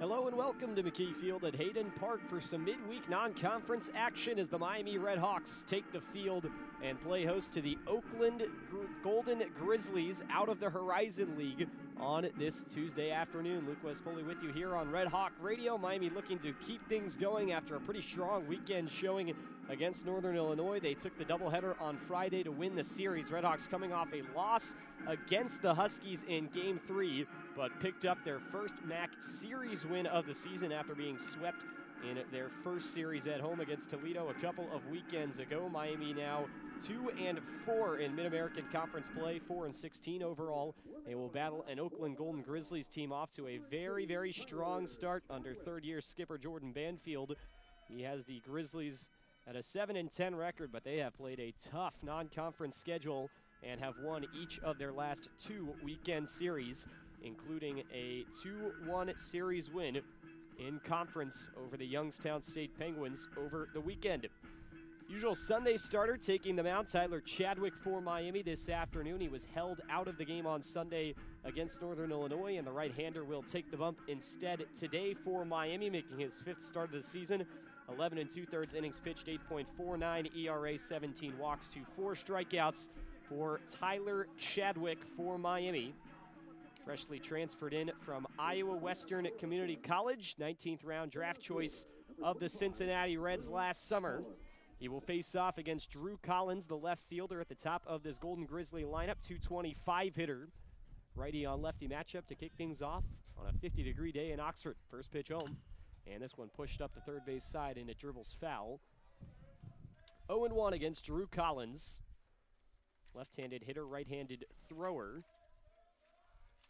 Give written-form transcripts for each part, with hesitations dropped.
Hello and welcome to McKie Field at Hayden Park for some midweek non-conference action as the Miami RedHawks take the field and play host to the Oakland Golden Grizzlies out of the Horizon League on this Tuesday afternoon. Luke Poley with you here on Red Hawk Radio. Miami looking to keep things going after a pretty strong weekend showing against Northern Illinois. They took the doubleheader on Friday to win the series. Redhawks coming off a loss against the Huskies in Game 3, but picked up their first MAC series win of the season after being swept in their first series at home against Toledo a couple of weekends ago. Miami now 2-4 in Mid-American Conference play, 4-16 overall. They will battle an Oakland Golden Grizzlies team off to a very, very strong start under third-year skipper Jordan Banfield. He has the Grizzlies at a 7-10 record, but they have played a tough non-conference schedule and have won each of their last two weekend series, including a 2-1 series win in conference over the Youngstown State Penguins over the weekend. Usual Sunday starter taking the mound, Tyler Chadwick for Miami this afternoon. He was held out of the game on Sunday against Northern Illinois, and the right-hander will take the bump instead today for Miami, making his fifth start of the season. 11 2/3 innings pitched, 8.49 ERA, 17 walks to 4 strikeouts for Tyler Chadwick for Miami. Freshly transferred in from Iowa Western Community College, 19th round draft choice of the Cincinnati Reds last summer. He will face off against Drew Collins, the left fielder at the top of this Golden Grizzly lineup, 225 hitter. Righty on lefty matchup to kick things off on a 50-degree day in Oxford. First pitch home, and this one pushed up the third base side and it dribbles foul. 0-1 against Drew Collins. Left-handed hitter, right-handed thrower.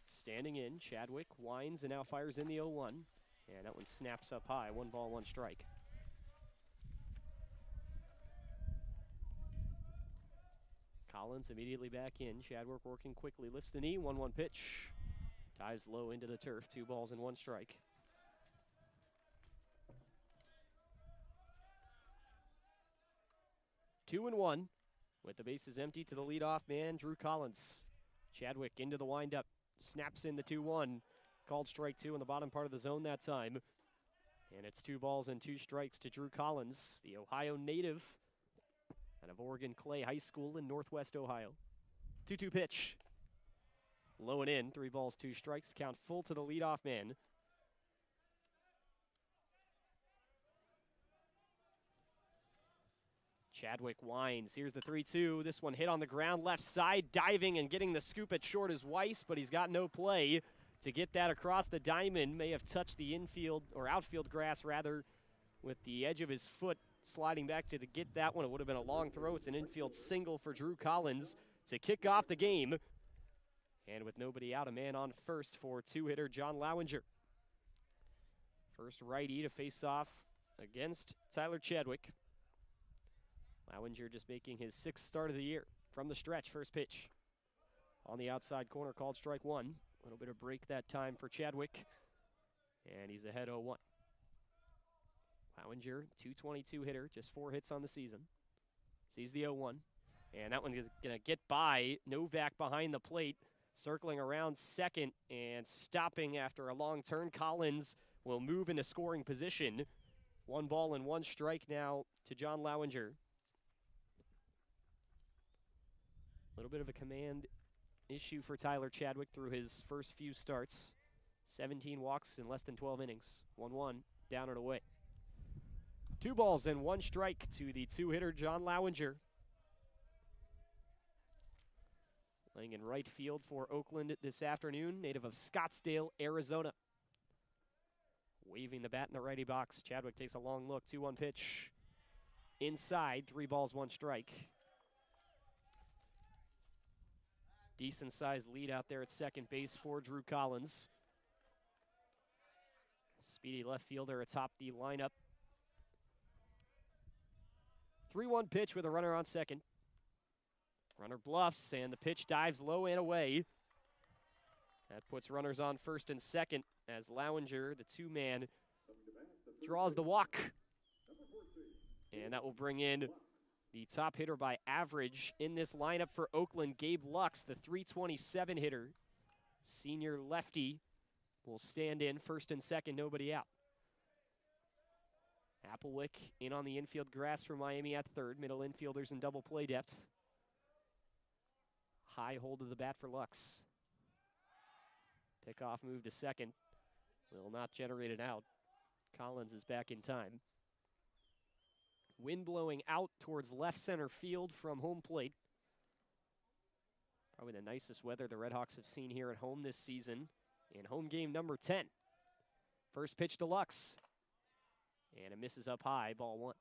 Standing in, Chadwick winds and now fires in the 0-1. And that one snaps up high, 1 ball, 1 strike. Collins immediately back in. Chadwick working quickly, lifts the knee, 1-1 pitch. Dives low into the turf, 2 balls and 1 strike. Two and one with the bases empty to the leadoff man, Drew Collins. Chadwick into the windup, snaps in the 2-1. Called strike 2 in the bottom part of the zone that time. And it's 2 balls and 2 strikes to Drew Collins, the Ohio native out of Oregon Clay High School in Northwest Ohio. 2-2 pitch. Low and in, 3 balls, 2 strikes. Count full to the leadoff man. Chadwick winds. Here's the 3-2. This one hit on the ground, left side, diving and getting the scoop at short is Weiss, but he's got no play to get that across the diamond. May have touched the infield, or outfield grass rather, with the edge of his foot sliding back to get that one. It would have been a long throw. It's an infield single for Drew Collins to kick off the game. And with nobody out, a man on first for 2-hitter John Lowinger. First righty to face off against Tyler Chadwick. Lowinger just making his 6th start of the year. From the stretch, first pitch. On the outside corner, called strike 1. A little bit of break that time for Chadwick. And he's ahead 0-1. Lowinger, 222 hitter, just 4 hits on the season. Sees the 0-1. And that one's going to get by Novak behind the plate. Circling around second and stopping after a long turn. Collins will move into scoring position. 1 ball and 1 strike now to John Lowinger. A little bit of a command issue for Tyler Chadwick through his first few starts. 17 walks in less than 12 innings. 1-1, down and away. 2 balls and 1 strike to the 2-hitter John Lowinger. Playing in right field for Oakland this afternoon, native of Scottsdale, Arizona. Waving the bat in the righty box. Chadwick takes a long look, 2-1 pitch. Inside, 3 balls, 1 strike. Decent-sized lead out there at second base for Drew Collins. Speedy left fielder atop the lineup. 3-1 pitch with a runner on second. Runner bluffs, and the pitch dives low and away. That puts runners on first and second as Lowinger, the 2-man, draws the walk. And that will bring in the top hitter by average in this lineup for Oakland, Gabe Lux, the .327 hitter. Senior lefty will stand in, first and second, nobody out. Applewick in on the infield grass for Miami at third. Middle infielders in double play depth. High hold of the bat for Lux. Pickoff move to second. Will not generate an out. Collins is back in time. Wind blowing out towards left center field from home plate. Probably the nicest weather the RedHawks have seen here at home this season in home game number 10. First pitch to Lux. And it misses up high, ball one.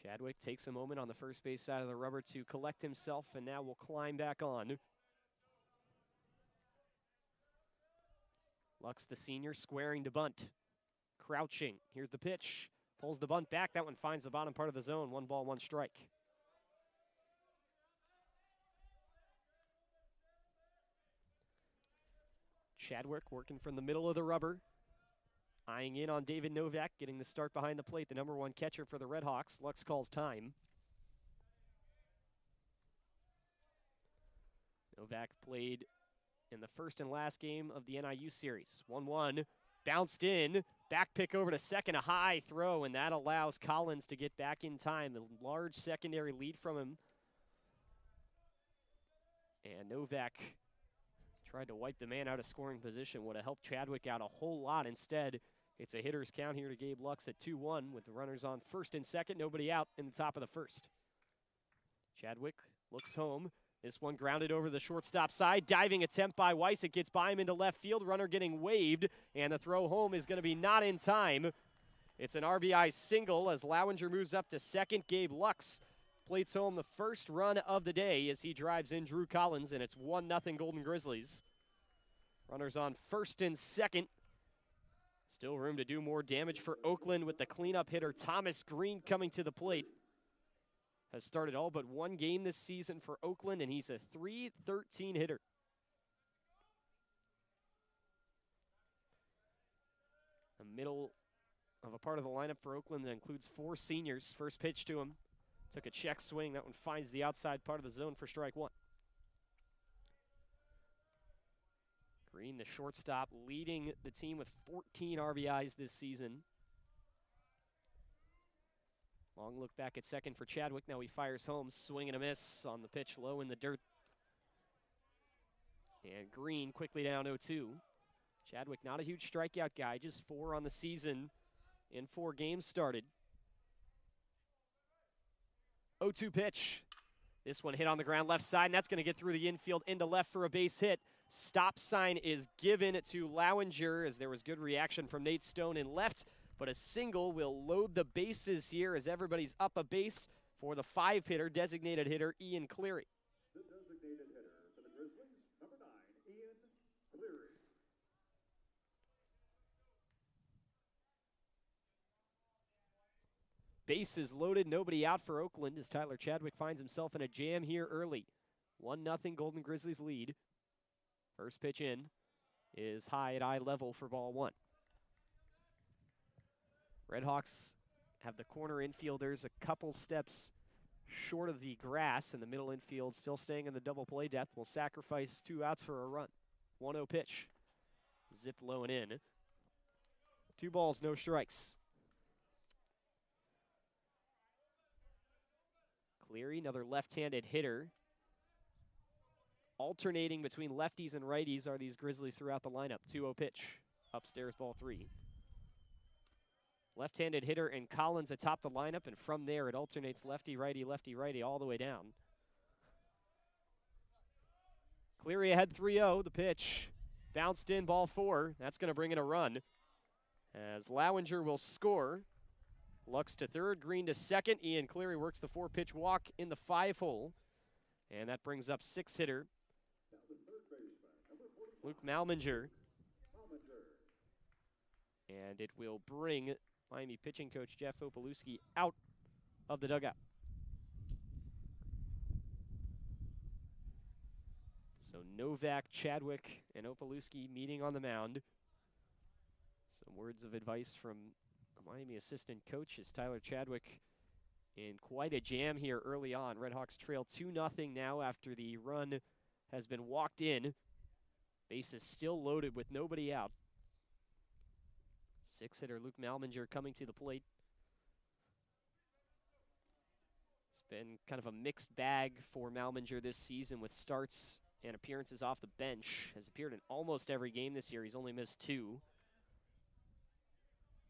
Chadwick takes a moment on the first base side of the rubber to collect himself, and now will climb back on. Lux, the senior, squaring to bunt. Crouching. Here's the pitch. Pulls the bunt back. That one finds the bottom part of the zone. 1 ball, 1 strike. Chadwick working from the middle of the rubber. Eyeing in on David Novak, getting the start behind the plate, the #1 catcher for the RedHawks. Lux calls time. Novak played in the first and last game of the NIU series. 1-1, bounced in, back pick over to second, a high throw, and that allows Collins to get back in time. A large secondary lead from him. And Novak tried to wipe the man out of scoring position. Would have helped Chadwick out a whole lot. Instead, it's a hitter's count here to Gabe Lux at 2-1 with the runners on first and second, nobody out in the top of the first. Chadwick looks home. This one grounded over the shortstop side. Diving attempt by Weiss. It gets by him into left field. Runner getting waved, and the throw home is going to be not in time. It's an RBI single as Lowinger moves up to second. Gabe Lux plates home the first run of the day as he drives in Drew Collins, and it's 1-0 Golden Grizzlies. Runners on first and second. Still room to do more damage for Oakland with the cleanup hitter Thomas Green coming to the plate. Has started all but one game this season for Oakland, and he's a .313 hitter. The middle of a part of the lineup for Oakland that includes 4 seniors. First pitch to him. Took a check swing. That one finds the outside part of the zone for strike one. Green, the shortstop, leading the team with 14 RBIs this season. Long look back at second for Chadwick. Now he fires home. Swing and a miss on the pitch, low in the dirt. And Green quickly down 0-2. Chadwick, not a huge strikeout guy, just 4 on the season in 4 games started. 0-2 pitch. This one hit on the ground left side, and that's going to get through the infield into left for a base hit. Stop sign is given to Lowinger as there was good reaction from Nate Stone in left, but a single will load the bases here as everybody's up a base for the 5-hitter, designated hitter Ian Cleary. The designated hitter for the Grizzlies, number 9, Ian Cleary. Bases loaded, nobody out for Oakland as Tyler Chadwick finds himself in a jam here early. 1-0 Golden Grizzlies lead. First pitch in is high at eye level for ball one. RedHawks have the corner infielders a couple steps short of the grass, and the middle infield still staying in the double play depth. Will sacrifice 2 outs for a run. 1-0 pitch. Zipped low and in. 2 balls, no strikes. Cleary, another left-handed hitter. Alternating between lefties and righties are these Grizzlies throughout the lineup. 2-0 pitch. Upstairs, ball 3. Left-handed hitter and Collins atop the lineup, and from there it alternates lefty-righty, lefty-righty all the way down. Cleary ahead 3-0. The pitch bounced in, ball 4. That's going to bring in a run as Lowinger will score. Lux to third, Green to second. Ian Cleary works the 4-pitch walk in the 5-hole, and that brings up 6-hitter Luke Malminger. And it will bring Miami pitching coach Jeff Opolewski out of the dugout. So Novak, Chadwick, and Opolewski meeting on the mound. Some words of advice from a Miami assistant coach as Tyler Chadwick in quite a jam here early on. RedHawks trail 2-0 now after the run has been walked in. Bases still loaded with nobody out. 6-hitter Luke Malminger coming to the plate. It's been kind of a mixed bag for Malminger this season with starts and appearances off the bench. Has appeared in almost every game this year. He's only missed 2.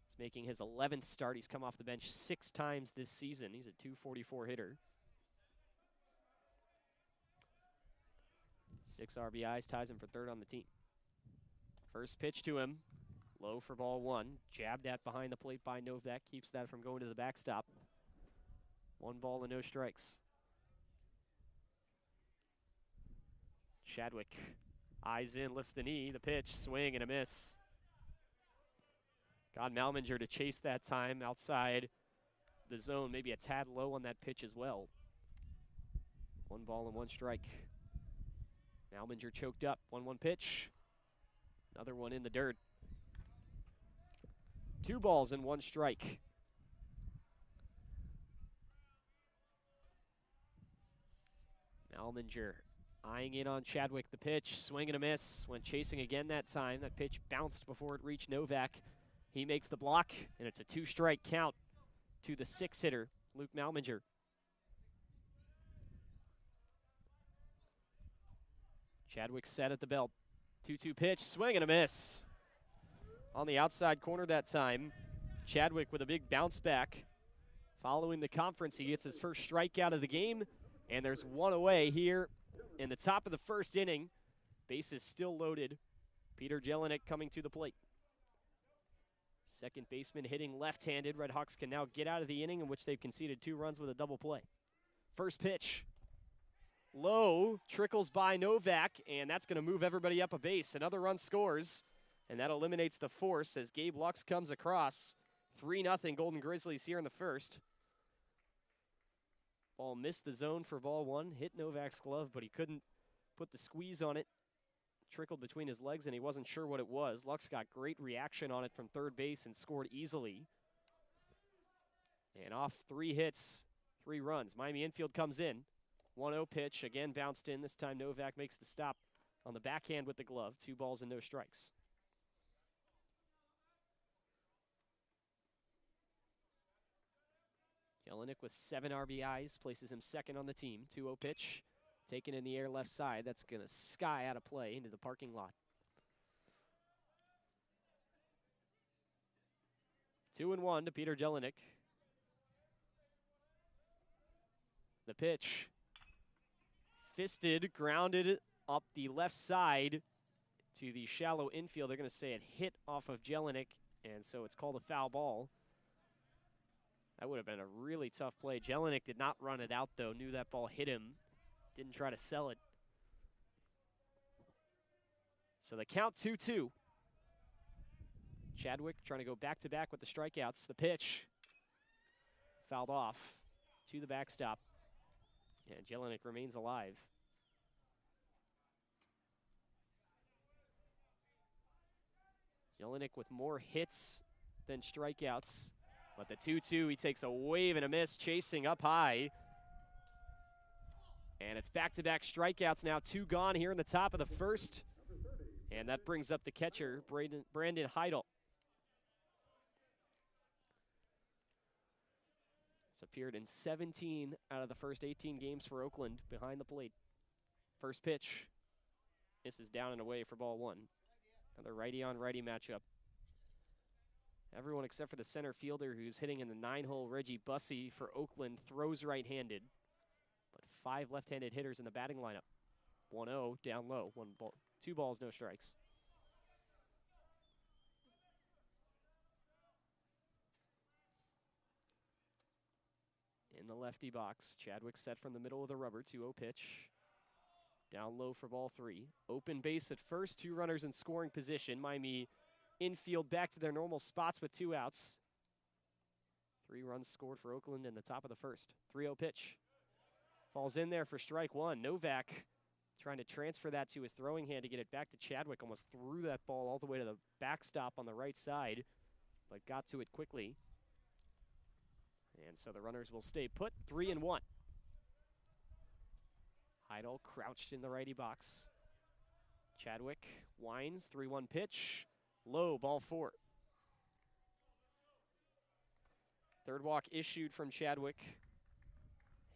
He's making his 11th start. He's come off the bench 6 times this season. He's a .244 hitter. 6 RBIs, ties him for 3rd on the team. First pitch to him, low for ball 1. Jabbed at behind the plate by Novak, keeps that from going to the backstop. 1 ball and no strikes. Chadwick, eyes in, lifts the knee, the pitch, swing and a miss. Got Malminger to chase that time outside the zone, maybe a tad low on that pitch as well. 1 ball and 1 strike. Malminger choked up, 1-1 pitch. Another one in the dirt. 2 balls and 1 strike. Malminger eyeing in on Chadwick, the pitch, swing and a miss. Went chasing again that time. That pitch bounced before it reached Novak. He makes the block, and it's a 2-strike count to the 6-hitter, Luke Malminger. Chadwick set at the belt. 2-2 pitch, swing and a miss. On the outside corner that time. Chadwick with a big bounce back. Following the conference, he gets his first strikeout of the game, and there's 1 away here in the top of the 1st inning. Bases still loaded. Peter Jelinek coming to the plate. Second baseman hitting left-handed. RedHawks can now get out of the inning in which they've conceded 2 runs with a double play. First pitch. Low, trickles by Novak, and that's going to move everybody up a base. Another run scores, and that eliminates the force as Gabe Lux comes across. 3-0 Golden Grizzlies here in the 1st. Ball missed the zone for ball 1. Hit Novak's glove, but he couldn't put the squeeze on it. Trickled between his legs, and he wasn't sure what it was. Lux got great reaction on it from 3rd base and scored easily. And off 3 hits, 3 runs. Miami infield comes in. 1-0 pitch, again bounced in. This time Novak makes the stop on the backhand with the glove. 2 balls and no strikes. Jelinek with 7 RBIs, places him 2nd on the team. 2-0 pitch, taken in the air left side. That's going to sky out of play into the parking lot. 2-1 to Peter Jelinek. The pitch. Fisted, grounded up the left side to the shallow infield. They're going to say it hit off of Jelinek, and so it's called a foul ball. That would have been a really tough play. Jelinek did not run it out, though. Knew that ball hit him. Didn't try to sell it. So the count 2-2. Chadwick trying to go back-to-back with the strikeouts. The pitch. Fouled off to the backstop. And Jelinek remains alive. Jelinek with more hits than strikeouts. But the 2-2, he takes a wave and a miss, chasing up high. And it's back-to-back strikeouts now, 2 gone here in the top of the 1st. And that brings up the catcher, Brandon Heidel. It's appeared in 17 out of the first 18 games for Oakland behind the plate. First pitch. Misses down and away for ball 1. Another righty-on-righty matchup. Everyone except for the center fielder who's hitting in the 9-hole, Reggie Bussey for Oakland, throws right-handed. But 5 left-handed hitters in the batting lineup. 1-0, down low. 2 balls, no strikes. In the lefty box, Chadwick set from the middle of the rubber, 2-0 pitch. Down low for ball 3. Open base at first, 2 runners in scoring position. Miami infield back to their normal spots with 2 outs. 3 runs scored for Oakland in the top of the 1st. 3-0 pitch. Falls in there for strike 1. Novak trying to transfer that to his throwing hand to get it back to Chadwick. Almost threw that ball all the way to the backstop on the right side, but got to it quickly. And so the runners will stay put, 3-1. Heidel crouched in the righty box. Chadwick winds, 3-1 pitch. Low, ball 4. Third walk issued from Chadwick.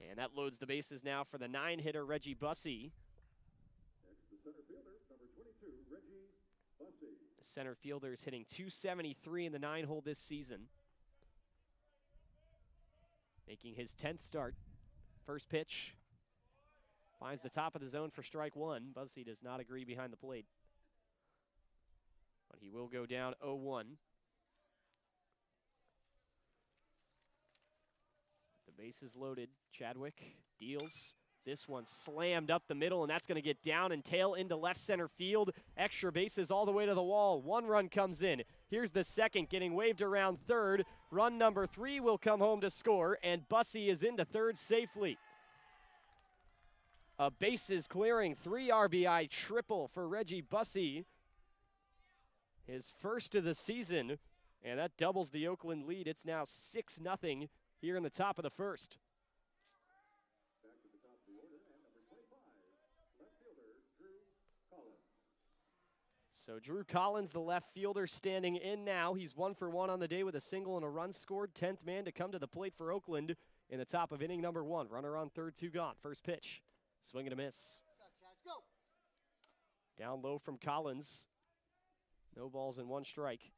And that loads the bases now for the 9-hitter, Reggie Bussey. Next, the center fielder, number 22, Reggie Bussey. The center fielder is hitting .273 in the 9-hole this season. Making his 10th start. First pitch. Finds the top of the zone for strike 1. Bussey does not agree behind the plate. But he will go down 0-1. The bases loaded. Chadwick deals. This one slammed up the middle, and that's going to get down and tail into left center field. Extra bases all the way to the wall. 1 run comes in. Here's the second getting waved around third. Run number 3 will come home to score, and Bussey is into third safely. A bases clearing 3 RBI triple for Reggie Bussey. His first of the season, and that doubles the Oakland lead. It's now 6-0 here in the top of the first. Back to the top of the order, and number 25, left fielder, Drew Collins. So Drew Collins, the left fielder, standing in now. He's 1 for 1 on the day with a single and a run scored. 10th man to come to the plate for Oakland in the top of inning number 1. Runner on third, 2 gone. First pitch. Swing and a miss. Down low from Collins. No balls and 1 strike.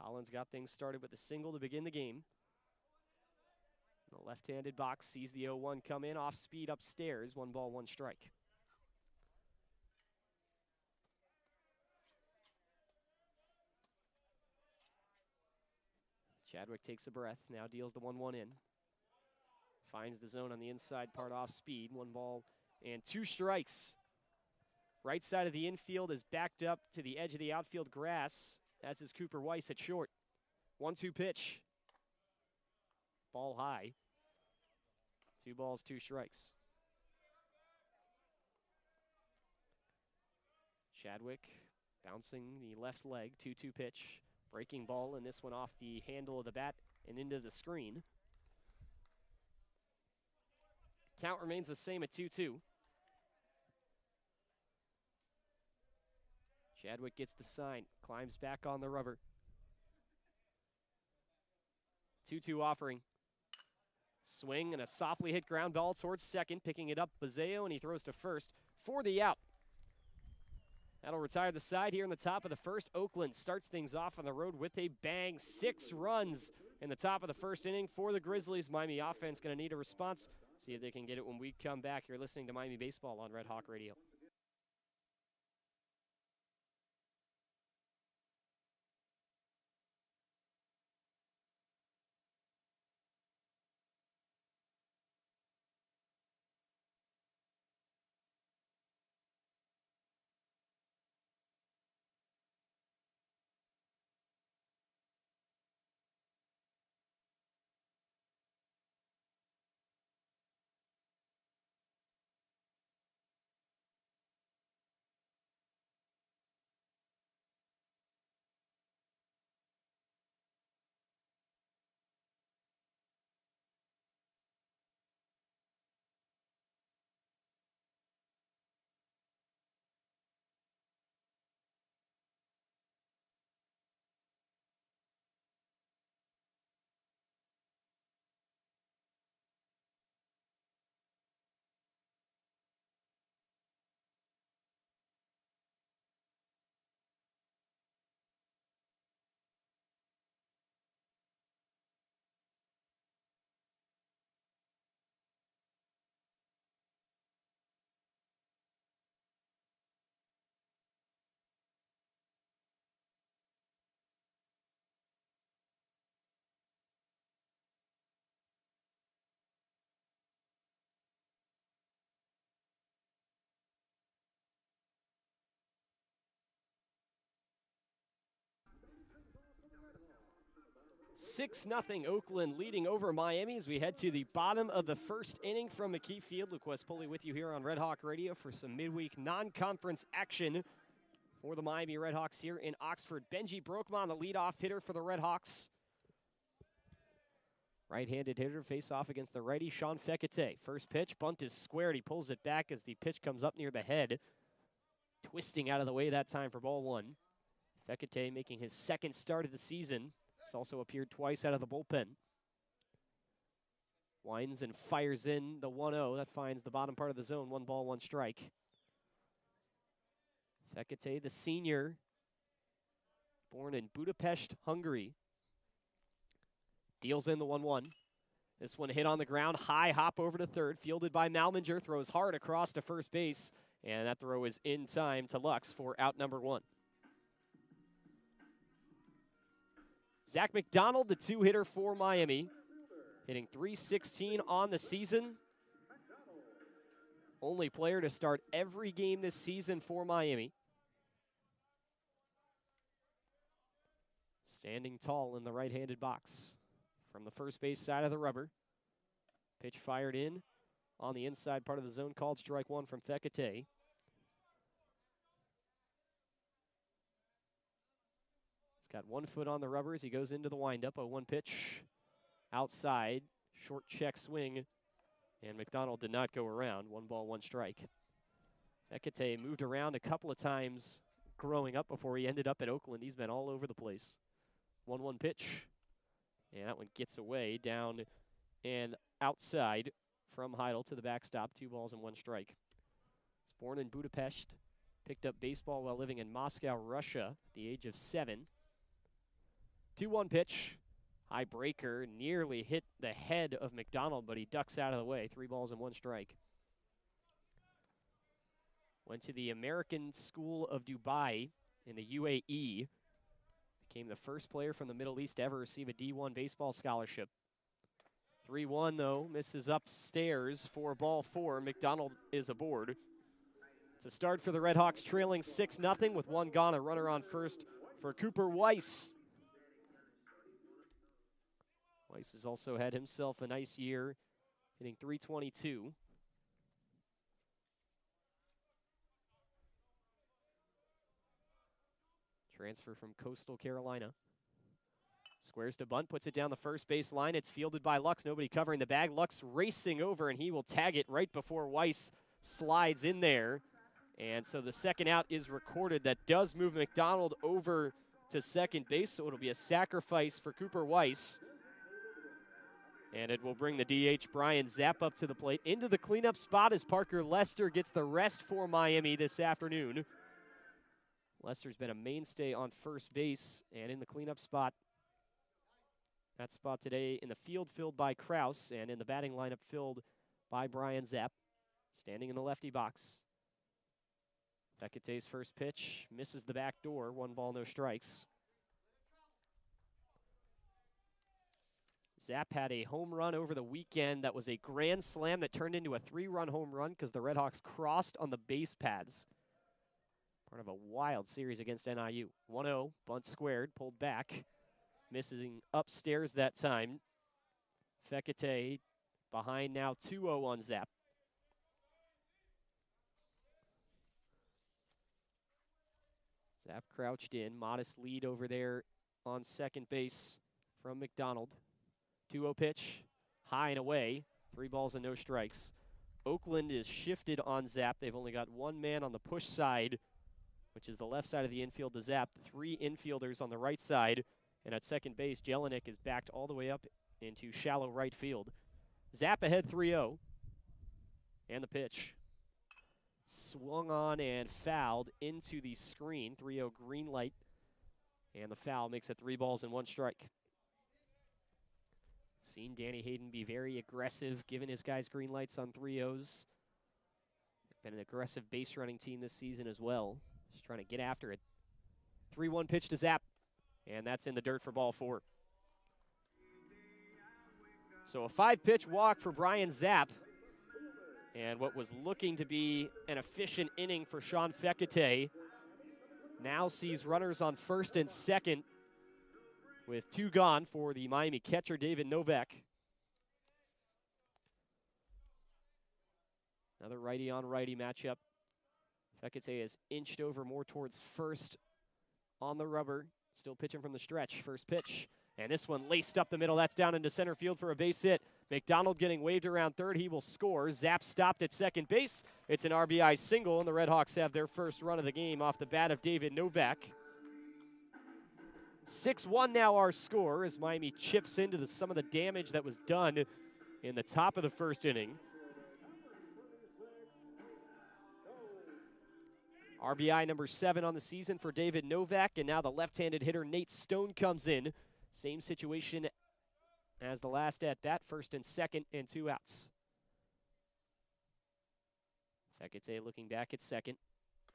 Collins got things started with a single to begin the game. The left-handed box sees the 0-1 come in, off speed upstairs. 1 ball, 1 strike. Chadwick takes a breath, now deals the 1-1 in. Finds the zone on the inside part off speed. 1 ball and 2 strikes. Right side of the infield is backed up to the edge of the outfield grass. That's his Cooper Weiss at short. 1-2 pitch. Ball high. 2 balls, 2 strikes. Chadwick bouncing the left leg. 2-2 pitch. Breaking ball, and this one off the handle of the bat and into the screen. Count remains the same at 2-2. Chadwick gets the sign, climbs back on the rubber. 2-2 offering. Swing and a softly hit ground ball towards second, picking it up Bazeo, and he throws to first for the out. That'll retire the side here in the top of the first. Oakland starts things off on the road with a bang. 6 runs in the top of the first inning for the Grizzlies. Miami offense going to need a response. See if they can get it when we come back. You're listening to Miami Baseball on Red Hawk Radio. Six 0 Oakland leading over Miami as we head to the bottom of the first inning from McKie Field. Luke West Poley with you here on Red Hawk Radio for some midweek non-conference action for the Miami RedHawks here in Oxford. Benji Brokman, the leadoff hitter for the RedHawks. Right-handed hitter face off against the righty Sean Fekete. First pitch, bunt is squared. He pulls it back as the pitch comes up near the head. twisting out of the way that time for ball one. Fekete making his second start of the season. He's also appeared twice out of the bullpen. Winds and fires in the 1-0. That finds the bottom part of the zone. 1 ball, 1 strike. Fekete, the senior, born in Budapest, Hungary. Deals in the 1-1. This one hit on the ground. High hop over to third. Fielded by Malminger. Throws hard across to first base. And that throw is in time to Lux for out number 1. Zach McDonald, the 2-hitter for Miami, hitting .316 on the season. Only player to start every game this season for Miami. Standing tall in the right-handed box from the first base side of the rubber. Pitch fired in on the inside part of the zone, called strike 1 from Fekete. Got 1 foot on the rubber as he goes into the windup. 0-1 pitch outside. Short check swing. And McDonald did not go around. 1 ball, 1 strike. Fekete moved around a couple of times growing up before he ended up at Oakland. He's been all over the place. 1-1 pitch. And that one gets away down and outside from Heidel to the backstop. 2 balls and 1 strike. He's born in Budapest. Picked up baseball while living in Moscow, Russia at the age of 7. 2-1 pitch. High breaker, nearly hit the head of McDonald, but he ducks out of the way. 3 balls and 1 strike. Went to the American School of Dubai in the UAE. Became the first player from the Middle East to ever receive a D1 baseball scholarship. 3-1 though, misses upstairs for ball 4. McDonald is aboard. It's a start for the RedHawks, trailing 6-0 with 1 gone, a runner on first for Cooper Weiss. Weiss has also had himself a nice year, hitting .322. Transfer from Coastal Carolina. Squares to bunt, puts it down the first base line. It's fielded by Lux, nobody covering the bag. Lux racing over, and he will tag it right before Weiss slides in there. And so the second out is recorded. That does move McDonald over to second base, so it'll be a sacrifice for Cooper Weiss. And it will bring the DH Brian Zapp up to the plate. Into the cleanup spot as Parker Lester gets the rest for Miami this afternoon. Lester's been a mainstay on first base and in the cleanup spot. That spot today in the field filled by Kraus, and in the batting lineup filled by Brian Zapp. Standing in the lefty box. Fekete's first pitch misses the back door. 1 ball, no strikes. Zapp had a home run over the weekend that was a grand slam that turned into a 3-run home run because the RedHawks crossed on the base paths. Part of a wild series against NIU. 1-0, bunt squared, pulled back. Missing upstairs that time. Fekete behind now, 2-0 on Zapp. Zapp crouched in, modest lead over there on second base from McDonald. 2-0 pitch, high and away, 3 balls and no strikes. Oakland is shifted on Zapp. They've only got 1 man on the push side, which is the left side of the infield to Zapp. 3 infielders on the right side. And at second base, Jelinek is backed all the way up into shallow right field. Zapp ahead 3-0. And the pitch. Swung on and fouled into the screen. 3-0 green light. And the foul makes it 3 balls and 1 strike. Seen Danny Hayden be very aggressive, giving his guys green lights on 3-0s. Been an aggressive base running team this season as well. Just trying to get after it. 3-1 pitch to Zapp, and that's in the dirt for ball 4. So a 5-pitch walk for Brian Zapp, and what was looking to be an efficient inning for Sean Fekete now sees runners on first and second, with 2 gone for the Miami catcher, David Novak. Another righty-on-righty matchup. Fekete has inched over more towards first on the rubber. Still pitching from the stretch. First pitch, And this one laced up the middle. That's down into center field for a base hit. McDonald getting waved around third. He will score. Zapp stopped at second base. It's an RBI single, and the RedHawks have their first run of the game off the bat of David Novak. 6-1 now our score as Miami chips into some of the damage that was done in the top of the first inning. RBI number 7 on the season for David Novak, and now the left-handed hitter Nate Stone comes in. Same situation as the last at-bat, first and second and 2 outs. Fekete looking back at second.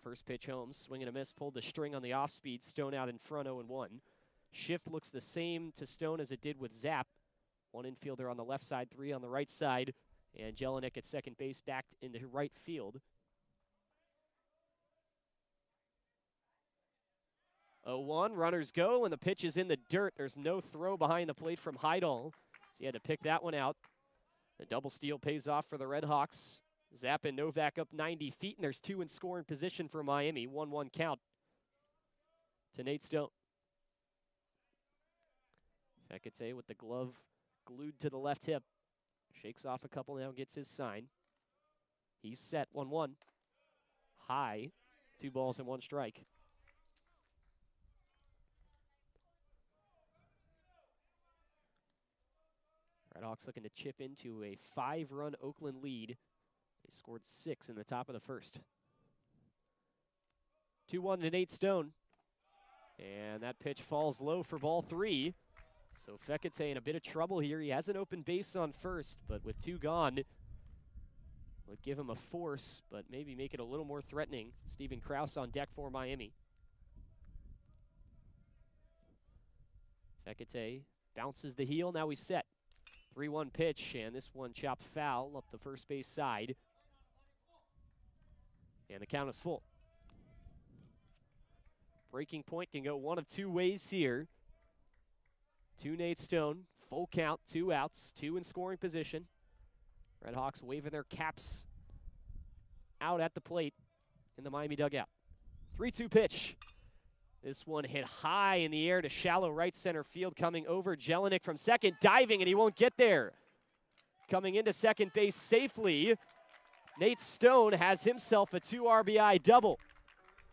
First pitch home, swing and a miss, pulled the string on the off-speed. Stone out in front, 0-1. Shift looks the same to Stone as it did with Zapp. 1 infielder on the left side, 3 on the right side, and Jelinek at second base backed into right field. 0-1, runners go, and the pitch is in the dirt. There's no throw behind the plate from Hayden, so he had to pick that one out. The double steal pays off for the RedHawks. Zapp and Novak up 90 feet, and there's 2 in scoring position for Miami. 1-1 count to Nate Stone. Fekete with the glove glued to the left hip. Shakes off a couple now, gets his sign. He's set, 1-1. High, 2 balls and 1 strike. RedHawks looking to chip into a 5-run Oakland lead. They scored 6 in the top of the first. 2-1 to Nate Stone. And that pitch falls low for ball 3. So Fekete in a bit of trouble here. He has an open base on first, but with 2 gone, would give him a force, but maybe make it a little more threatening. Steven Krause on deck for Miami. Fekete bounces the heel. Now he's set. 3-1 pitch, and this one chopped foul up the first base side. And the count is full. Breaking point can go one of 2 ways here. To Nate Stone, full count, 2 outs, 2 in scoring position. RedHawks waving their caps out at the plate in the Miami dugout. 3-2 pitch. This one hit high in the air to shallow right center field, coming over. Jelinek from second, diving, and he won't get there. Coming into second base safely, Nate Stone has himself a 2 RBI double.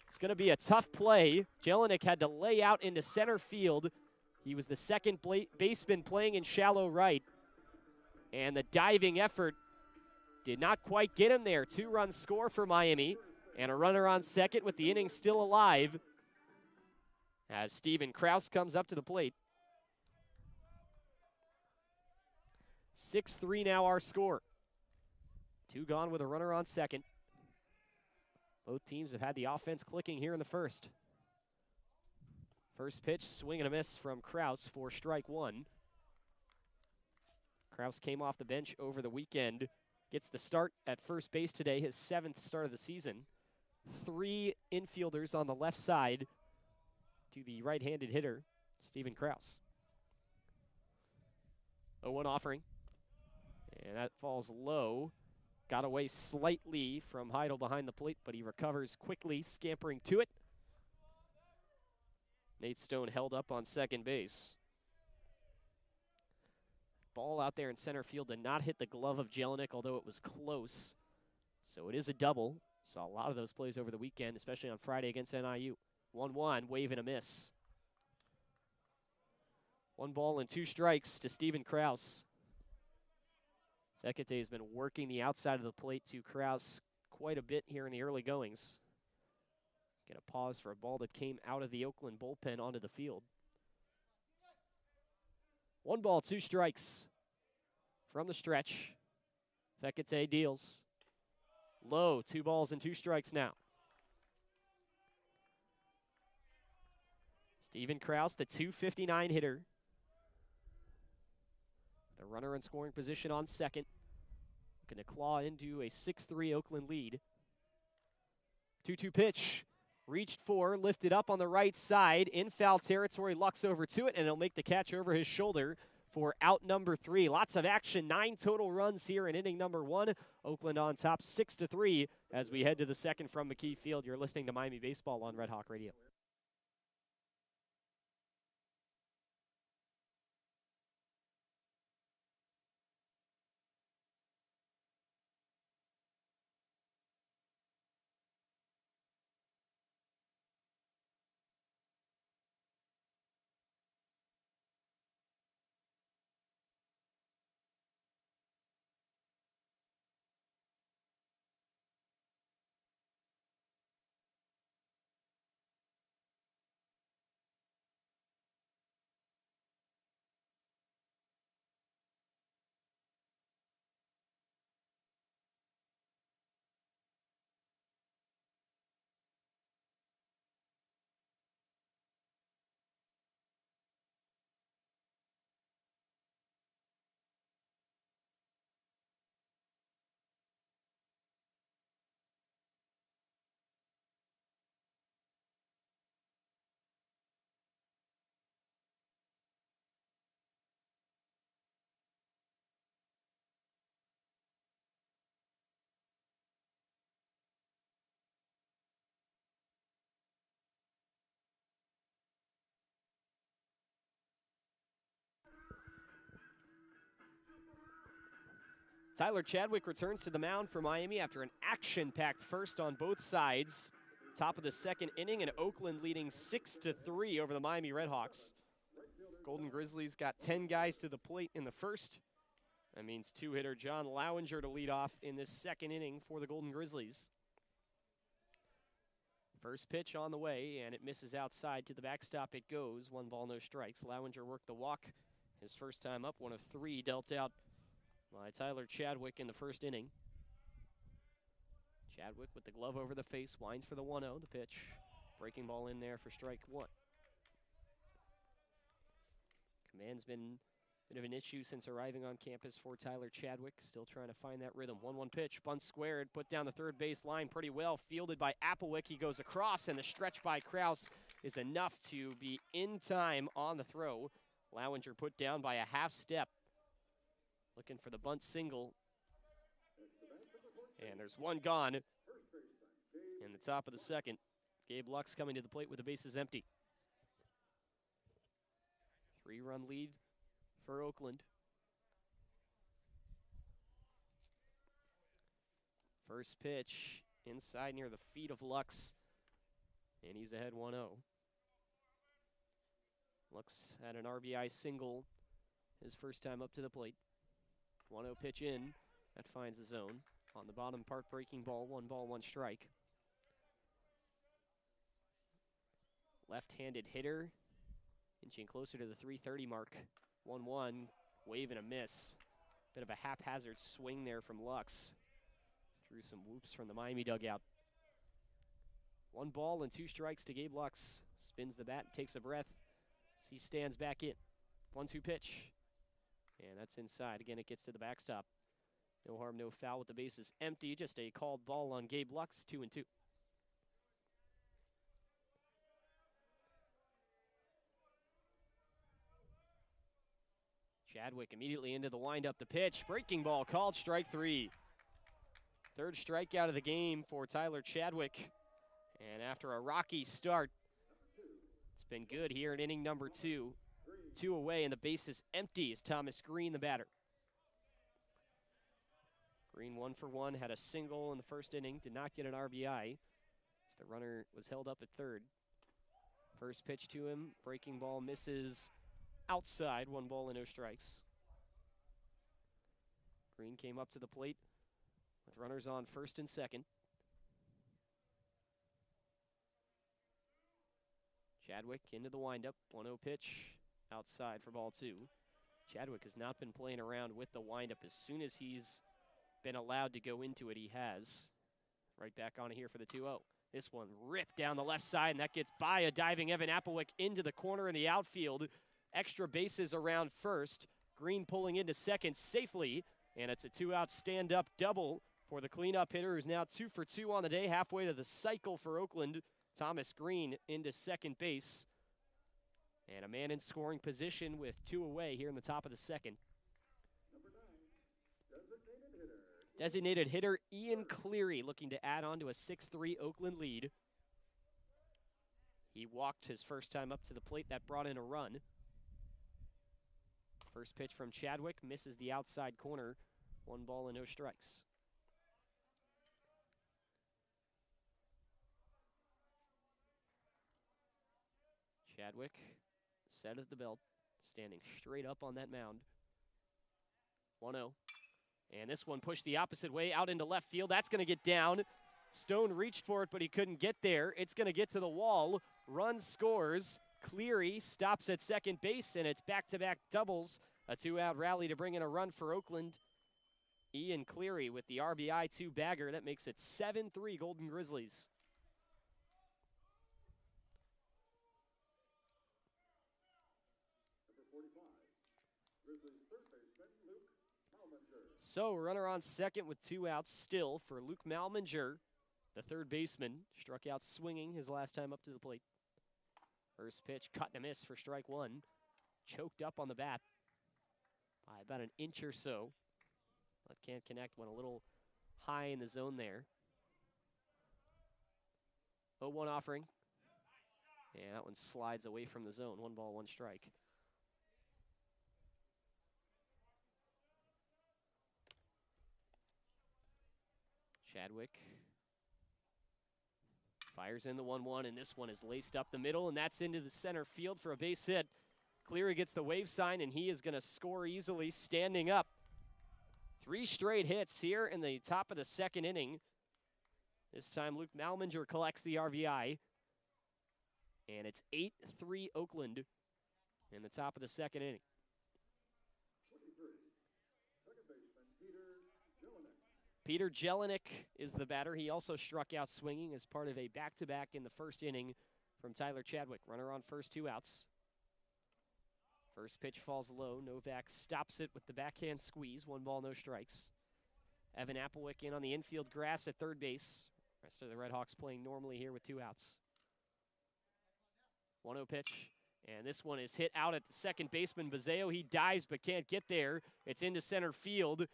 It's going to be a tough play. Jelinek had to lay out into center field. He was the second baseman playing in shallow right, and the diving effort did not quite get him there. 2-run score for Miami, and a runner on second with the inning still alive as Steven Krause comes up to the plate. 6-3 now our score. 2 gone with a runner on second. Both teams have had the offense clicking here in the first. First pitch, swing and a miss from Krause for strike 1. Krause came off the bench over the weekend. Gets the start at first base today, his 7th start of the season. 3 infielders on the left side to the right-handed hitter, Steven Krause. 0-1 offering. And that falls low. Got away slightly from Heidel behind the plate, but he recovers quickly, scampering to it. Nate Stone held up on second base. Ball out there in center field did not hit the glove of Jelinek, although it was close. So it is a double. Saw a lot of those plays over the weekend, especially on Friday against NIU. 1-1, wave and a miss. 1 ball and 2 strikes to Steven Krause. Fekete has been working the outside of the plate to Krause quite a bit here in the early goings. Get a pause for a ball that came out of the Oakland bullpen onto the field. 1 ball, 2 strikes from the stretch. Fekete deals. Low, 2 balls and 2 strikes now. Steven Krause, the .259 hitter. The runner in scoring position on second. Going to claw into a 6-3 Oakland lead. 2-2 pitch. Reached for, lifted up on the right side. In foul territory, Lux over to it, and he'll make the catch over his shoulder for out number 3. Lots of action, 9 total runs here in inning number 1. Oakland on top 6-3 as we head to the second from McKie Field. You're listening to Miami Baseball on Red Hawk Radio. Tyler Chadwick returns to the mound for Miami after an action-packed first on both sides. Top of the second inning, and Oakland leading 6-3 over the Miami RedHawks. Golden Grizzlies got 10 guys to the plate in the first. That means two-hitter John Lowinger to lead off in this second inning for the Golden Grizzlies. First pitch on the way, and it misses outside. To the backstop it goes. 1 ball, no strikes. Lowinger worked the walk. His first time up, 1 of 3 dealt out by Tyler Chadwick in the first inning. Chadwick with the glove over the face, winds for the 1-0, the pitch. Breaking ball in there for strike 1. Command's been a bit of an issue since arriving on campus for Tyler Chadwick. Still trying to find that rhythm. 1-1 pitch, bunt squared, put down the third base line pretty well. Fielded by Applewick, he goes across, and the stretch by Kraus is enough to be in time on the throw. Lowinger put down by a half step. Looking for the bunt single. And there's 1 gone in the top of the second. Gabe Lux coming to the plate with the bases empty. 3-run lead for Oakland. First pitch inside near the feet of Lux. And he's ahead 1-0. Lux had an RBI single his first time up to the plate. 1-0 pitch in. That finds the zone. On the bottom part, breaking ball, 1 ball, 1 strike. Left-handed hitter, inching closer to the 330 mark. 1-1, wave and a miss. Bit of a haphazard swing there from Lux. Drew some whoops from the Miami dugout. 1 ball and 2 strikes to Gabe Lux. Spins the bat, takes a breath. He stands back in. 1-2 pitch. And that's inside. Again, it gets to the backstop. No harm, no foul with the bases empty. Just a called ball on Gabe Lux, 2-2. Chadwick immediately into the windup, the pitch. Breaking ball called, strike 3. Third strikeout of the game for Tyler Chadwick. And after a rocky start, it's been good here in inning number 2. 2 away, and the base is empty as Thomas Green, the batter. Green 1 for 1, had a single in the first inning, did not get an RBI. As the runner was held up at third. First pitch to him, breaking ball misses outside, 1 ball and no strikes. Green came up to the plate with runners on first and second. Chadwick into the windup, 1-0 pitch, outside for ball 2. Chadwick has not been playing around with the windup. As soon as he's been allowed to go into it, he has. Right back on here for the 2-0. This one ripped down the left side, and that gets by a diving Evan Applewick into the corner in the outfield. Extra bases around first. Green pulling into second safely, and it's a 2-out stand-up double for the cleanup hitter, who's now 2 for 2 on the day, halfway to the cycle for Oakland. Thomas Green into second base. And a man in scoring position with 2 away here in the top of the second. Designated hitter Ian Cleary looking to add on to a 6-3 Oakland lead. He walked his first time up to the plate. That brought in a run. First pitch from Chadwick misses the outside corner. 1 ball and no strikes. Chadwick, set at the belt, standing straight up on that mound. 1-0. And this one pushed the opposite way out into left field. That's going to get down. Stone reached for it, but he couldn't get there. It's going to get to the wall. Run scores. Cleary stops at second base, and it's back-to-back doubles. A 2-out rally to bring in a run for Oakland. Ian Cleary with the RBI 2 bagger. That makes it 7-3 Golden Grizzlies. So, runner on second with 2 outs still for Luke Malminger, the third baseman. Struck out swinging his last time up to the plate. First pitch, cut and a miss for strike 1. Choked up on the bat by about an inch or so, but can't connect, went a little high in the zone there. 0-1 offering. And that one slides away from the zone. 1 ball, 1 strike. Chadwick fires in the 1-1, and this one is laced up the middle, and that's into the center field for a base hit. Cleary gets the wave sign, and he is going to score easily standing up. 3 straight hits here in the top of the second inning. This time Luke Malminger collects the RBI. And it's 8-3 Oakland in the top of the second inning. 23, second baseman Peter Peter Jelinek. Jelinek is the batter. He also struck out swinging as part of a back-to-back in the first inning from Tyler Chadwick. Runner on first, 2 outs. First pitch falls low. Novak stops it with the backhand squeeze. 1 ball, no strikes. Evan Applewick in on the infield grass at third base. Rest of the RedHawks playing normally here with 2 outs. 1-0 pitch, and this one is hit out at the second baseman. Bazeo, he dives but can't get there. It's into center field.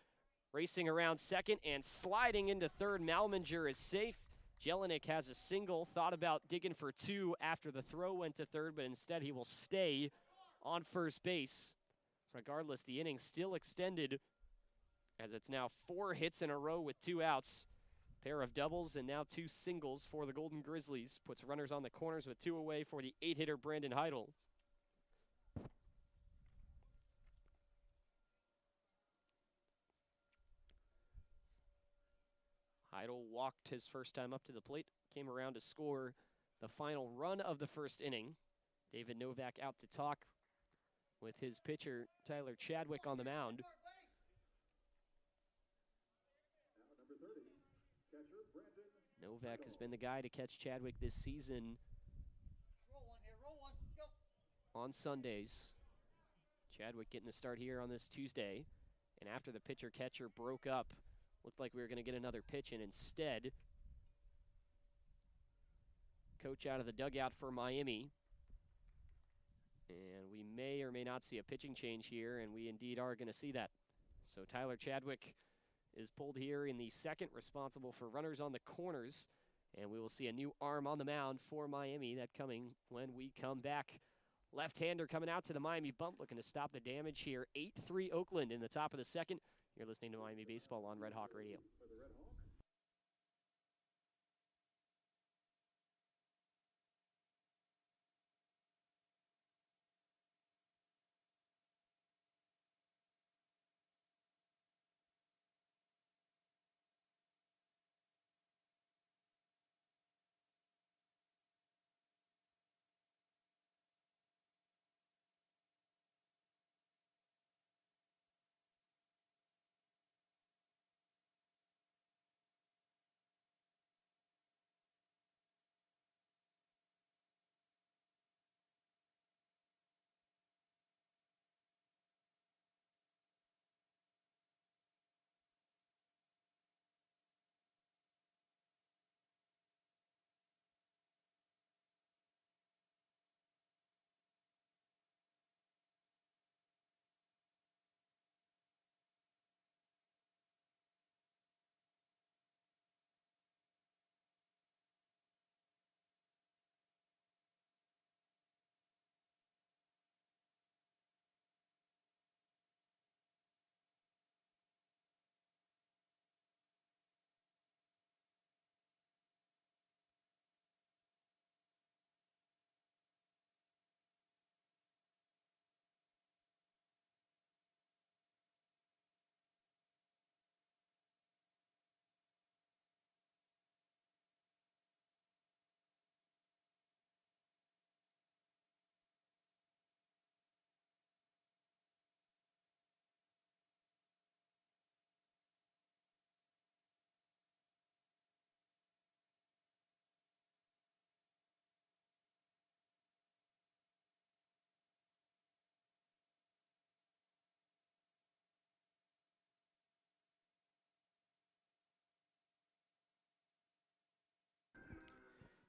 Racing around second and sliding into third. Malminger is safe. Jelinek has a single. Thought about digging for 2 after the throw went to third, but instead he will stay on first base. Regardless, the inning still extended as it's now 4 hits in a row with 2 outs. Pair of doubles and now 2 singles for the Golden Grizzlies. Puts runners on the corners with 2 away for the 8-hitter Brandon Heidel. Heidel walked his first time up to the plate. Came around to score the final run of the first inning. David Novak out to talk with his pitcher, Tyler Chadwick, on the mound. Novak has been the guy to catch Chadwick this season on Sundays. Chadwick getting the start here on this Tuesday. And after the pitcher-catcher broke up, looked like we were going to get another pitch, and instead, coach out of the dugout for Miami. And we may or may not see a pitching change here, and we indeed are going to see that. So Tyler Chadwick is pulled here in the second, responsible for runners on the corners. And we will see a new arm on the mound for Miami. That coming when we come back. Left-hander coming out to the Miami bump, looking to stop the damage here. 8-3 Oakland in the top of the second. You're listening to Miami Baseball on Red Hawk Radio.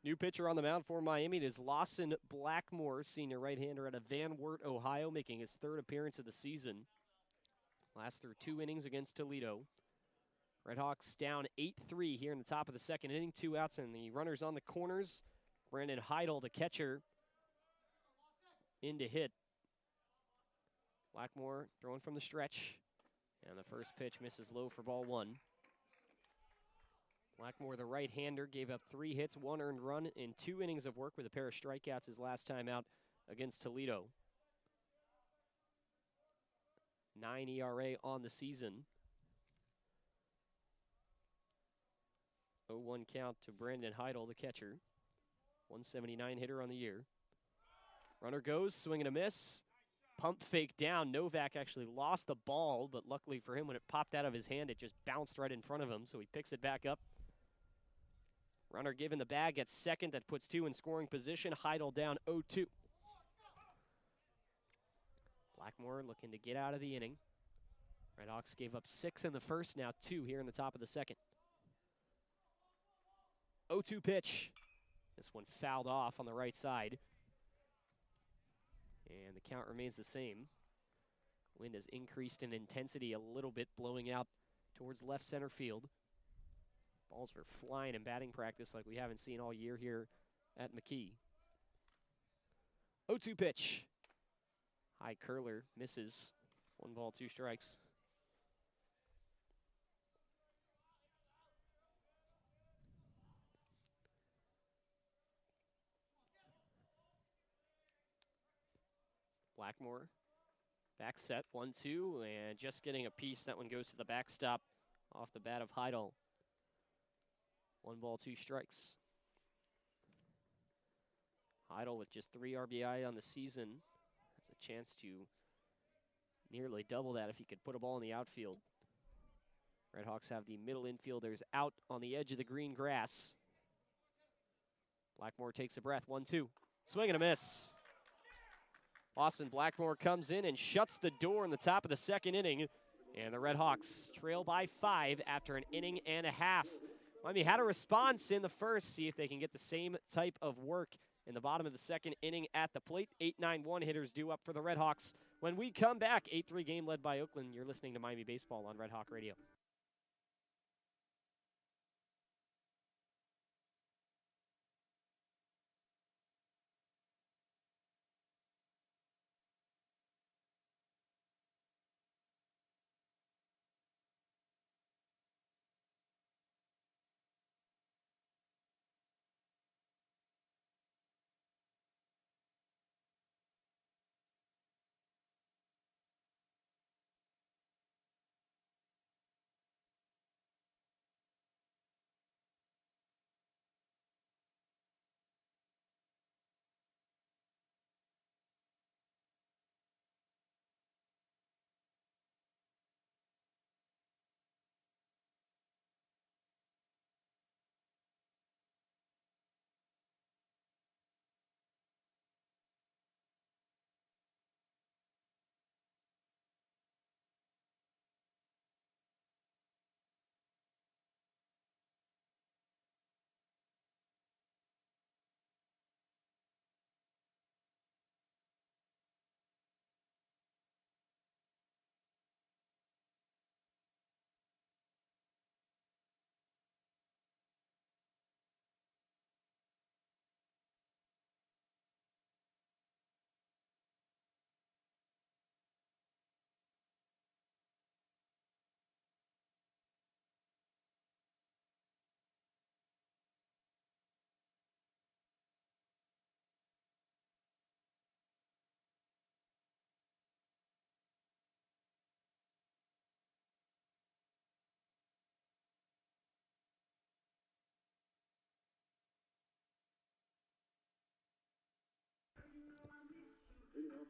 New pitcher on the mound for Miami. It is Lawson Blackmore, senior right-hander out of Van Wert, Ohio, making his 3rd appearance of the season. Last through 2 innings against Toledo. RedHawks down 8-3 here in the top of the second inning. 2 outs and the runners on the corners. Brandon Heidel, the catcher, in to hit. Blackmore throwing from the stretch. And the first pitch misses low for ball 1. Blackmore, the right-hander, gave up 3 hits, 1 earned run in 2 innings of work with a pair of strikeouts his last time out against Toledo. 9 ERA on the season. 0-1 count to Brandon Heidel, the catcher. 179 hitter on the year. Runner goes, swing and a miss. Pump fake down. Novak actually lost the ball, but luckily for him, when it popped out of his hand, it just bounced right in front of him, so he picks it back up. Runner given the bag at second. That puts 2 in scoring position. Heidel down 0-2. Blackmore looking to get out of the inning. RedHawks gave up 6 in the first, now 2 here in the top of the second. 0-2 pitch. This one fouled off on the right side. And the count remains the same. Wind has increased in intensity a little bit, blowing out towards left center field. Balls were flying in batting practice like we haven't seen all year here at McKie. 0-2 pitch. High curler, misses. 1 ball, 2 strikes. Blackmore, back set, 1-2, and just getting a piece. That one goes to the backstop off the bat of Heidel. 1 ball, 2 strikes. Heidel with just 3 RBI on the season has a chance to nearly double that if he could put a ball in the outfield. RedHawks have the middle infielders out on the edge of the green grass. Blackmore takes a breath, 1-2. Swing and a miss. Austin Blackmore comes in and shuts the door in the top of the second inning. And the RedHawks trail by 5 after an inning and a half. Miami had a response in the first. See if they can get the same type of work in the bottom of the second inning at the plate. 8-9-1 hitters due up for the RedHawks. When we come back, 8-3 game led by Oakland. You're listening to Miami Baseball on Red Hawk Radio.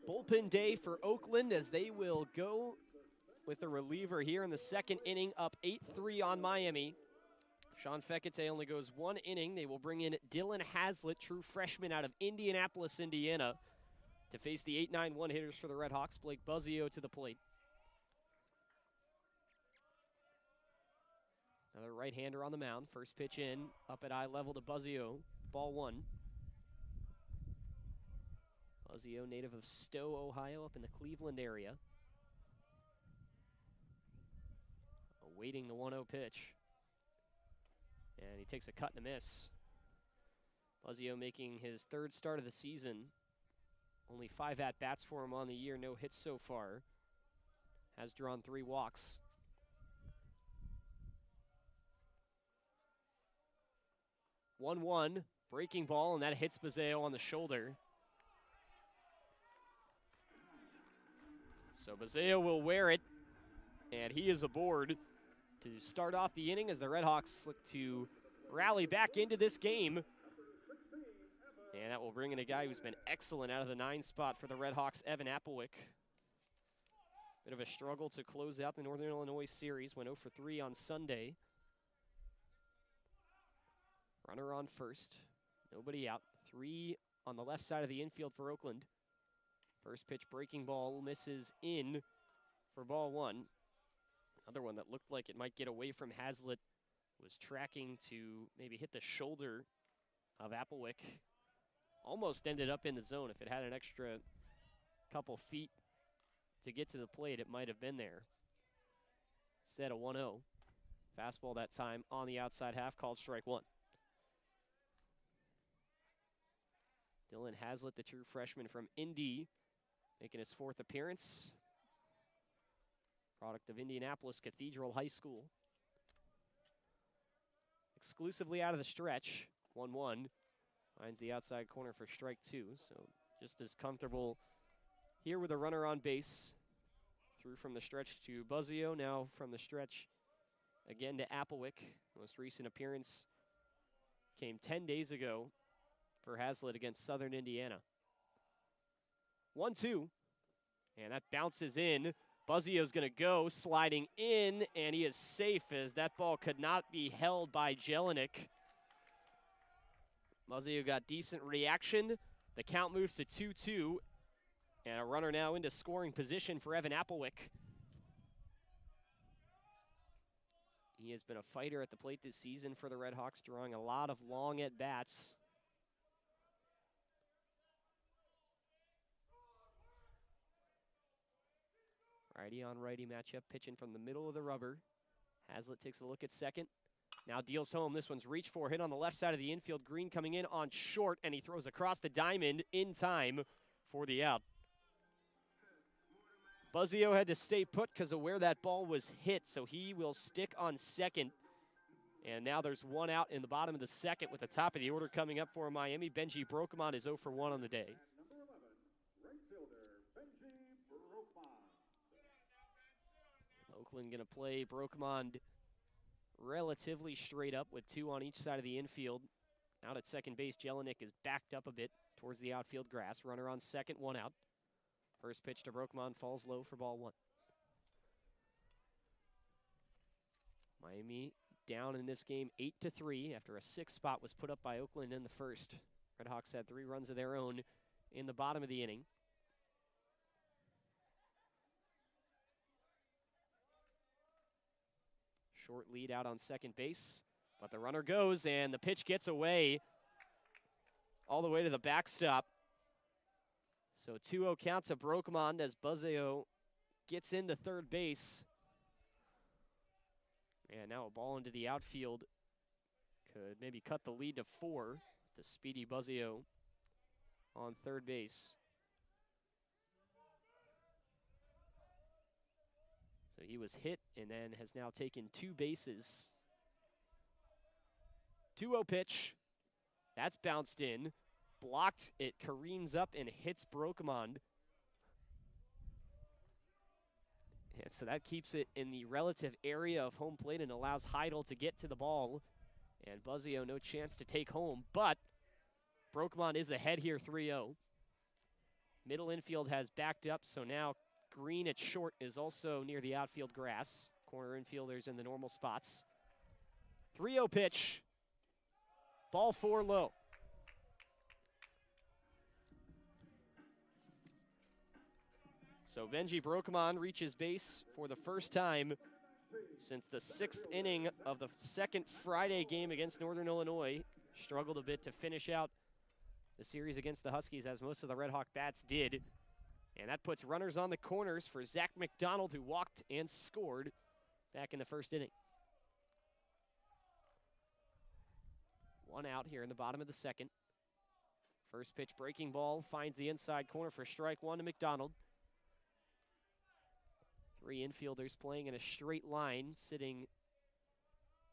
Bullpen day for Oakland as they will go with a reliever here in the second inning, up 8-3 on Miami. Sean Fekete only goes 1 inning. They will bring in Dylan Hazlitt, true freshman out of Indianapolis, Indiana, to face the 8-9-1 hitters for the RedHawks. Blake Buzzio to the plate. Another right-hander on the mound. First pitch in, up at eye level to Buzzio. Ball 1. Buzzio, native of Stowe, Ohio, up in the Cleveland area. Awaiting the 1-0 pitch. And he takes a cut and a miss. Buzzio making his 3rd start of the season. Only 5 at-bats for him on the year, no hits so far. Has drawn 3 walks. 1-1, breaking ball, and that hits Bazeo on the shoulder. So Bazeo will wear it, and he is aboard to start off the inning as the RedHawks look to rally back into this game. And that will bring in a guy who's been excellent out of the 9 spot for the RedHawks, Evan Applewick. Bit of a struggle to close out the Northern Illinois series, went 0 for 3 on Sunday. Runner on first, nobody out. 3 on the left side of the infield for Oakland. First pitch breaking ball misses in for ball 1. Another one that looked like it might get away from Hazlitt was tracking to maybe hit the shoulder of Applewick. Almost ended up in the zone. If it had an extra couple feet to get to the plate, it might have been there. Instead, a 1-0. Fastball that time on the outside half, called strike 1. Dylan Hazlitt, the true freshman from Indy, making his 4th appearance. Product of Indianapolis Cathedral High School. Exclusively out of the stretch, 1-1. Finds the outside corner for strike 2, so just as comfortable here with a runner on base. Through from the stretch to Bazeo, now from the stretch again to Applewick. Most recent appearance came 10 days ago for Hazlitt against Southern Indiana. 1-2, and that bounces in. Bazio's gonna go, sliding in, and he is safe as that ball could not be held by Jelinek. Bazio got decent reaction. The count moves to 2-2, and a runner now into scoring position for Evan Applewick. He has been a fighter at the plate this season for the RedHawks, drawing a lot of long at-bats. Righty on righty matchup, pitching from the middle of the rubber. Hazlitt takes a look at second. Now deals home. This one's reached for, hit on the left side of the infield. Green coming in on short, and he throws across the diamond in time for the out. Bazio had to stay put because of where that ball was hit, so he will stick on second. And now there's one out in the bottom of the second with the top of the order coming up for Miami. Benji Brokemont is 0 for 1 on the day. Number 11, right fielder, Benji Brokemont. Oakland going to play Brokemont relatively straight up with 2 on each side of the infield. Out at second base, Jelinek is backed up a bit towards the outfield grass. Runner on second, 1 out. First pitch to Brokemont falls low for ball 1. Miami down in this game 8-3 after a 6 spot was put up by Oakland in the first. RedHawks had 3 runs of their own in the bottom of the inning. Short lead out on second base, but the runner goes, and the pitch gets away all the way to the backstop. So 2-0 count to Brokemont as Bazio gets into third base. And now a ball into the outfield could maybe cut the lead to 4. The speedy Bazio on third base. So he was hit and then has now taken 2 bases. 2-0 pitch. That's bounced in. Blocked, it careens up and hits Brokemont. And so that keeps it in the relative area of home plate and allows Heidel to get to the ball. And Bazio no chance to take home, but Brokemont is ahead here 3-0. Middle infield has backed up, so now Green at short is also near the outfield grass. Corner infielders in the normal spots. 3-0 pitch. Ball 4 low. So Benji Brokemont reaches base for the first time since the 6th inning of the second Friday game against Northern Illinois. Struggled a bit to finish out the series against the Huskies, as most of the RedHawk bats did. And that puts runners on the corners for Zach McDonald, who walked and scored back in the first inning. 1 out here in the bottom of the second. First pitch breaking ball finds the inside corner for strike 1 to McDonald. 3 infielders playing in a straight line, sitting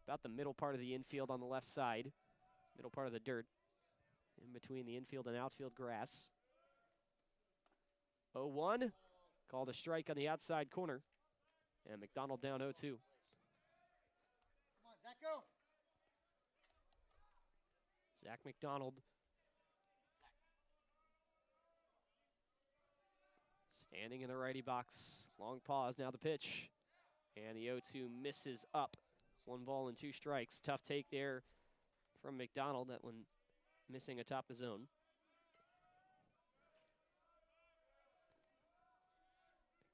about the middle part of the infield on the left side. middle part of the dirt, in between the infield and outfield grass. 0-1, called a strike on the outside corner, and McDonald down 0-2. Come on, Zach, go. Zach McDonald standing in the righty box. Long pause, now the pitch. And the 0-2 misses up. 1 ball and 2 strikes. Tough take there from McDonald, that one missing atop the zone.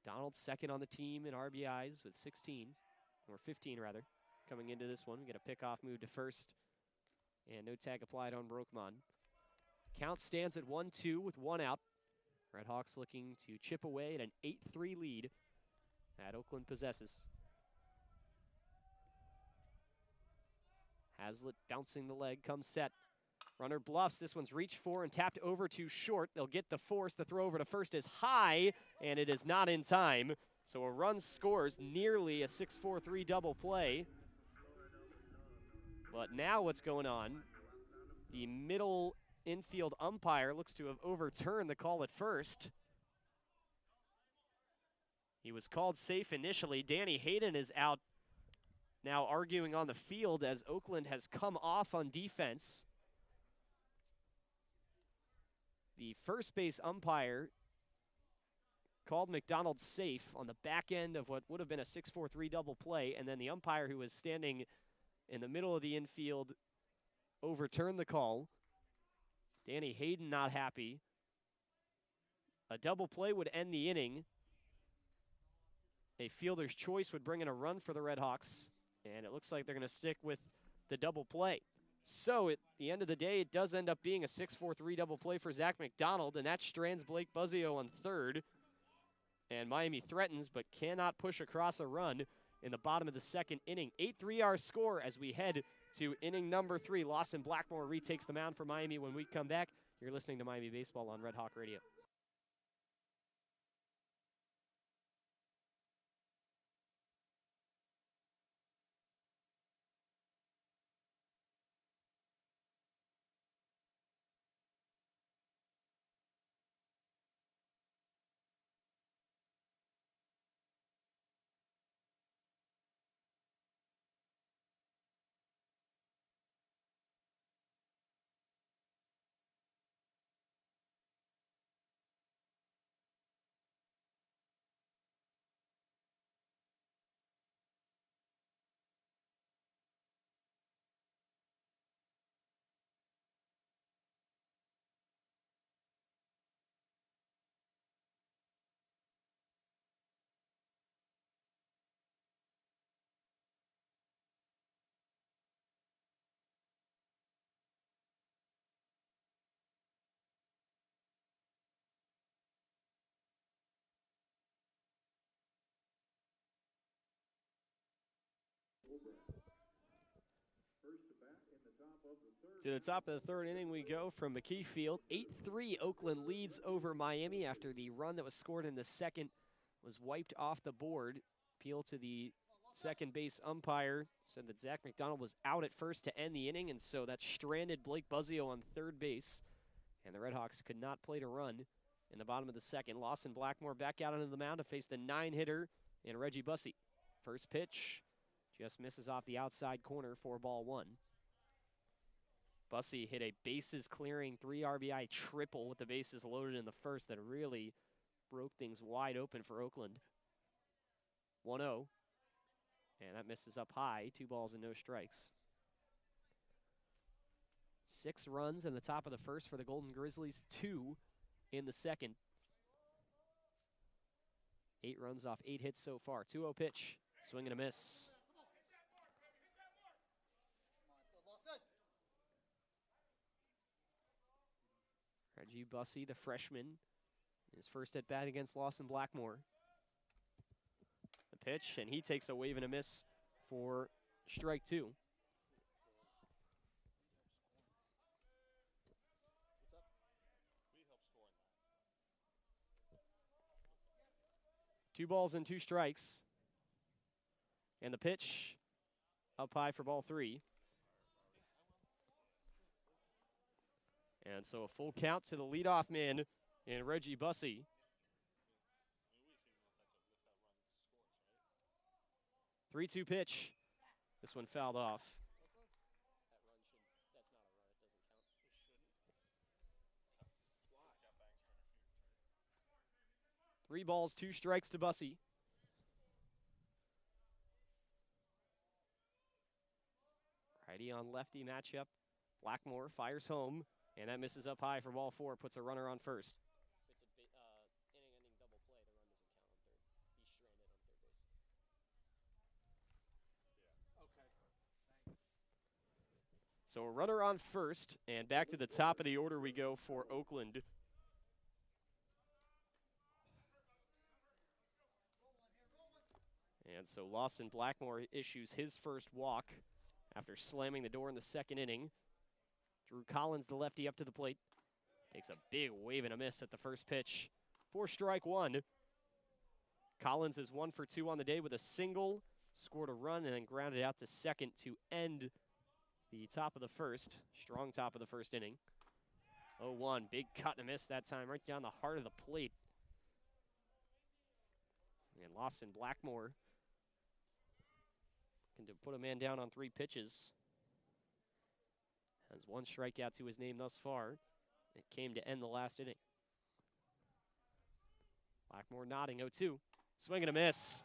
McDonald second on the team in RBIs with 16, or 15 rather, coming into this one. We get a pickoff move to first, and no tag applied on Brokman. Count stands at 1-2 with 1 out. RedHawks looking to chip away at an 8-3 lead that Oakland possesses. Hazlitt bouncing the leg, comes set. Runner bluffs, this one's reached for and tapped over to short. They'll get the force, the throw over to first is high, and it is not in time. So a run scores, nearly a 6-4-3 double play. But now what's going on? The middle infield umpire looks to have overturned the call at first. He was called safe initially. Danny Hayden is out now arguing on the field as Oakland has come off on defense. The first base umpire called McDonald safe on the back end of what would have been a 6-4-3 double play, and then the umpire who was standing in the middle of the infield overturned the call. Danny Hayden not happy. A double play would end the inning. A fielder's choice would bring in a run for the RedHawks, and it looks like they're going to stick with the double play. So at the end of the day, it does end up being a 6-4-3 double play for Zach McDonald, and that strands Blake Buzzio on third. And Miami threatens but cannot push across a run in the bottom of the second inning. 8-3 our score as we head to inning number 3. Lawson Blackmore retakes the mound for Miami. When we come back, you're listening to Miami Baseball on Red Hawk Radio. To the top of the third inning we go from McKie Field. 8-3 Oakland leads over Miami after the run that was scored in the second was wiped off the board. Appeal to the second base umpire said that Zach McDonald was out at first to end the inning, and so that stranded Blake Buzzio on third base. And the RedHawks could not play to run in the bottom of the second. Lawson Blackmore back out onto the mound to face the 9-hitter in Reggie Bussey. First pitch just misses off the outside corner for ball 1. Bussey hit a bases-clearing 3 RBI triple with the bases loaded in the first that really broke things wide open for Oakland. 1-0, and that misses up high. 2 balls and no strikes. 6 runs in the top of the first for the Golden Grizzlies, 2 in the second. 8 runs off 8 hits so far. 2-0 pitch, swing and a miss. Reggie Bussey, the freshman, his first at bat against Lawson Blackmore. The pitch, and he takes a wave and a miss for strike 2. Two balls and 2 strikes. And the pitch up high for ball 3. And so a full count to the leadoff man in Reggie Bussey. 3-2 pitch. This one fouled off. 3 balls, 2 strikes to Bussey. Righty on lefty matchup. Blackmore fires home, and that misses up high for ball 4, puts a runner on first. It's a inning-ending double play. The run doesn't count on third. He's stranded on third base. So a runner on first, and back to the top of the order we go for Oakland. And so Lawson Blackmore issues his first walk after slamming the door in the second inning. Drew Collins, the lefty, up to the plate. Takes a big wave and a miss at the first pitch. 4 strike 1. Collins is 1 for 2 on the day with a single, scored a run, and then grounded out to second to end the top of the first. Strong top of the first inning. 0-1, big cut and a miss that time, right down the heart of the plate. And Lawson Blackmore can put a man down on 3 pitches. Has 1 strikeout to his name thus far. It came to end the last inning. Blackmore nodding, 0-2. Swing and a miss.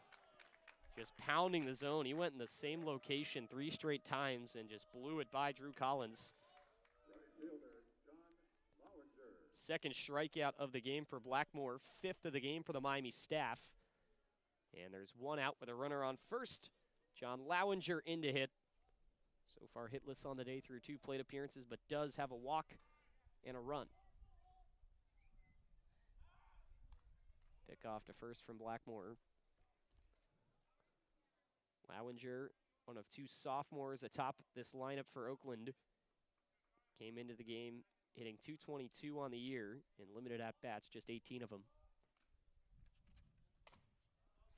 Just pounding the zone. He went in the same location 3 straight times and just blew it by Drew Collins. Second strikeout of the game for Blackmore. 5th of the game for the Miami staff. And there's 1 out with a runner on first. John Lowinger in to hit. So far hitless on the day through 2 plate appearances, but does have a walk and a run. Pick off to first from Blackmore. Lowinger, one of 2 sophomores atop this lineup for Oakland. Came into the game hitting .222 on the year in limited at-bats, just 18 of them.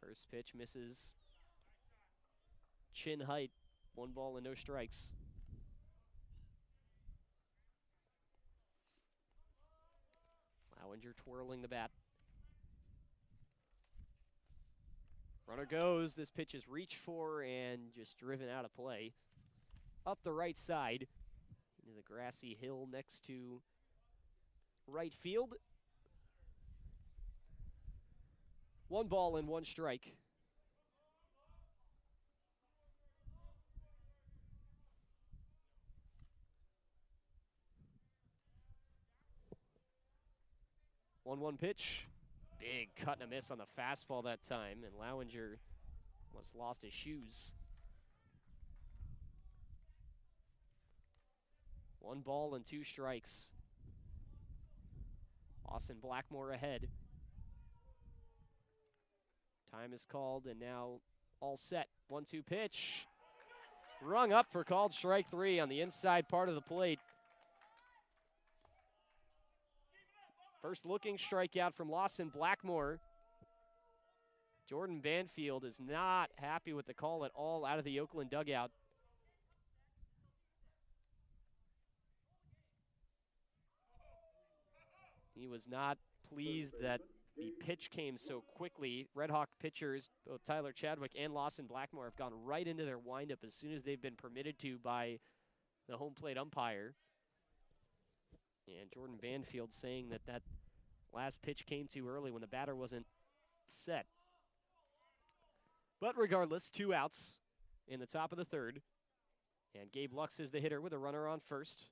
First pitch misses. Chin height, 1 ball and no strikes. Lowinger twirling the bat. Runner goes. This pitch is reached for and just driven out of play. Up the right side into the grassy hill next to right field. 1 ball and 1 strike. One pitch. Big cut and a miss on the fastball that time, and Lowinger almost lost his shoes. 1 ball and 2 strikes. Lawson Blackmore ahead. Time is called, and now all set. 1-2 pitch. Rung up for called strike 3 on the inside part of the plate. First looking strikeout from Lawson Blackmore. Jordan Banfield is not happy with the call at all out of the Oakland dugout. He was not pleased that the pitch came so quickly. RedHawk pitchers, both Tyler Chadwick and Lawson Blackmore, have gone right into their windup as soon as they've been permitted to by the home plate umpire. And Jordan Banfield saying that that last pitch came too early when the batter wasn't set. But regardless, 2 outs in the top of the 3rd. And Gabe Lux is the hitter with a runner on first.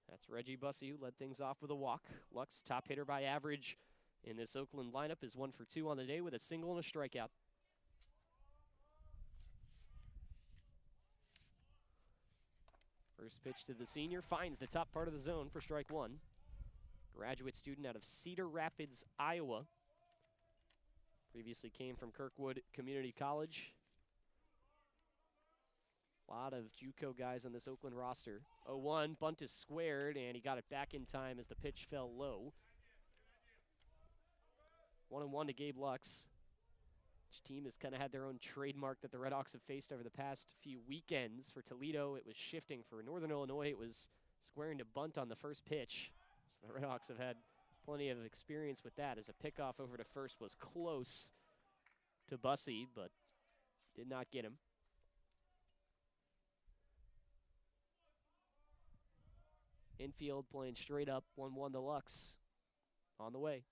That's Reggie Bussey, who led things off with a walk. Lux, top hitter by average in this Oakland lineup, is 1 for 2 on the day with a single and a strikeout. First pitch to the senior, finds the top part of the zone for strike 1. Graduate student out of Cedar Rapids, Iowa. Previously came from Kirkwood Community College. A lot of JUCO guys on this Oakland roster. 0-1, bunt is squared, and he got it back in time as the pitch fell low. 1-1 to Gabe Lux. Each team has kind of had their own trademark that the RedHawks have faced over the past few weekends. For Toledo, it was shifting. For Northern Illinois, it was squaring to bunt on the first pitch. So the RedHawks have had plenty of experience with that, as a pickoff over to first was close to Bussey, but did not get him. Infield playing straight up, 1-1 Deluxe on the way.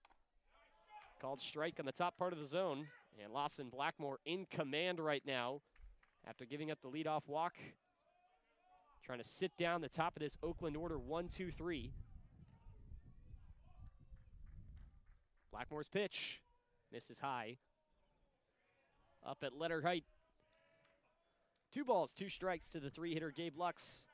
Called strike on the top part of the zone, and Lawson Blackmore in command right now after giving up the leadoff walk. Trying to sit down the top of this Oakland order, 1-2-3. Blackmore's pitch, misses high. Up at letter height. 2 balls, 2 strikes to the 3-hitter Gabe Lux.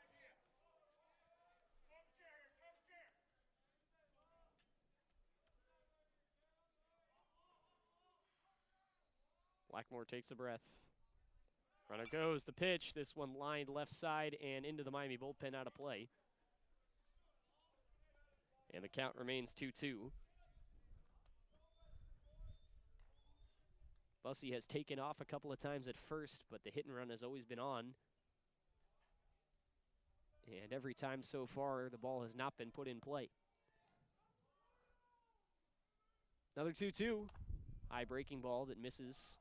Blackmore takes a breath. Runner goes, the pitch. This one lined left side and into the Miami bullpen, out of play. And the count remains 2-2. Bussey has taken off a couple of times at first, but the hit and run has always been on. And every time so far, the ball has not been put in play. Another 2-2. High breaking ball that misses.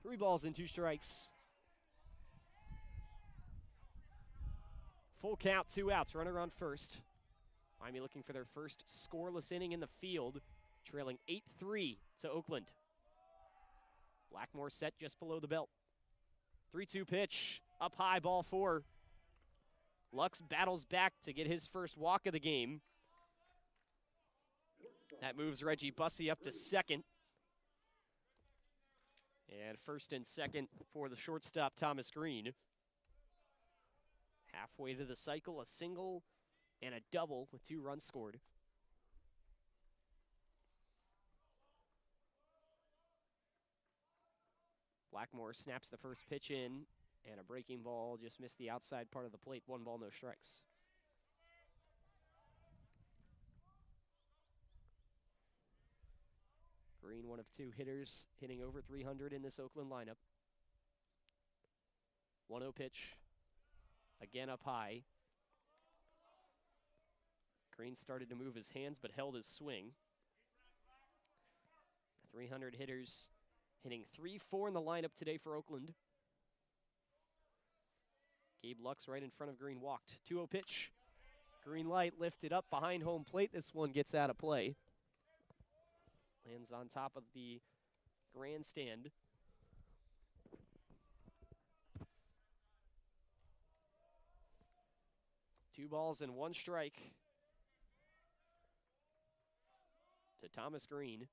3 balls and 2 strikes. Full count, 2 outs, runner on first. Miami looking for their first scoreless inning in the field, trailing 8-3 to Oakland. Blackmore set just below the belt. 3-2 pitch, up high, ball 4. Lux battles back to get his first walk of the game. That moves Reggie Bussey up to second. And first and second for the shortstop, Thomas Green. Halfway to the cycle, a single and a double with 2 runs scored. Blackmore snaps the first pitch in, and a breaking ball just missed the outside part of the plate. 1 ball, no strikes. Green, one of 2 hitters, hitting over 300 in this Oakland lineup. 1-0 pitch, again up high. Green started to move his hands, but held his swing. The 300 hitters hitting 3-4 in the lineup today for Oakland. Gabe Lux right in front of Green walked. 2-0 pitch. Green light lifted up behind home plate. This one gets out of play. Lands on top of the grandstand. Two balls and 1 strike to Thomas Green.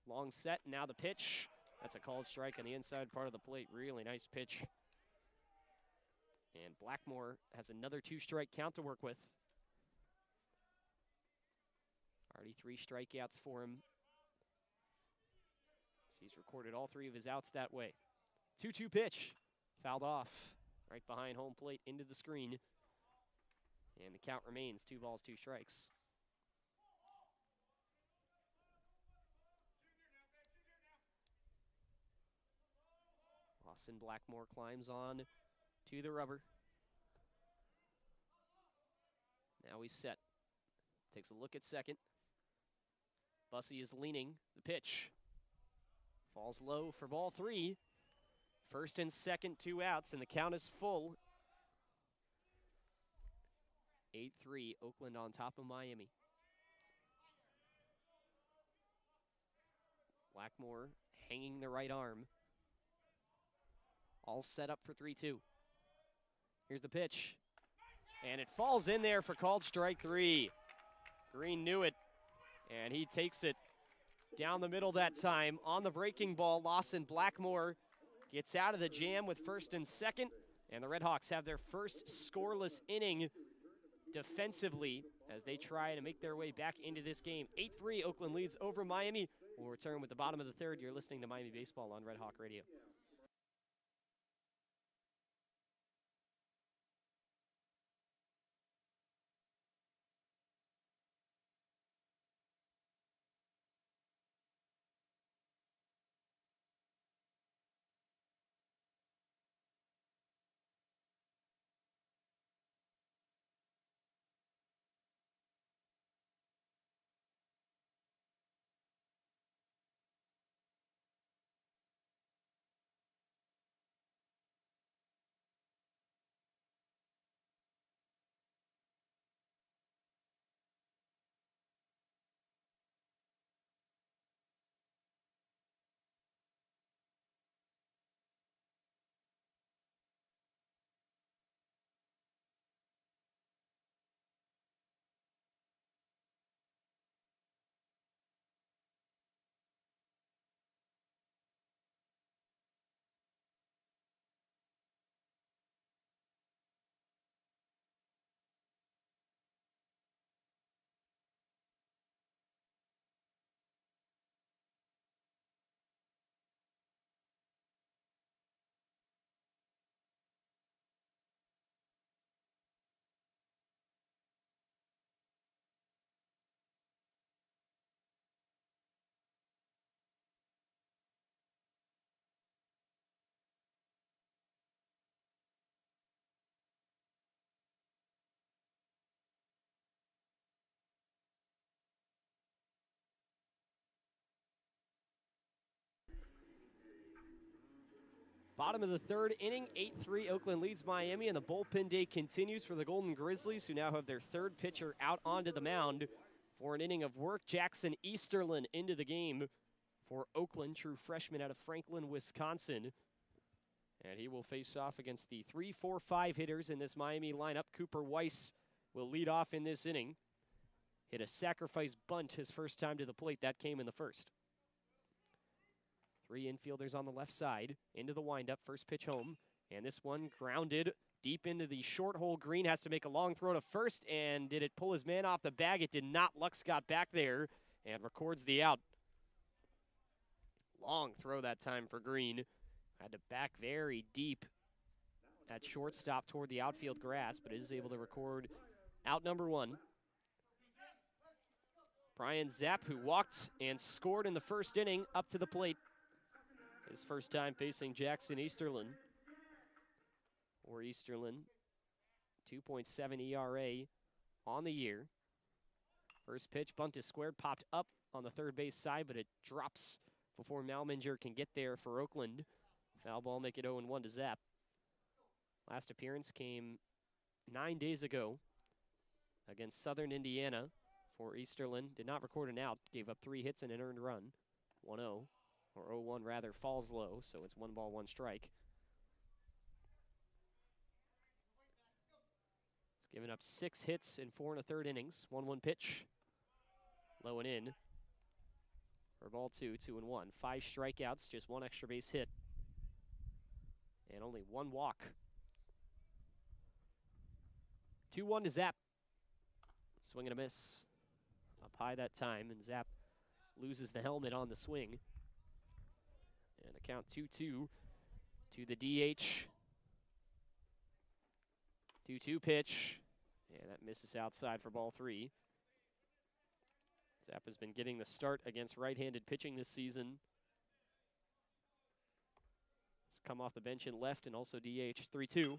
Long set, now the pitch. That's a called strike on the inside part of the plate. Really nice pitch. And Blackmore has another 2-strike count to work with. Already 3 strikeouts for him. He's recorded all 3 of his outs that way. 2-2 pitch. Fouled off right behind home plate into the screen. And the count remains 2 balls, 2 strikes. Lawson Blackmore climbs on to the rubber. Now he's set. Takes a look at second. Bussey is leaning. The pitch. Falls low for ball 3. First and second, 2 outs, and the count is full. 8-3, Oakland on top of Miami. Blackmore hanging the right arm. All set up for 3-2. Here's the pitch. And it falls in there for called strike 3. Green knew it, and he takes it down the middle that time. On the breaking ball, Lawson Blackmore gets out of the jam with first and second, and the RedHawks have their first scoreless inning defensively as they try to make their way back into this game. 8-3, Oakland leads over Miami. We'll return with the bottom of the third. You're listening to Miami Baseball on Red Hawk Radio. Bottom of the third inning, 8-3, Oakland leads Miami, and the bullpen day continues for the Golden Grizzlies, who now have their third pitcher out onto the mound for an inning of work. Jackson Easterlin into the game for Oakland, true freshman out of Franklin, Wisconsin. And he will face off against the 3-4-5 hitters in this Miami lineup. Cooper Weiss will lead off in this inning. Hit a sacrifice bunt his first time to the plate. That came in the first. Three infielders on the left side. Into the windup. First pitch home. And this one grounded deep into the short hole. Green has to make a long throw to first. And did it pull his man off the bag? It did not. Lux got back there and records the out. Long throw that time for Green. Had to back very deep at shortstop toward the outfield grass, but is able to record out number one. Brian Zapp, who walked and scored in the first inning, up to the plate. His first time facing Jackson Easterlin. Or Easterlin, 2.7 ERA on the year. First pitch, bunt is squared, popped up on the third base side, but it drops before Malminger can get there for Oakland. Foul ball, make it 0-1 to Zapp. Last appearance came 9 days ago against Southern Indiana for Easterlin. Did not record an out, gave up 3 hits and an earned run. 1-0, or 0-1 rather, falls low, so it's 1 ball, 1 strike. He's given up 6 hits in 4 1/3 innings. 1-1 pitch, low and in. For ball 2, 2-1. 5 strikeouts, just 1 extra base hit. And only 1 walk. 2-1 to Zapp. Swing and a miss. Up high that time, and Zapp loses the helmet on the swing. And the count 2-2 to the DH. 2-2 pitch. And that misses outside for ball 3. Zapp has been getting the start against right-handed pitching this season. He's come off the bench in left and also DH. 3-2.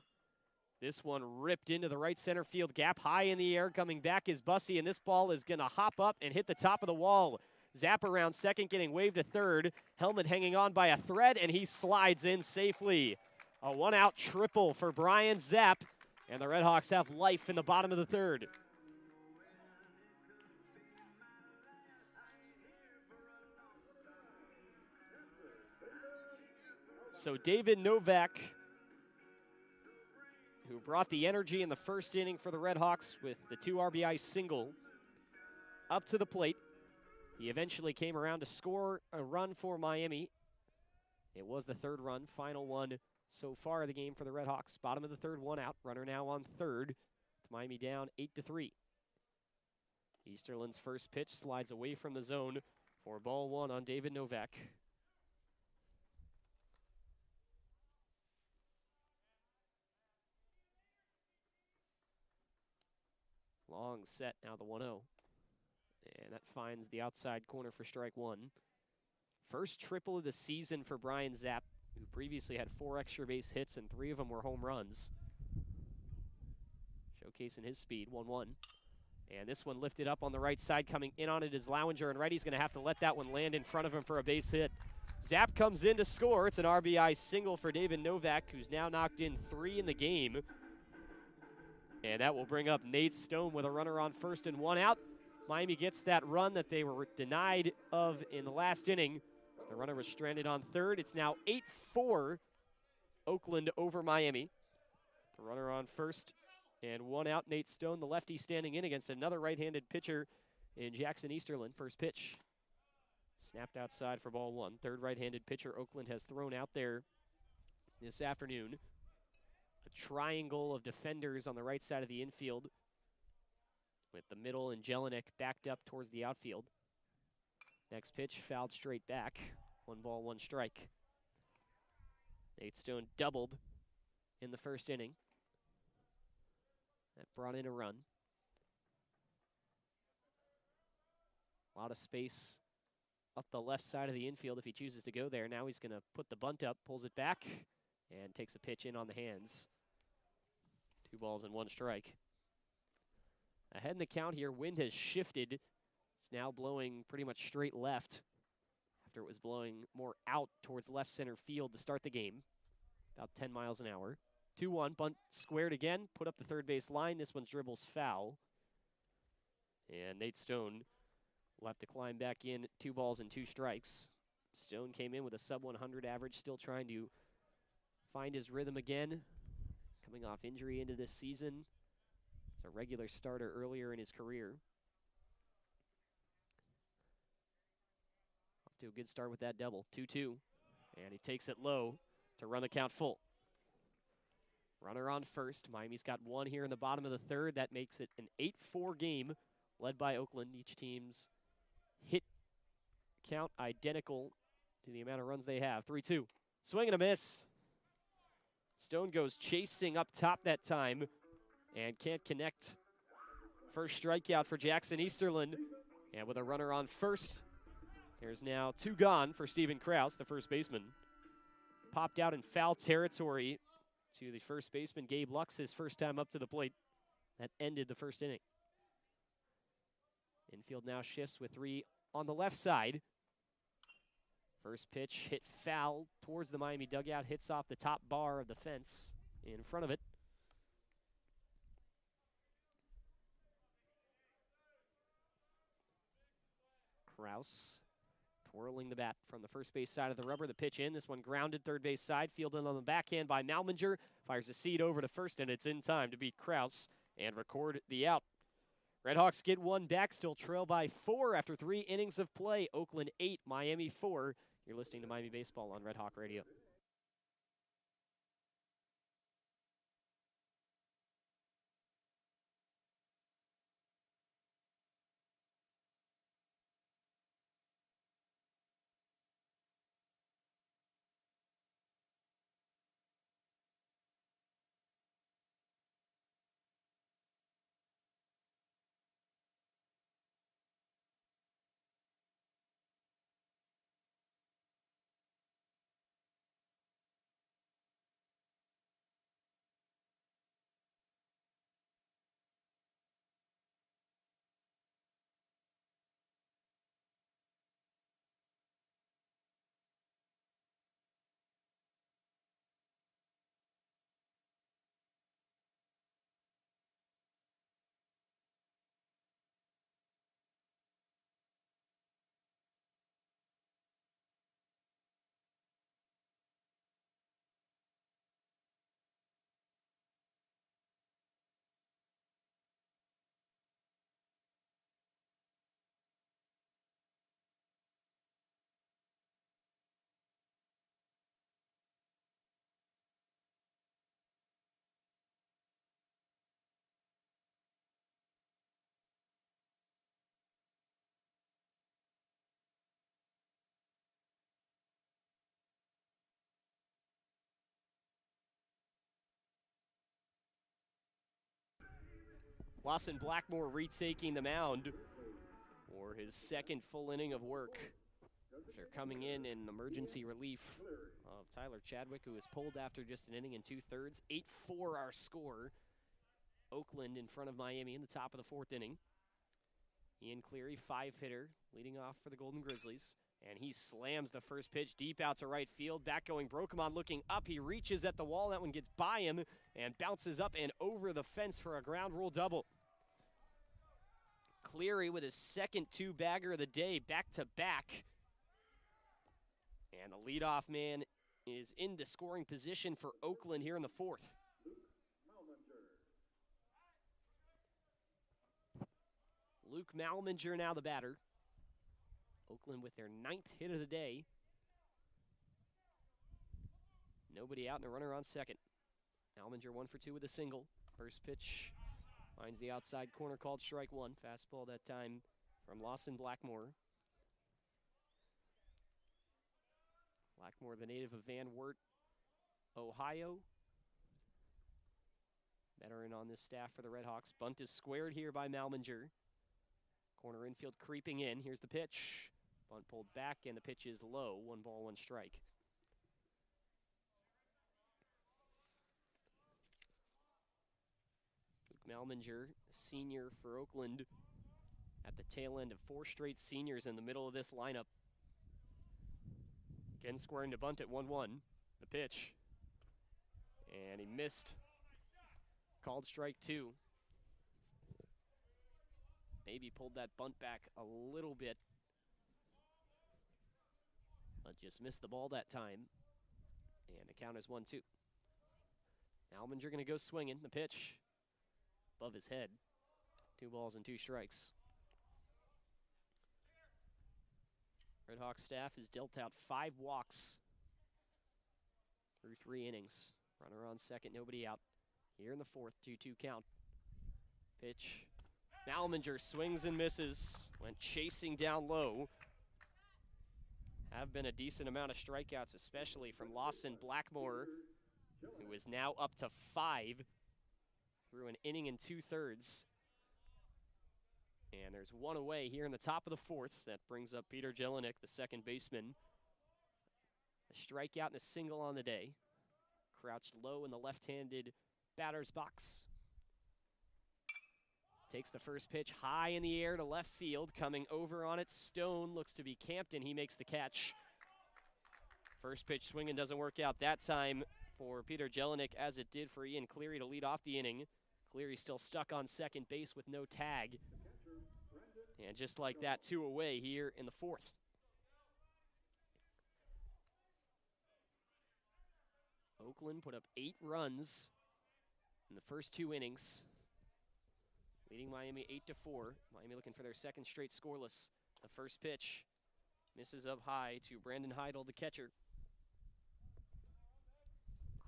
This one ripped into the right center field gap, high in the air. Coming back is Bussey, and this ball is going to hop up and hit the top of the wall. Zapp around second, getting waved to third. Helmet hanging on by a thread, and he slides in safely. A 1-out triple for Brian Zapp, and the RedHawks have life in the bottom of the third. So David Novak, who brought the energy in the first inning for the RedHawks with the 2 RBI single, up to the plate. He eventually came around to score a run for Miami. It was the 3rd run, final one so far of the game for the RedHawks. Bottom of the third, 1 out. Runner now on third. With Miami down 8-3. Easterlin's first pitch slides away from the zone for ball 1 on David Novak. Long set, now the 1-0. And that finds the outside corner for strike 1. First triple of the season for Brian Zapp, who previously had 4 extra base hits and 3 of them were home runs. Showcasing his speed, 1-1. And this one lifted up on the right side, coming in on it is Lowinger, and Reddy's going to have to let that one land in front of him for a base hit. Zapp comes in to score. It's an RBI single for David Novak, who's now knocked in 3 in the game. And that will bring up Nate Stone with a runner on first and 1 out. Miami gets that run that they were denied of in the last inning. The runner was stranded on third. It's now 8-4, Oakland over Miami. The runner on first and 1 out. Nate Stone, the lefty, standing in against another right-handed pitcher in Jackson Easterlin. First pitch snapped outside for ball 1. Third right-handed pitcher Oakland has thrown out there this afternoon. A triangle of defenders on the right side of the infield, with the middle and Jelinek backed up towards the outfield. Next pitch fouled straight back. 1 ball, 1 strike. Nate Stone doubled in the first inning. That brought in a run. A lot of space up the left side of the infield if he chooses to go there. Now he's going to put the bunt up, pulls it back, and takes a pitch in on the hands. 2 balls and 1 strike. Ahead in the count here, wind has shifted. It's now blowing pretty much straight left after it was blowing more out towards left center field to start the game. about 10 miles an hour. 2-1, bunt squared again, put up the third base line. This one dribbles foul. And Nate Stone will have to climb back in, 2 balls and 2 strikes. Stone came in with a sub-100 average, still trying to find his rhythm again. Coming off injury into this season. He's a regular starter earlier in his career. Off to a good start with that double, 2-2. And he takes it low to run the count full. Runner on first. Miami's got 1 here in the bottom of the third. That makes it an 8-4 game led by Oakland. Each team's hit count identical to the amount of runs they have. 3-2. Swing and a miss. Stone goes chasing up top that time and can't connect. First strikeout for Jackson Easterland. And with a runner on first, there's now 2 gone for Steven Krause, the first baseman. Popped out in foul territory to the first baseman, Gabe Lux, his first time up to the plate. That ended the first inning. Infield now shifts with 3 on the left side. First pitch hit foul towards the Miami dugout, hits off the top bar of the fence in front of it. Krause twirling the bat from the first base side of the rubber. The pitch in, this one grounded third base side, fielded on the backhand by Malminger. Fires a seed over to first, and it's in time to beat Krause and record the out. RedHawks get 1 back, still trail by 4 after 3 innings of play. Oakland 8, Miami 4. You're listening to Miami Baseball on Red Hawk Radio. Lawson Blackmore retaking the mound for his second full inning of work. After coming in emergency relief of Tyler Chadwick, who was pulled after just an inning and 2/3. 8-4 our score. Oakland in front of Miami in the top of the 4th inning. Ian Cleary, 5-hitter, leading off for the Golden Grizzlies. And he slams the first pitch deep out to right field. Back going Brokemon looking up. He reaches at the wall. That one gets by him and bounces up and over the fence for a ground rule double. Cleary with his second 2-bagger of the day, back-to-back. And the leadoff man is into scoring position for Oakland here in the 4th. Luke Malminger now the batter. Oakland with their 9th hit of the day. Nobody out and a runner on second. Malminger 1 for 2 with a single. First pitch finds the outside corner, called strike 1. Fastball that time from Lawson Blackmore. Blackmore, the native of Van Wert, Ohio. Veteran on this staff for the RedHawks. Bunt is squared here by Malminger. Corner infield creeping in. Here's the pitch. Bunt pulled back, and the pitch is low. 1 ball, 1 strike. Luke Malminger, senior for Oakland, at the tail end of 4 straight seniors in the middle of this lineup. Again squaring to bunt at 1-1. The pitch. And he missed. Called strike 2. Maybe pulled that bunt back a little bit, but just missed the ball that time. And the count is 1-2. Alminger going to go swinging. The pitch above his head. 2 balls and 2 strikes. RedHawks staff has dealt out 5 walks through 3 innings. Runner on second, nobody out. Here in the 4th, 2-2 count. Pitch. Alminger swings and misses. Went chasing down low. Have been a decent amount of strikeouts, especially from Lawson Blackmore, who is now up to 5 through an inning and 2/3. And there's 1 away here in the top of the 4th. That brings up Peter Jelinek, the second baseman. A strikeout and a single on the day. Crouched low in the left-handed batter's box. Takes the first pitch high in the air to left field. Coming over on it, Stone looks to be Campton. He makes the catch. First pitch swinging doesn't work out that time for Peter Jelinek, as it did for Ian Cleary to lead off the inning. Cleary still stuck on second base with no tag. And just like that, 2 away here in the 4th. Oakland put up 8 runs in the first 2 innings, leading Miami 8-4. Miami looking for their second straight scoreless. The first pitch misses up high to Brandon Heidel, the catcher.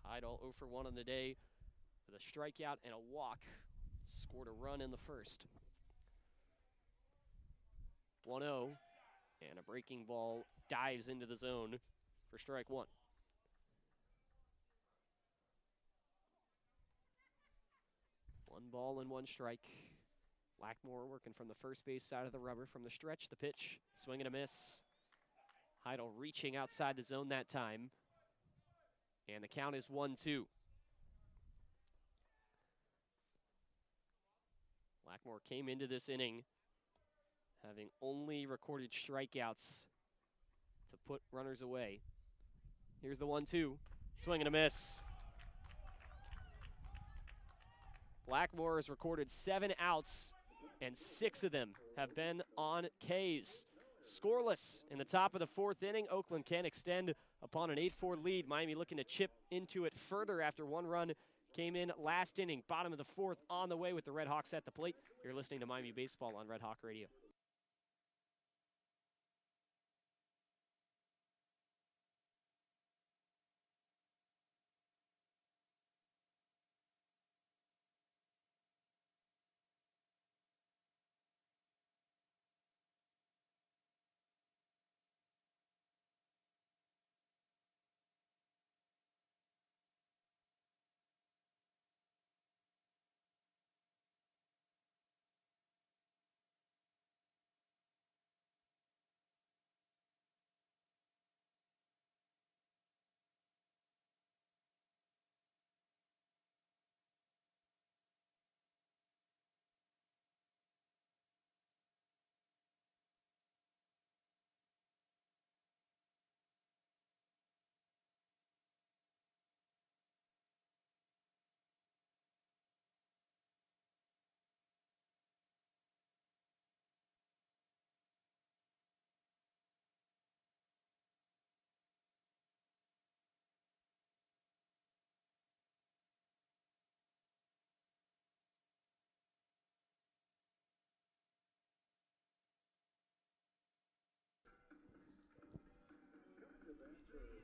Heidel 0 for 1 on the day with a strikeout and a walk. Scored a run in the first. 1-0, and a breaking ball dives into the zone for strike 1. One ball and 1 strike. Blackmore working from the first base side of the rubber from the stretch. The pitch, swing and a miss. Heidel reaching outside the zone that time. And the count is 1-2. Blackmore came into this inning having only recorded strikeouts to put runners away. Here's the 1-2. Swing and a miss. Blackmore has recorded 7 outs, and 6 of them have been on Ks. Scoreless in the top of the 4th inning. Oakland can extend upon an 8-4 lead. Miami looking to chip into it further after 1 run came in last inning. Bottom of the 4th on the way with the RedHawks at the plate. You're listening to Miami Baseball on Red Hawk Radio.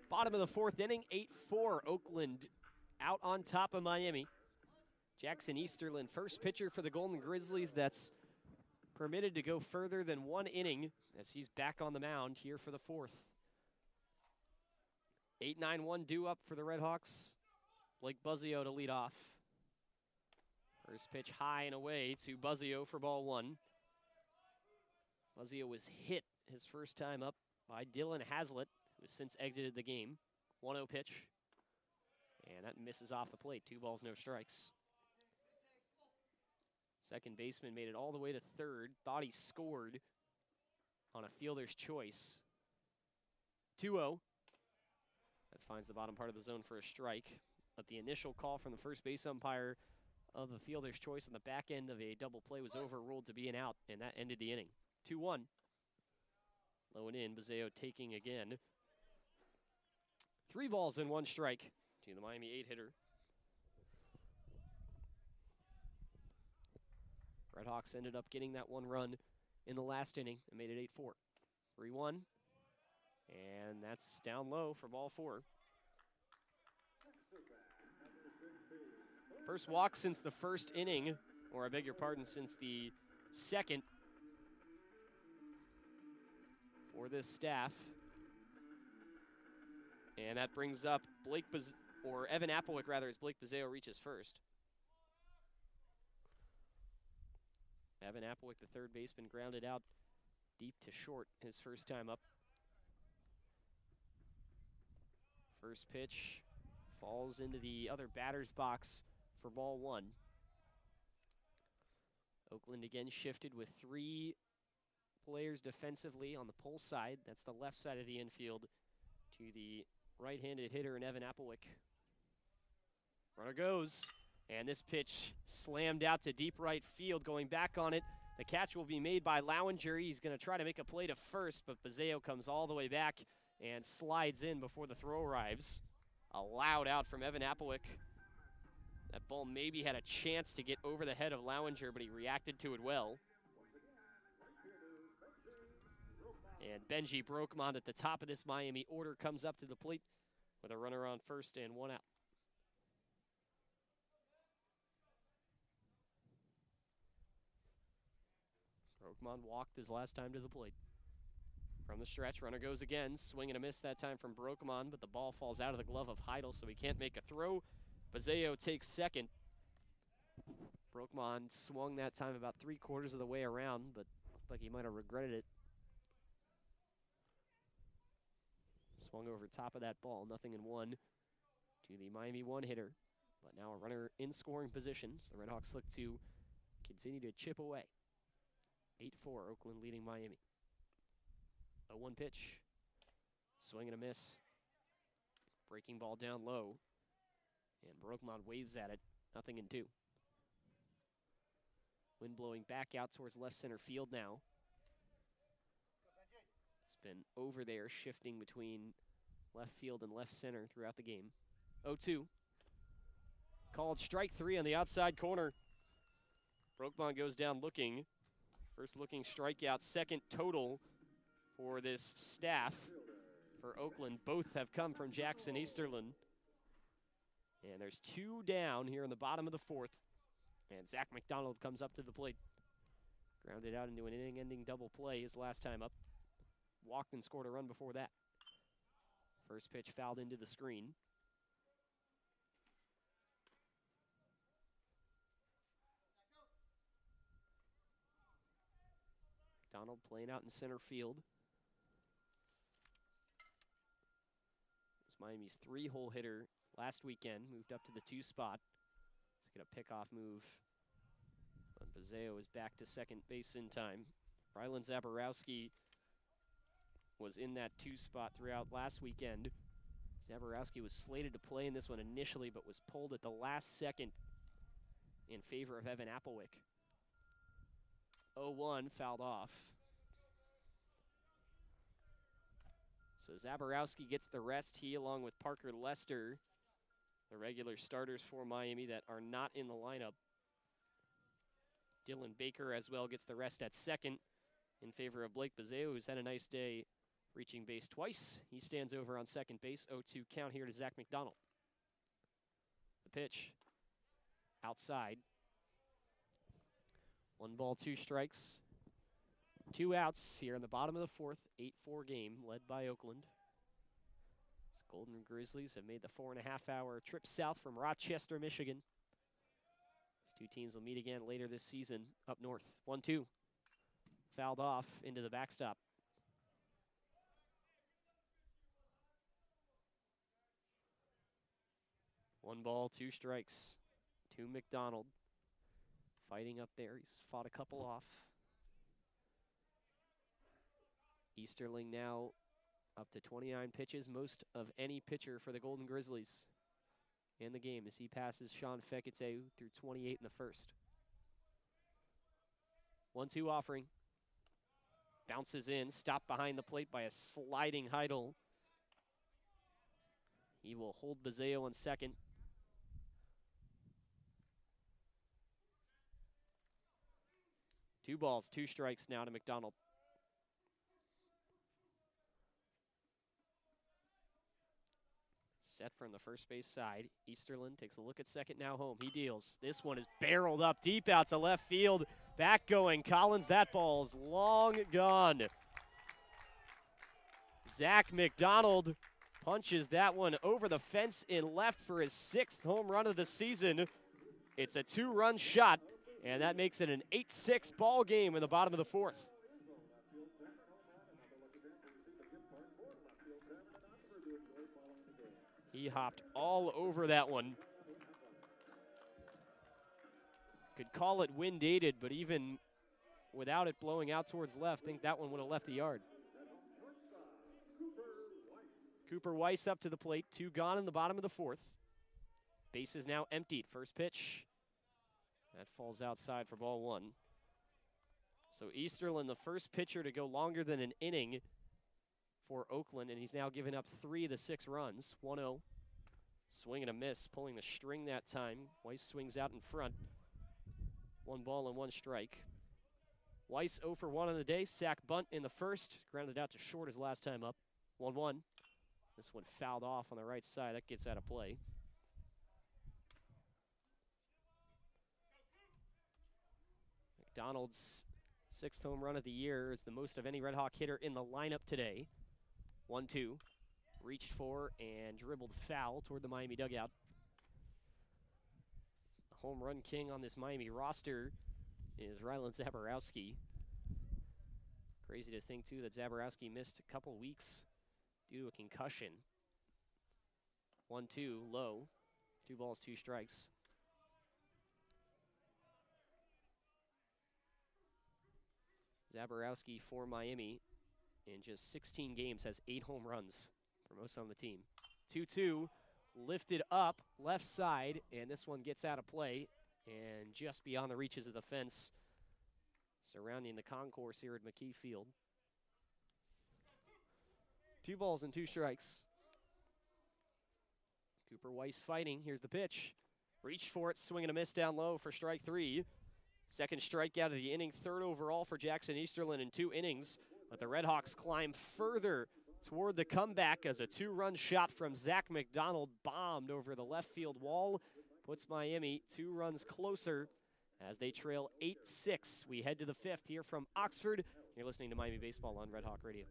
Bottom of the 4th inning, 8-4. Oakland out on top of Miami. Jackson Easterlin, first pitcher for the Golden Grizzlies that's permitted to go further than 1 inning as he's back on the mound here for the 4th. 8-9-1 due up for the RedHawks. Blake Buzzio to lead off. First pitch high and away to Buzzio for ball 1. Buzzio was hit his first time up by Dylan Hazlitt, who has since exited the game. 1-0 pitch. And that misses off the plate. 2 balls, no strikes. Second baseman made it all the way to third. Thought he scored on a fielder's choice. 2-0. That finds the bottom part of the zone for a strike. But the initial call from the first base umpire of the fielder's choice on the back end of a double play was overruled to be an out, and that ended the inning. 2-1. Low and in, Bazeo taking again. 3 balls and 1 strike to the Miami 8-hitter. RedHawks ended up getting that 1 run in the last inning and made it 8-4. 3-1, and that's down low for ball 4. First walk since the first inning, or I beg your pardon, since the second for this staff. And that brings up Evan Applewick, rather, as Blake Bazeo reaches first. Evan Applewick, the third baseman, grounded out deep to short his first time up. First pitch falls into the other batter's box for ball 1. Oakland again shifted with 3 players defensively on the pull side. That's the left side of the infield to the right-handed hitter in Evan Applewick. Runner goes, and this pitch slammed out to deep right field. Going back on it, the catch will be made by Lowinger. He's going to try to make a play to first, but Bazeo comes all the way back and slides in before the throw arrives. A loud out from Evan Applewick. That ball maybe had a chance to get over the head of Lowinger, but he reacted to it well. And Benji Brokemond at the top of this Miami order comes up to the plate with a runner on first and 1 out. Brokemond walked his last time to the plate. From the stretch, runner goes again. Swing and a miss that time from Brokemond, but the ball falls out of the glove of Heidel, so he can't make a throw. Bazeo takes second. Brokemond swung that time about 3/4 of the way around, but looked like he might have regretted it. Swung over top of that ball, 0-1 to the Miami 1-hitter. But now a runner in scoring position, so the RedHawks look to continue to chip away. 8-4, Oakland leading Miami. A 1 pitch. Swing and a miss. Breaking ball down low. And Brokemond waves at it. 0-2. Wind blowing back out towards left center field now. It's been over there, shifting between left field and left center throughout the game. 0-2. Called strike 3 on the outside corner. Brokemond goes down looking. First looking strikeout, second total for this staff for Oakland. Both have come from Jackson Easterlin. And there's 2 down here in the bottom of the 4th. And Zach McDonald comes up to the plate. Grounded out into an inning-ending double play his last time up. Walked and scored a run before that. First pitch fouled into the screen. McDonald playing out in center field. It's Miami's 3-hole hitter last weekend, moved up to the 2 spot. Let's get a pickoff move. But Bazeo is back to second base in time. Rylan Zaborowski was in that 2 spot throughout last weekend. Zaborowski was slated to play in this one initially, but was pulled at the last second in favor of Evan Applewick. 0-1, fouled off. So Zaborowski gets the rest. He, along with Parker Lester, the regular starters for Miami that are not in the lineup. Dylan Baker as well gets the rest at second in favor of Blake Bazeo, who's had a nice day reaching base twice. He stands over on second base. 0-2 count here to Zach McDonald. The pitch outside. 1 ball, 2 strikes. 2 outs here in the bottom of the 4th. 8-4 game led by Oakland. The Golden Grizzlies have made the 4.5-hour trip south from Rochester, Michigan. These 2 teams will meet again later this season up north. 1-2. Fouled off into the backstop. One ball, 2 strikes to McDonald. Fighting up there. He's fought a couple off. Easterling now up to 29 pitches, most of any pitcher for the Golden Grizzlies. in the game as he passes Sean Fekete through 28 in the first. 1-2 offering. Bounces in, stopped behind the plate by a sliding Heidel. He will hold Bazeo on second. Two balls, two strikes now to McDonald. Set from the first base side. Easterlin takes a look at second, now home. He deals. This one is barreled up deep out to left field. Back going Collins. That ball's long gone. Zach McDonald punches that one over the fence in left for his 6th home run of the season. It's a 2-run shot, and that makes it an 8-6 ball game in the bottom of the 4th. He hopped all over that one. Could call it wind-aided, but even without it blowing out towards left, I think that one would have left the yard. Cooper Weiss up to the plate, 2 gone in the bottom of the 4th. Base is now emptied. First pitch. That falls outside for ball 1. So Easterlin, the first pitcher to go longer than an inning for Oakland, and he's now given up 3 of the 6 runs. 1-0. Swing and a miss, pulling the string that time. Weiss swings out in front. 1 ball and 1 strike. Weiss 0 for 1 on the day. Sack bunt in the first. Grounded out to short his last time up. 1-1. This one fouled off on the right side. That gets out of play. McDonald's 6th home run of the year is the most of any Red Hawk hitter in the lineup today. 1-2. Reached for and dribbled foul toward the Miami dugout. The home run king on this Miami roster is Rylan Zaborowski. Crazy to think, too, that Zaborowski missed a couple weeks due to a concussion. 1-2, low. 2 balls, 2 strikes. Zaborowski for Miami in just 16 games has 8 home runs for most on the team. 2-2, lifted up left side, and this one gets out of play and just beyond the reaches of the fence surrounding the concourse here at McKie Field. 2 balls and 2 strikes. Cooper Weiss fighting. Here's the pitch. Reached for it, swing and a miss down low for strike 3. Second strikeout of the inning, 3rd overall for Jackson Easterlin in 2 innings. But the RedHawks climb further toward the comeback as a 2-run shot from Zach McDonald bombed over the left field wall. Puts Miami 2 runs closer as they trail 8-6. We head to the 5th here from Oxford. You're listening to Miami Baseball on Red Hawk Radio.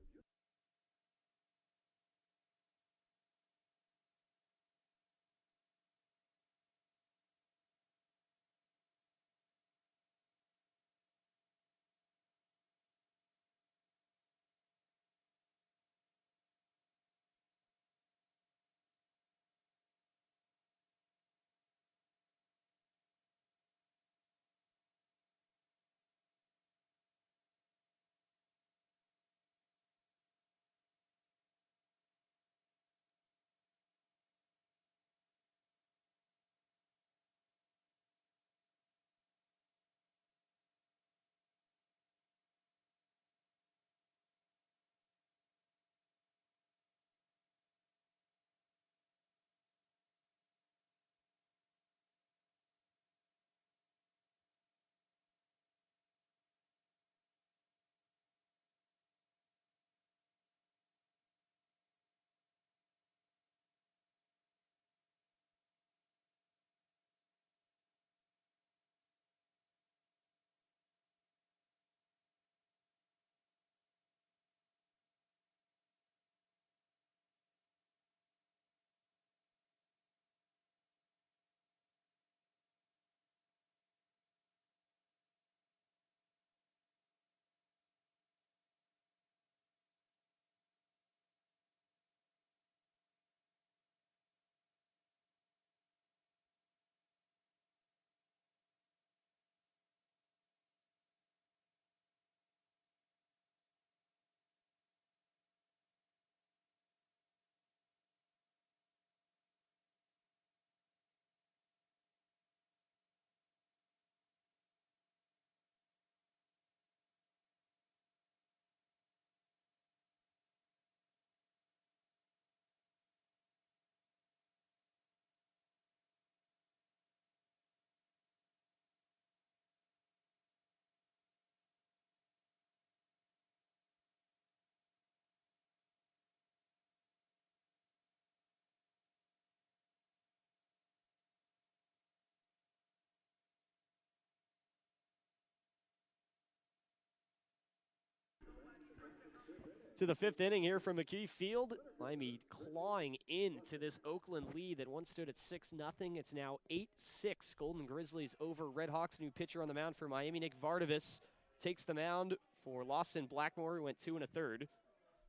to the 5th inning here from McKie Field. Miami clawing into this Oakland lead that once stood at 6-0. It's now 8-6. Golden Grizzlies over RedHawks. New pitcher on the mound for Miami, Nick Vardavis, takes the mound for Lawson Blackmore, who went 2 1/3.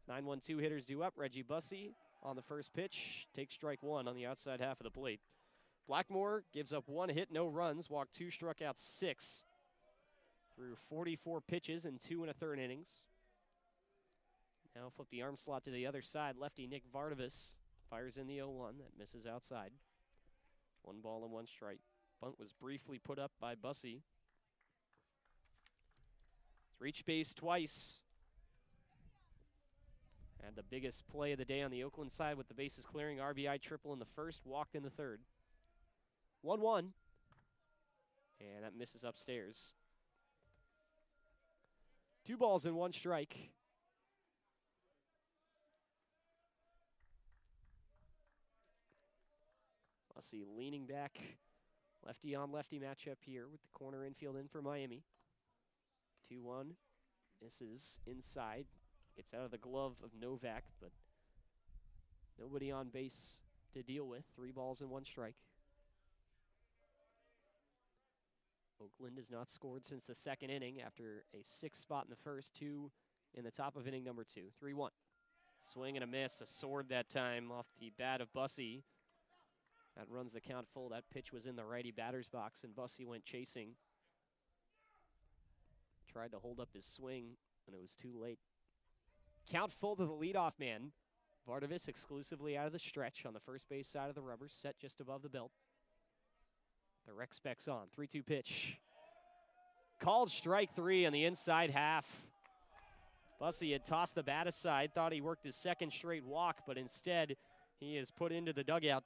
9-1-2 hitters due up. Reggie Bussey on the first pitch takes strike 1 on the outside half of the plate. Blackmore gives up 1 hit, no runs, walked 2, struck out 6 through 44 pitches in 2 1/3 innings. Now flip the arm slot to the other side. Lefty Nick Vardavis fires in the 0-1. That misses outside. 1 ball and 1 strike. Bunt was briefly put up by Bussey. Reached base twice. And the biggest play of the day on the Oakland side with the bases clearing. RBI triple in the first, walked in the third. 1-1. And that misses upstairs. 2 balls and 1 strike. Bussey leaning back. Lefty on lefty matchup here with the corner infield in for Miami. 2-1. Misses inside. Gets out of the glove of Novak, but nobody on base to deal with. 3 balls and 1 strike. Oakland has not scored since the 2nd inning after a 6 spot in the first, 2 in the top of inning number 2. 3-1. Swing and a miss. A sword that time off the bat of Bussey. That runs the count full. That pitch was in the righty batter's box, and Bussey went chasing. Tried to hold up his swing, and it was too late. Count full to the leadoff man. Vardavis exclusively out of the stretch on the first base side of the rubber, set just above the belt. The rec specs on. 3-2 pitch. Called strike 3 on the inside half. Bussey had tossed the bat aside, thought he worked his 2nd straight walk, but instead he is put into the dugout.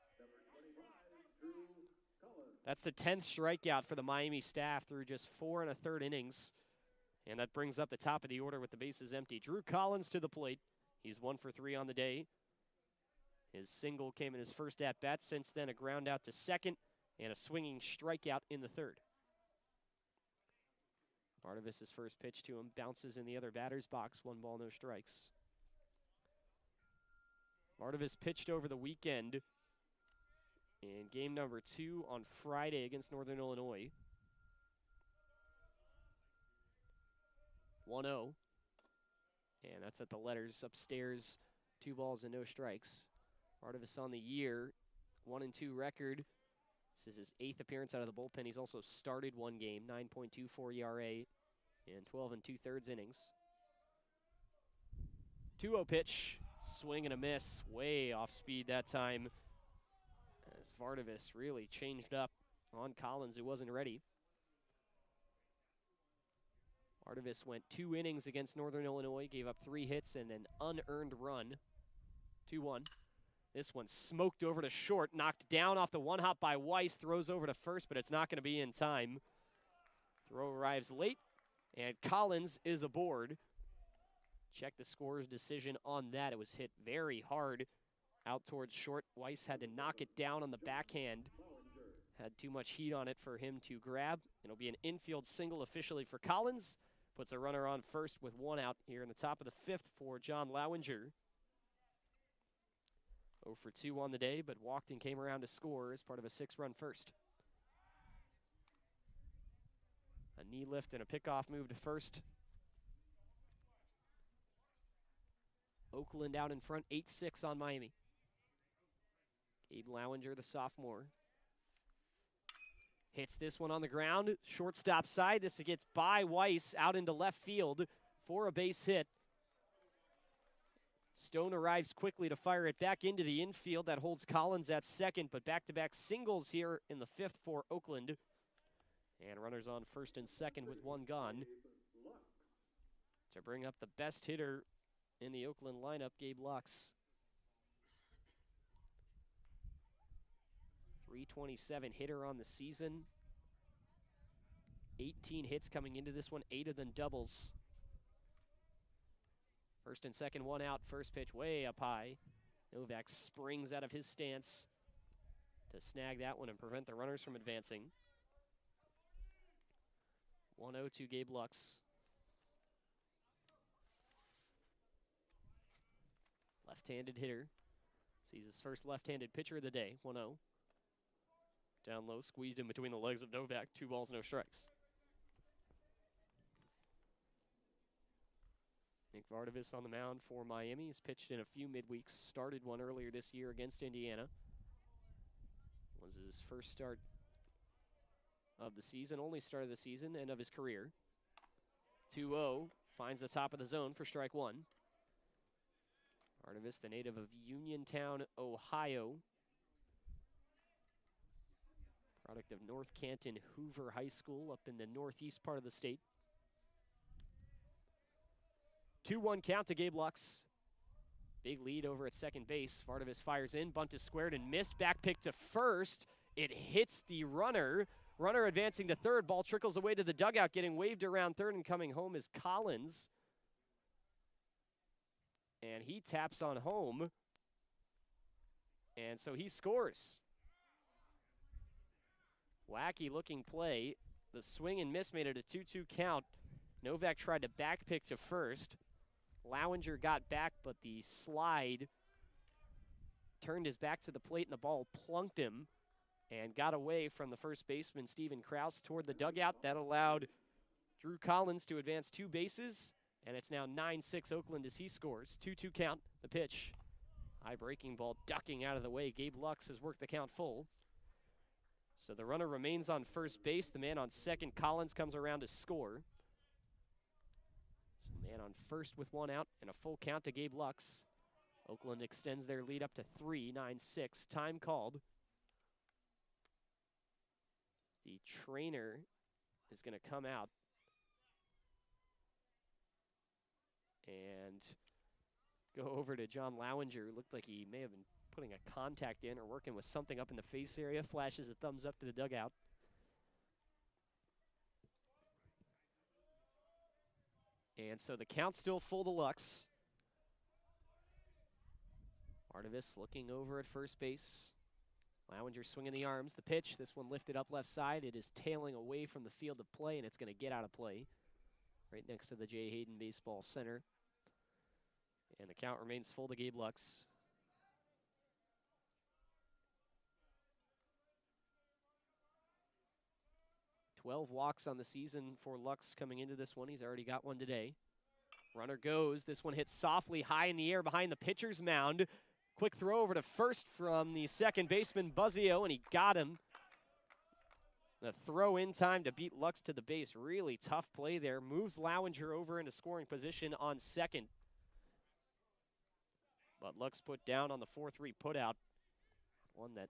That's the 10th strikeout for the Miami staff through just 4 1/3 innings. And that brings up the top of the order with the bases empty. Drew Collins to the plate. He's 1 for 3 on the day. His single came in his first at-bat. Since then, a ground out to second and a swinging strikeout in the 3rd. Vardavis' first pitch to him bounces in the other batter's box. 1 ball, no strikes. Vardavis pitched over the weekend in game number 2 on Friday against Northern Illinois. 1-0. And that's at the letters upstairs. 2 balls and no strikes. Vardavis on the year. 1-2 record. This is his 8th appearance out of the bullpen. He's also started 1 game. 9.24 ERA in 12 2/3 innings. 2-0 pitch. Swing and a miss. Way off speed that time, as Vardavis really changed up on Collins, who wasn't ready. Vardavis went 2 innings against Northern Illinois, gave up 3 hits and an unearned run. 2-1. This one smoked over to short, knocked down off the 1-hop by Weiss, throws over to first, but it's not going to be in time. Throw arrives late, and Collins is aboard. Check the scorer's decision on that. It was hit very hard out towards short. Weiss had to knock it down on the backhand. Had too much heat on it for him to grab. It'll be an infield single officially for Collins. Puts a runner on first with 1 out here in the top of the 5th for John Lowinger. 0 for 2 on the day, but walked and came around to score as part of a 6-run first. A knee lift and a pickoff move to first. Oakland out in front, 8-6 on Miami. Gabe Lowinger, the sophomore, hits this one on the ground, shortstop side. This gets by Weiss out into left field for a base hit. Stone arrives quickly to fire it back into the infield. That holds Collins at second, but back-to-back singles here in the 5th for Oakland. And runners on first and second with 1 gone. To bring up the best hitter in the Oakland lineup, Gabe Lux. 327 hitter on the season. 18 hits coming into this one, 8 of them doubles. First and second, 1 out. First pitch way up high. Novak springs out of his stance to snag that one and prevent the runners from advancing. 1-0 to Gabe Lux. Left-handed hitter. Sees his first left-handed pitcher of the day, 1-0. Down low, squeezed in between the legs of Novak. 2 balls, no strikes. Nick Vardavis on the mound for Miami. He's pitched in a few midweeks. Started one earlier this year against Indiana. Was his first start of the season, only start of the season and of his career. 2-0, finds the top of the zone for strike 1. Vardavis, the native of Uniontown, Ohio. Product of North Canton Hoover High School up in the northeast part of the state. 2-1 count to Gabe Lux. Big lead over at second base. Vardavis fires in, bunt is squared and missed. Back pick to first. It hits the runner. Runner advancing to third. Ball trickles away to the dugout, getting waved around third, and coming home is Collins. And he taps on home. And so he scores. Wacky looking play. The swing and miss made it a 2-2 count. Novak tried to back pick to first. Lowinger got back, but the slide turned his back to the plate and the ball plunked him and got away from the first baseman, Steven Krause, toward the dugout. That allowed Drew Collins to advance 2 bases, and it's now 9-6 Oakland as he scores. 2-2 count, the pitch. High breaking ball ducking out of the way. Gabe Lux has worked the count full. So the runner remains on first base. The man on second, Collins, comes around to score. So man on first with 1 out and a full count to Gabe Lux. Oakland extends their lead up to 3, 9-6. Time called. The trainer is going to come out and go over to John Lowinger. Looked like he may have been putting a contact in or working with something up in the face area. Flashes a thumbs up to the dugout. And so the count's still full to Lux. Vardavis looking over at first base. Lowinger swinging the arms. The pitch, this one lifted up left side. It is tailing away from the field of play, and it's going to get out of play right next to the J. Hayden Baseball Center. And the count remains full to Gabe Lux. Twelve walks on the season for Lux coming into this one. He's already got one today. Runner goes. This one hits softly high in the air behind the pitcher's mound. Quick throw over to first from the second baseman, Buzzio, and he got him. The throw in time to beat Lux to the base. Really tough play there. Moves Lowinger over into scoring position on second. But Lux put down on the 4-3 putout. One that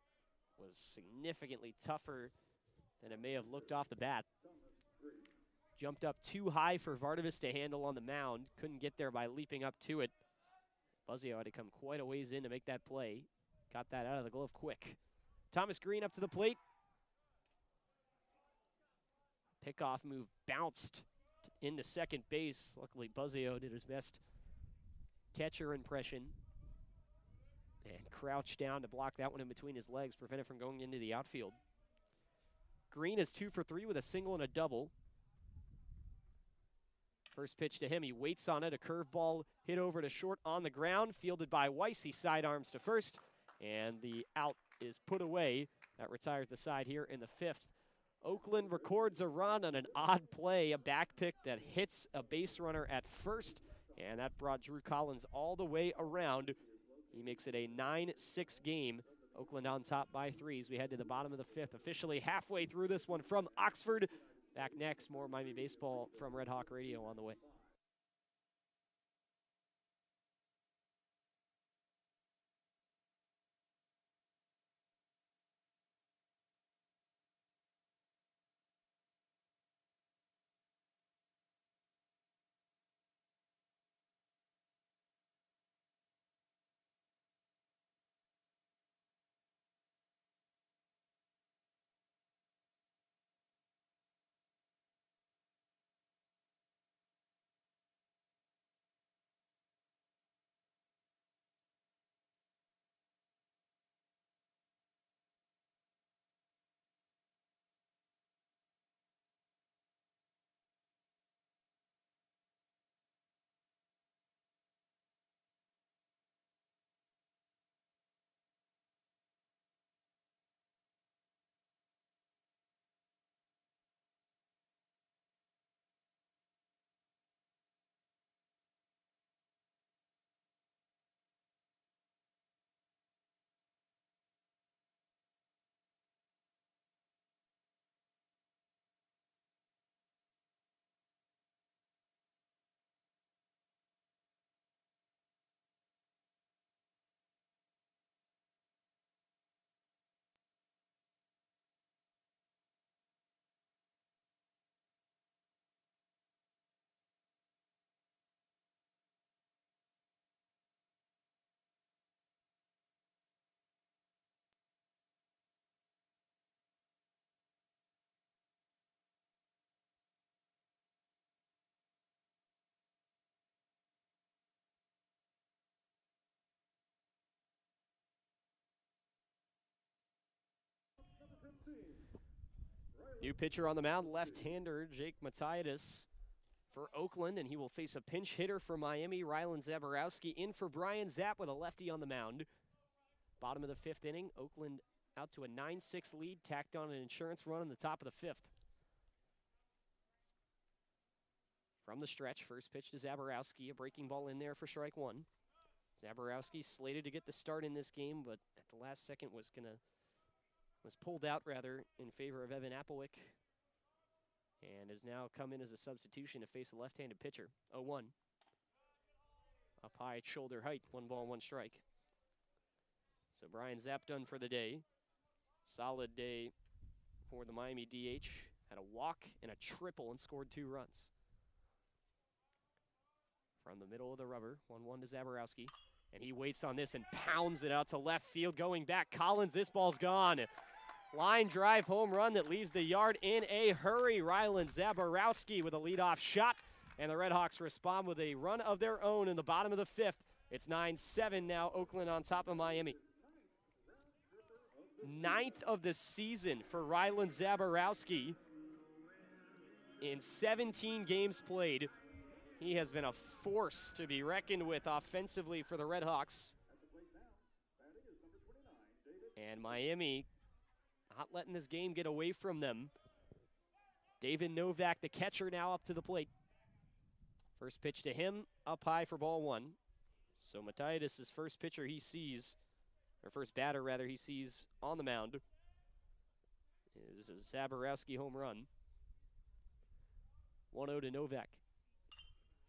was significantly tougher than it may have looked off the bat. Jumped up too high for Vardavis to handle on the mound. Couldn't get there by leaping up to it. Buzzio had to come quite a ways in to make that play. Got that out of the glove quick. Thomas Green up to the plate. Pickoff move bounced into second base. Luckily, Buzzio did his best catcher impression and crouched down to block that one in between his legs, prevent it from going into the outfield. Green is 2 for 3 with a single and a double. First pitch to him, he waits on it. A curveball hit over to short on the ground, fielded by Weiss. He sidearms to first, and the out is put away. That retires the side here in the 5th. Oakland records a run on an odd play, a back pick that hits a base runner at first, and that brought Drew Collins all the way around. He makes it a 9-6 game. Oakland on top by 3 as we head to the bottom of the 5th. Officially halfway through this one from Oxford. Back next, more Miami baseball from Red Hawk Radio on the way. New pitcher on the mound, left-hander Jake Mataitis for Oakland, and he will face a pinch hitter for Miami, Rylan Zaborowski, in for Brian Zapp with a lefty on the mound. Bottom of the 5th inning, Oakland out to a 9-6 lead, tacked on an insurance run in the top of the 5th. From the stretch, first pitch to Zaborowski, a breaking ball in there for strike 1. Zaborowski slated to get the start in this game, but at the last second was pulled out rather in favor of Evan Applewick, and has now come in as a substitution to face a left-handed pitcher. 0-1. Up high at shoulder height, 1 ball, 1 strike. So Brian Zapp done for the day. Solid day for the Miami DH. Had a walk and a triple and scored 2 runs. From the middle of the rubber, 1-1 to Zaborowski. And he waits on this and pounds it out to left field. Going back, Collins, this ball's gone. Line drive home run that leaves the yard in a hurry. Rylan Zaborowski with a leadoff shot. And the RedHawks respond with a run of their own in the bottom of the 5th. It's 9-7 now, Oakland on top of Miami. 9th of the season for Rylan Zaborowski. In 17 games played, he has been a force to be reckoned with offensively for the RedHawks. And Miami not letting this game get away from them. David Novak, the catcher, now up to the plate. First pitch to him, up high for ball 1. So Mataitis' first pitcher he sees, or first batter rather, he sees on the mound is a Zaborowski home run. 1-0 to Novak.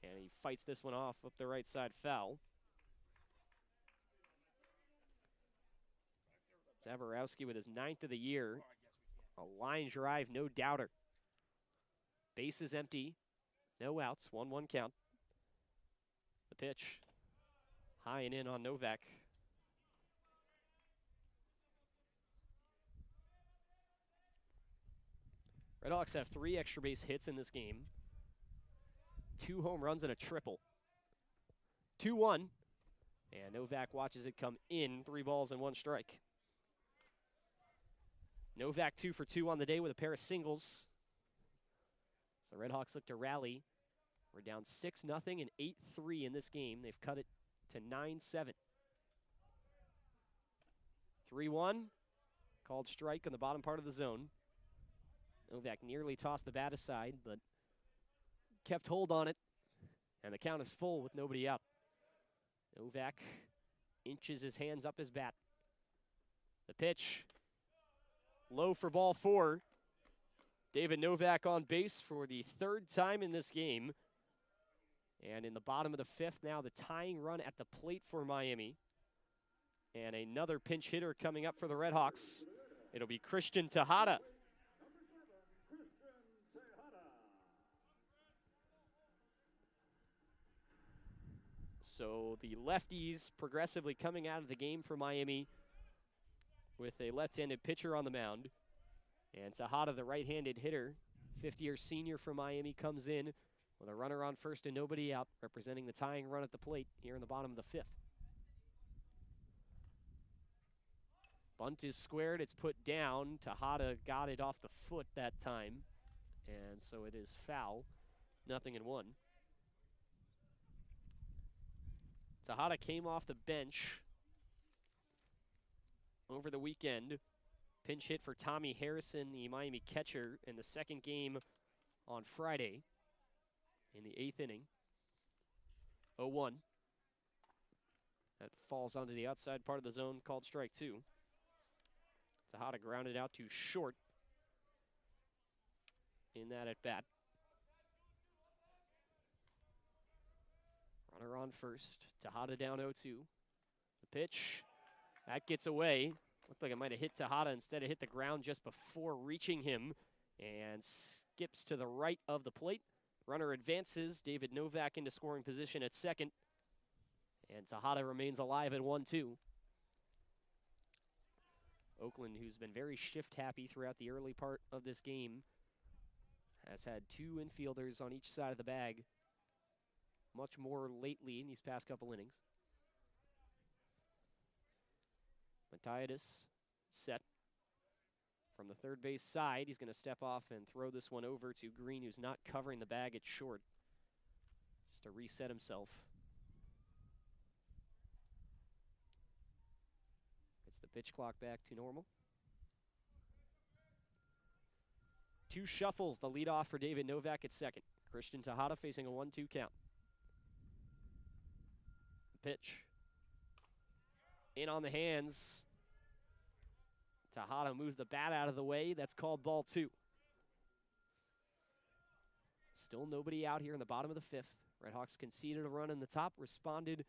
And he fights this one off up the right side, foul. Zaborowski with his 9th of the year. A line drive, no doubter. Base is empty, no outs, 1-1 count. The pitch, high and in on Novak. RedHawks have 3 extra base hits in this game. 2 home runs and a triple. 2-1, and Novak watches it come in, 3 balls and 1 strike. Novak 2 for 2 on the day with a pair of singles. So the RedHawks look to rally. We're down 6-0 and 8-3 in this game. They've cut it to 9-7. 3-1, called strike on the bottom part of the zone. Novak nearly tossed the bat aside, but kept hold on it, and the count is full with nobody out. Novak inches his hands up his bat. The pitch, low for ball 4. David Novak on base for the 3rd time in this game. And in the bottom of the 5th now, the tying run at the plate for Miami. And another pinch hitter coming up for the RedHawks. It'll be Christian Tejada. So the lefties progressively coming out of the game for Miami with a left-handed pitcher on the mound. And Tejada, the right-handed hitter, 5th-year senior for Miami, comes in with a runner on first and nobody out, representing the tying run at the plate here in the bottom of the 5th. Bunt is squared, it's put down. Tejada got it off the foot that time, and so it is foul, 0-1. Tejada came off the bench over the weekend. Pinch hit for Tommy Harrison, the Miami catcher, in the 2nd game on Friday in the 8th inning. 0-1. That falls onto the outside part of the zone, called strike 2. Tejada grounded out to short in that at bat. Runner on first. Tejada down 0-2. The pitch, that gets away. Looked like it might have hit Tejada, instead it hit the ground just before reaching him and skips to the right of the plate. Runner advances. David Novak into scoring position at 2nd. And Tejada remains alive at 1-2. Oakland, who's been very shift happy throughout the early part of this game, has had 2 infielders on each side of the bag. Much more lately in these past couple innings. Mataitis set from the third base side. He's going to step off and throw this one over to Green, who's not covering the bag at short, just to reset himself. Gets the pitch clock back to normal. 2 shuffles, the leadoff for David Novak at second. Christian Tejada facing a 1-2 count. The pitch. In on the hands. Tejada moves the bat out of the way. That's called ball 2. Still nobody out here in the bottom of the 5th. RedHawks conceded a run in the top, responded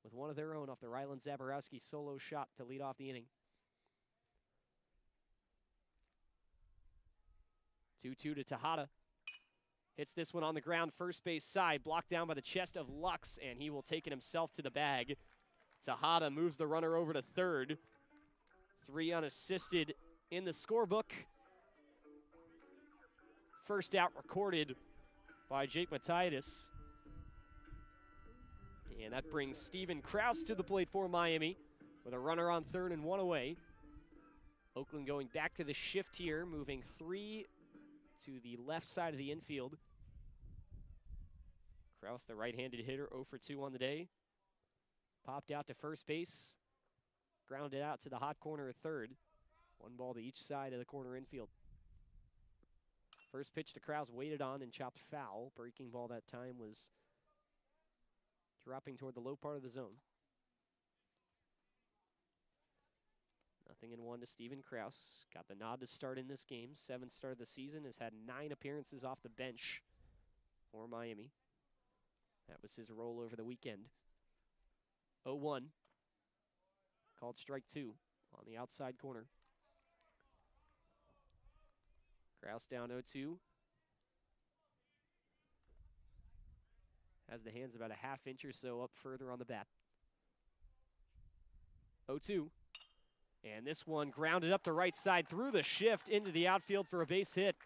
with one of their own off the Ryland Zaborowski solo shot to lead off the inning. 2-2 to Tejada. Hits this one on the ground, first base side, blocked down by the chest of Lux, and he will take it himself to the bag. Tejada moves the runner over to third. 3 unassisted in the scorebook. First out recorded by Jake Mataitis. And that brings Steven Krause to the plate for Miami with a runner on third and 1 away. Oakland going back to the shift here, moving 3 to the left side of the infield. Krause, the right-handed hitter, 0 for 2 on the day. Popped out to first base. Grounded out to the hot corner of third. 1 ball to each side of the corner infield. First pitch to Krause, waited on and chopped foul. Breaking ball that time was dropping toward the low part of the zone. 0-1 to Steven Krause. Got the nod to start in this game. 7th start of the season. Has had 9 appearances off the bench for Miami. That was his role over the weekend. 0-1. Called strike 2 on the outside corner. Krause down 0-2. Has the hands about a ½ inch or so up further on the bat. 0-2. And this one grounded up the right side through the shift into the outfield for a base hit.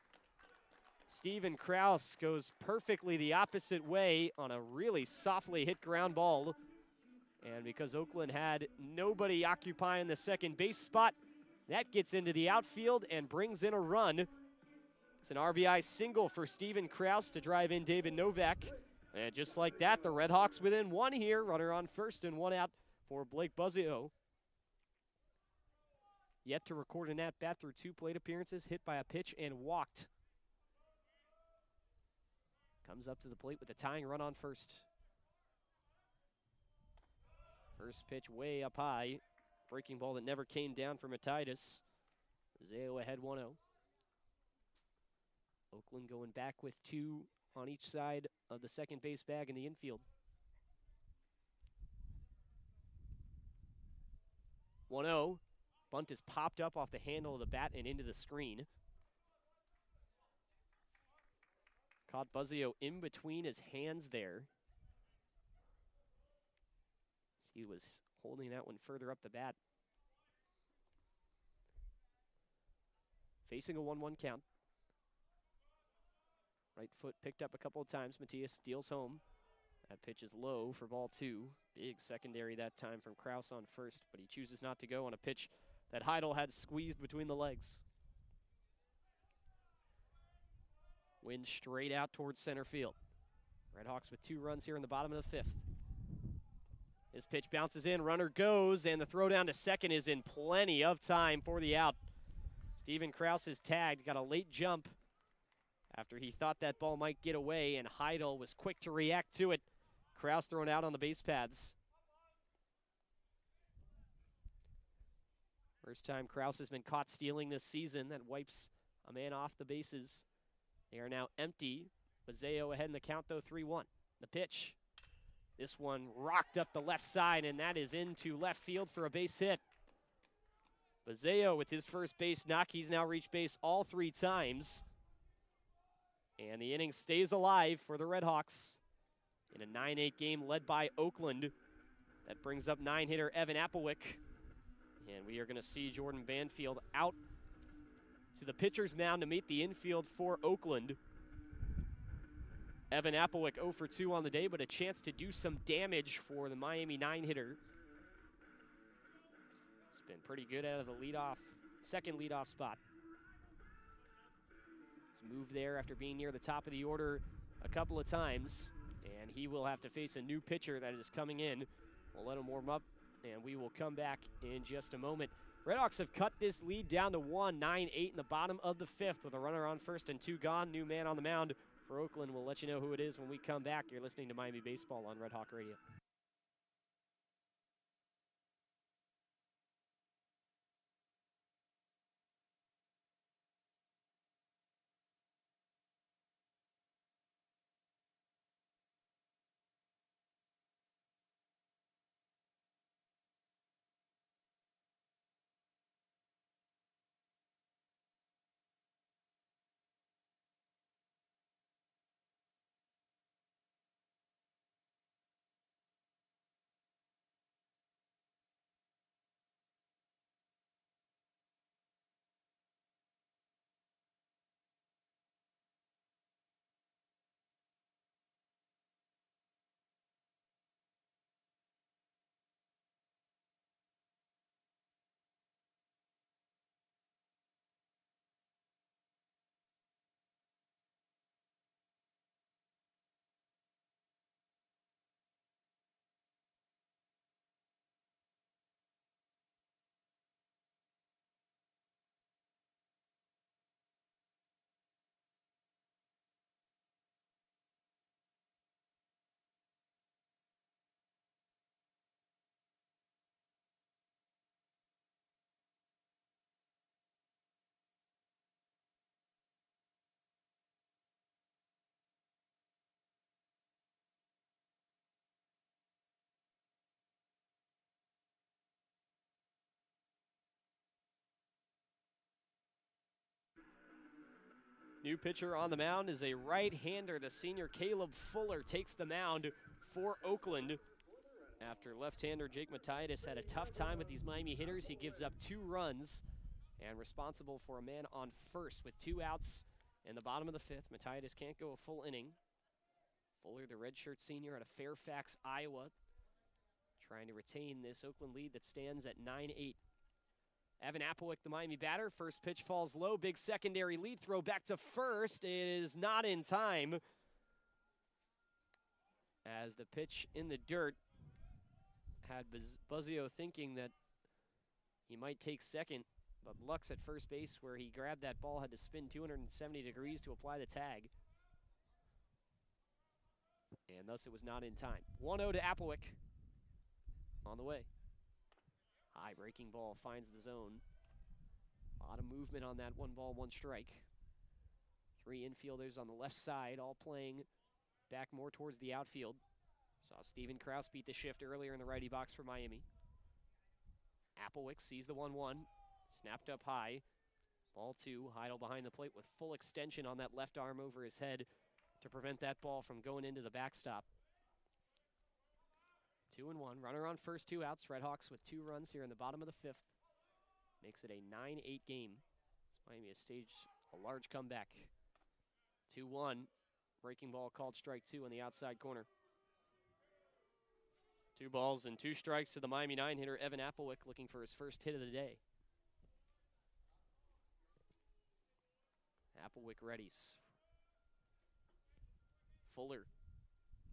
Steven Krause goes perfectly the opposite way on a really softly hit ground ball. And because Oakland had nobody occupying the second base spot, that gets into the outfield and brings in a run. It's an RBI single for Steven Krause to drive in David Novak. And just like that, the RedHawks within 1 here. Runner on first and 1 out for Blake Buzzio. Yet to record an at-bat through 2 plate appearances, hit by a pitch and walked. Comes up to the plate with a tying run on first. First pitch way up high. Breaking ball that never came down for Mataitis. Buzzio ahead 1-0. Oakland going back with 2 on each side of the second base bag in the infield. 1-0. Bunt is popped up off the handle of the bat and into the screen. Caught Buzzio in between his hands there. He was holding that one further up the bat. Facing a 1-1 count. Right foot picked up a couple of times. Matias steals home. That pitch is low for ball 2. Big secondary that time from Krause on first, but he chooses not to go on a pitch that Heidel had squeezed between the legs. Wind straight out towards center field. RedHawks with 2 runs here in the bottom of the 5th. This pitch bounces in, runner goes, and the throw down to second is in plenty of time for the out. Steven Krause is tagged, got a late jump after he thought that ball might get away, and Heidel was quick to react to it. Krause thrown out on the base paths. First time Krause has been caught stealing this season. That wipes a man off the bases. They are now empty. Buzzio ahead in the count, though, 3-1. The pitch. This one rocked up the left side, and that is into left field for a base hit. Buzzio with his first base knock. He's now reached base all 3 times. And the inning stays alive for the RedHawks in a 9-8 game led by Oakland. That brings up 9-hitter Evan Applewick. And we are going to see Jordan Banfield out to the pitcher's mound to meet the infield for Oakland. Evan Applewick 0 for 2 on the day, but a chance to do some damage for the Miami 9-hitter. It's been pretty good out of the second leadoff spot. moved there after being near the top of the order a couple of times, and he will have to face a new pitcher that is coming in. We'll let him warm up, and we will come back in just a moment. RedHawks have cut this lead down to 1, 9-8 in the bottom of the fifth with a runner on first and 2 gone. New man on the mound for Oakland. We'll let you know who it is when we come back. You're listening to Miami Baseball on Red Hawk Radio. New pitcher on the mound is a right-hander. The senior Caleb Fuller takes the mound for Oakland. After left-hander Jake Mattias had a tough time with these Miami hitters, he gives up 2 runs and responsible for a man on first with 2 outs in the bottom of the fifth. Mattias can't go a full inning. Fuller, the redshirt senior out of Fairfax, Iowa, trying to retain this Oakland lead that stands at 9-8. Evan Applewick, the Miami batter. First pitch falls low. Big secondary lead throw back to first. It is not in time, as the pitch in the dirt had Buzzio thinking that he might take second, but Lux at first base, where he grabbed that ball, had to spin 270 degrees to apply the tag, and thus it was not in time. 1-0 to Applewick on the way. High breaking ball finds the zone. A lot of movement on that 1 ball, 1 strike. 3 infielders on the left side, all playing back more towards the outfield. Saw Steven Krause beat the shift earlier in the righty box for Miami. Applewick sees the 1-1, snapped up high. Ball 2, Heidel behind the plate with full extension on that left arm over his head to prevent that ball from going into the backstop. 2-1, runner on first, 2 outs. RedHawks with 2 runs here in the bottom of the fifth. Makes it a 9-8 game. Miami has staged a large comeback. 2-1, breaking ball called strike 2 on the outside corner. 2 balls and 2 strikes to the Miami 9-hitter, Evan Applewick, looking for his first hit of the day. Applewick readies. Fuller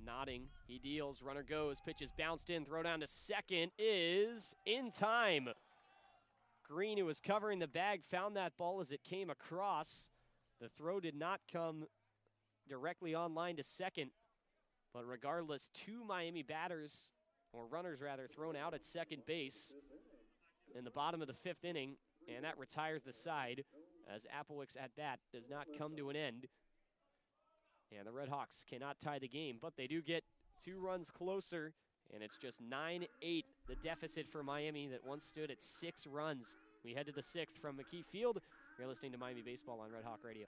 nodding, he deals, runner goes, pitch is bounced in, throw down to second is in time. Green, who was covering the bag, found that ball as it came across. The throw did not come directly on line to second, but regardless, 2 Miami batters, or runners rather, thrown out at second base in the bottom of the 5th inning, and that retires the side as Applewick's at-bat does not come to an end. And the RedHawks cannot tie the game, but they do get 2 runs closer, and it's just 9-8, the deficit for Miami that once stood at 6 runs. We head to the 6th from McKie Field. You're listening to Miami Baseball on Red Hawk Radio.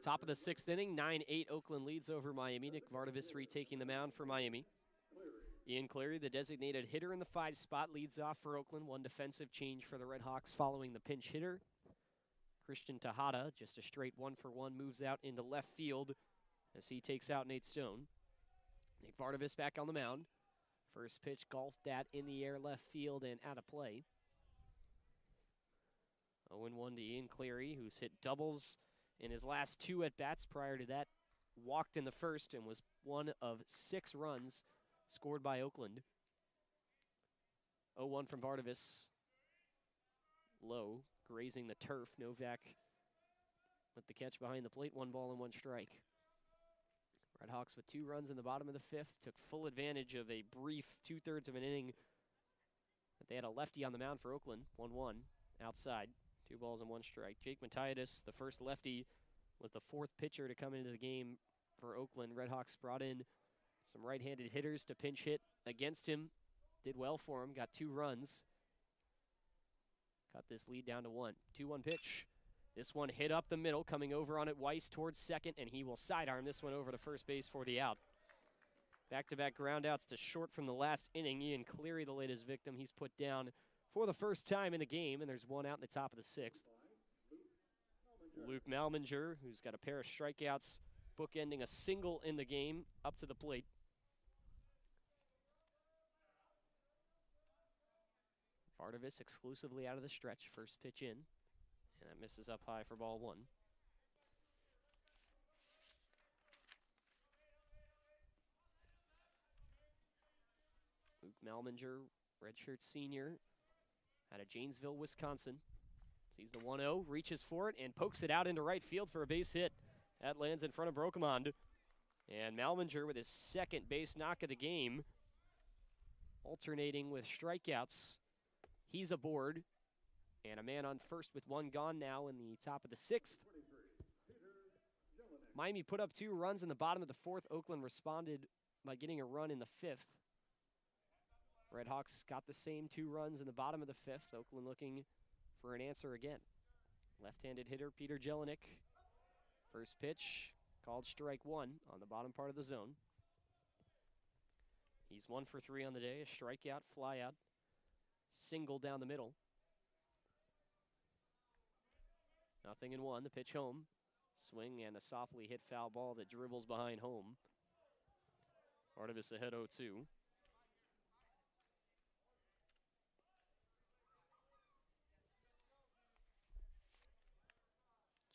Top of the 6th inning, 9-8 Oakland leads over Miami. Nick Vardavis retaking the mound for Miami. Ian Cleary, the designated hitter in the 5 spot, leads off for Oakland. One defensive change for the RedHawks following the pinch hitter. Christian Tejada, just a straight 1-for-1, moves out into left field as he takes out Nate Stone. Nick Vardavis back on the mound. First pitch golfed that in the air left field and out of play. 0-1 to Ian Cleary, who's hit doubles in his last 2 at-bats. Prior to that, walked in the first and was one of 6 runs scored by Oakland. 0-1 from Vardavis. Low, grazing the turf. Novak with the catch behind the plate. 1 ball and 1 strike. RedHawks with 2 runs in the bottom of the 5th. Took full advantage of a brief 2/3 of an inning. But they had a lefty on the mound for Oakland. 1-1 outside. 2 balls and 1 strike. Jake Mattias, the first lefty, was the 4th pitcher to come into the game for Oakland. RedHawks brought in some right-handed hitters to pinch hit against him. Did well for him. Got 2 runs. Cut this lead down to 1. 2-1 pitch. This one hit up the middle, coming over on it Weiss towards second, and he will sidearm this one over to first base for the out. Back-to-back groundouts to short from the last inning. Ian Cleary, the latest victim. He's put down for the first time in the game, and there's 1 out in the top of the 6th. Luke Malminger, who's got a pair of strikeouts, bookending a single in the game, up to the plate. Vardavis exclusively out of the stretch. First pitch in, and that misses up high for ball 1. Luke Malminger, redshirt senior, out of Janesville, Wisconsin. Sees the 1-0, reaches for it, and pokes it out into right field for a base hit. That lands in front of Brocamond. And Malminger with his 2nd base knock of the game, alternating with strikeouts. He's aboard, and a man on first with 1 gone now in the top of the 6th. Miami put up 2 runs in the bottom of the 4th. Oakland responded by getting a run in the 5th. RedHawks got the same 2 runs in the bottom of the 5th. Oakland looking for an answer again. Left-handed hitter Peter Jelinek. First pitch called strike 1 on the bottom part of the zone. He's 1 for 3 on the day. A strikeout, flyout, single down the middle. 0-1. The pitch home. Swing and a softly hit foul ball that dribbles behind home. Vardavis ahead 0-2.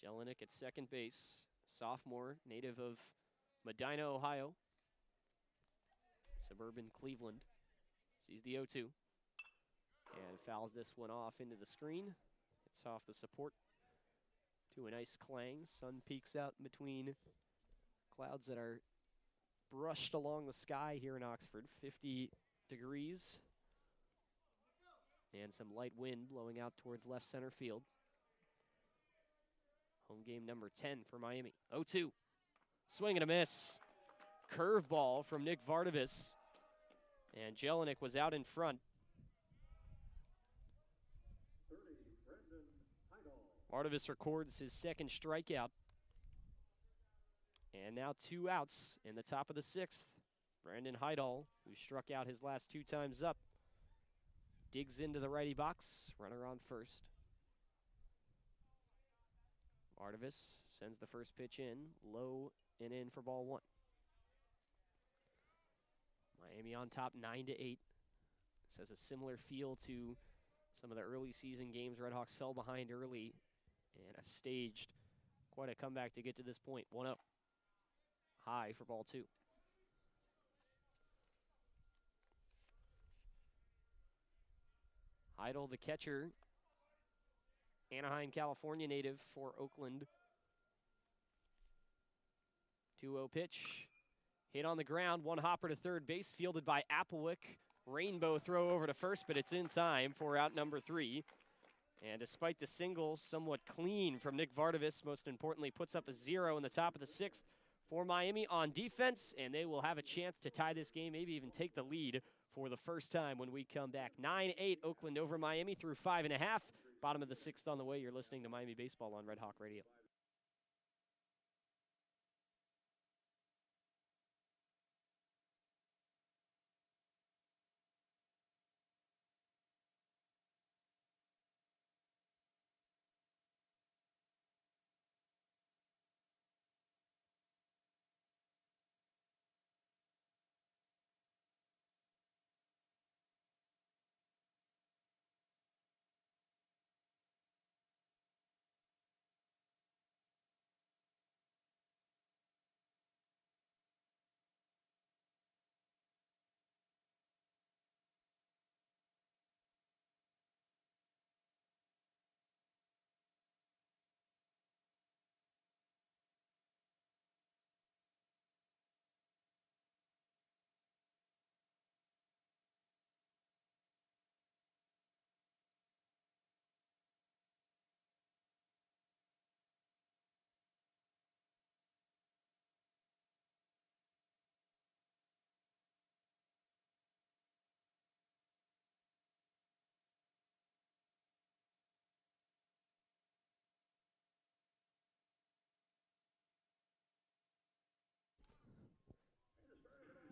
Jelinek at second base, sophomore, native of Medina, Ohio, suburban Cleveland. Sees the 0-2 and fouls this one off into the screen. It's off the support to a nice clang. Sun peeks out between clouds that are brushed along the sky here in Oxford. 50 degrees and some light wind blowing out towards left center field. Home game number 10 for Miami. 0-2. Swing and a miss. Curveball from Nick Vardavis. And Jelinek was out in front. Vardavis records his 2nd strikeout. And now 2 outs in the top of the 6th. Brandon Heidel, who struck out his last 2 times up, digs into the righty box. Runner on first. Vardavis sends the first pitch in, low and in for ball 1. Miami on top 9-8. This has a similar feel to some of the early season games. RedHawks fell behind early and have staged quite a comeback to get to this point. 1-0. High for ball 2. Heidel, the catcher, Anaheim, California native for Oakland. 2-0 pitch. Hit on the ground. 1 hopper to third base, fielded by Applewick. Rainbow throw over to first, but it's in time for out number 3. And despite the single, somewhat clean from Nick Vardavis, most importantly, puts up a 0 in the top of the 6th for Miami on defense, and they will have a chance to tie this game, maybe even take the lead for the first time when we come back. 9-8 Oakland over Miami through 5.5. Bottom of the 6th on the way. You're listening to Miami Baseball on Red Hawk Radio.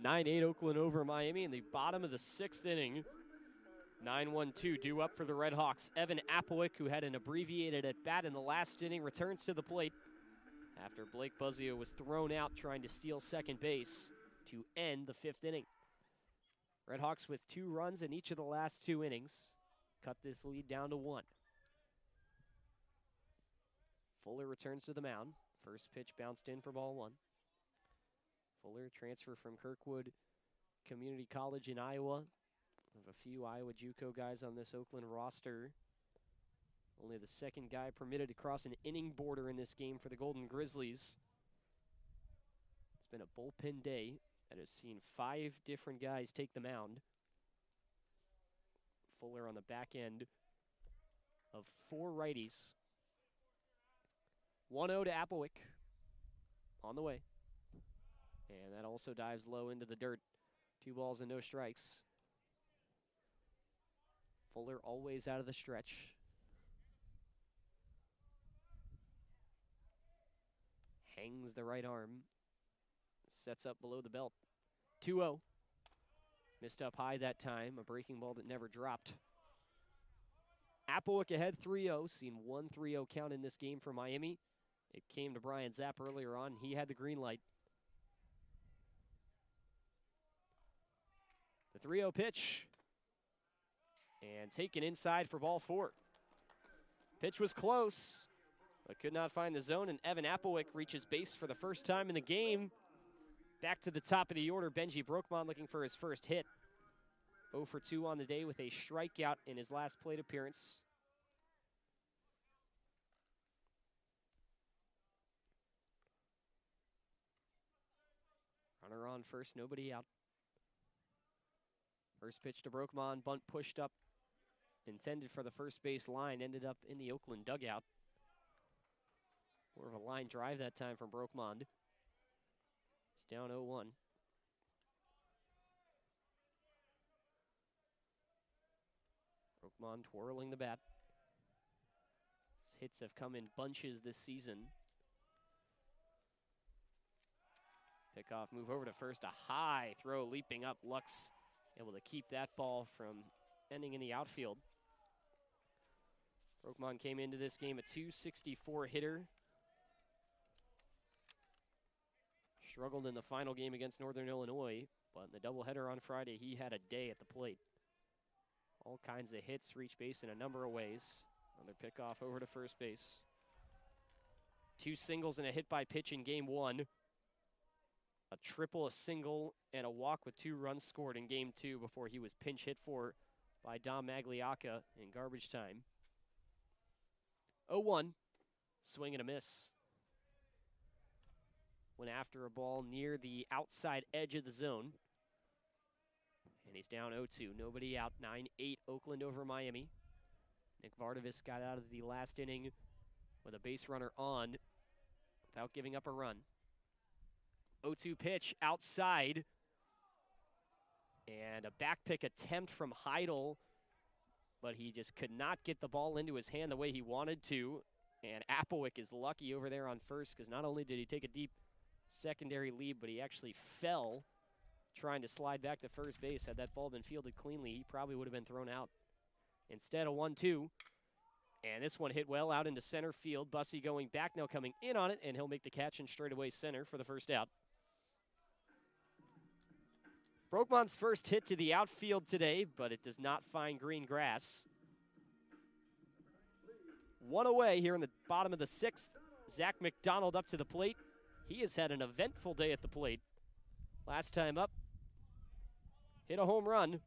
9-8 Oakland over Miami in the bottom of the 6th inning. 9-1-2 due up for the RedHawks. Evan Applewick, who had an abbreviated at-bat in the last inning, returns to the plate after Blake Buzzio was thrown out trying to steal second base to end the 5th inning. RedHawks with 2 runs in each of the last 2 innings cut this lead down to 1. Fuller returns to the mound. First pitch bounced in for ball 1. Fuller, transfer from Kirkwood Community College in Iowa. We have a few Iowa JUCO guys on this Oakland roster. Only the second guy permitted to cross an inning border in this game for the Golden Grizzlies. It's been a bullpen day that has seen 5 different guys take the mound. Fuller on the back end of 4 righties. 1-0 to Applewick on the way. And that also dives low into the dirt. 2 balls and no strikes. Fuller always out of the stretch. Hangs the right arm. Sets up below the belt. 2-0. Missed up high that time. A breaking ball that never dropped. Applewick ahead 3-0. Seen 1 3-0 count in this game for Miami. It came to Brian Zapp earlier on. He had the green light. The 3-0 pitch. And taken inside for ball 4. Pitch was close, but could not find the zone, and Evan Applewick reaches base for the first time in the game. Back to the top of the order, Benji Brokman looking for his first hit. 0 for 2 on the day with a strikeout in his last plate appearance. Runner on first, nobody out. First pitch to Brokman, bunt pushed up, intended for the first base line, ended up in the Oakland dugout. More of a line drive that time from Brokman. It's down 0-1. Brokman twirling the bat. His hits have come in bunches this season. Pickoff move over to first, a high throw leaping up. Lux able to keep that ball from ending in the outfield. Brokman came into this game a .264 hitter. Struggled in the final game against Northern Illinois, but in the doubleheader on Friday, he had a day at the plate. All kinds of hits, reach base in a number of ways. Another pickoff over to first base. 2 singles and a hit by pitch in game 1. A triple, a single, and a walk with 2 runs scored in game 2 before he was pinch hit for by Dom Magliacca in garbage time. 0-1, swing and a miss. Went after a ball near the outside edge of the zone. And he's down 0-2, nobody out. 9-8 Oakland over Miami. Nick Vardavis got out of the last inning with a base runner on without giving up a run. 0-2 pitch outside. And a back pick attempt from Heidel, but he just could not get the ball into his hand the way he wanted to. And Applewick is lucky over there on first, because not only did he take a deep secondary lead, but he actually fell trying to slide back to first base. Had that ball been fielded cleanly, he probably would have been thrown out. Instead, a 1-2. And this one hit well out into center field. Bussy going back now, coming in on it, and he'll make the catch in straightaway center for the first out. Brokman's first hit to the outfield today, but it does not find green grass. 1 away here in the bottom of the 6th. Zach McDonald up to the plate. He has had an eventful day at the plate. Last time up, hit a home run.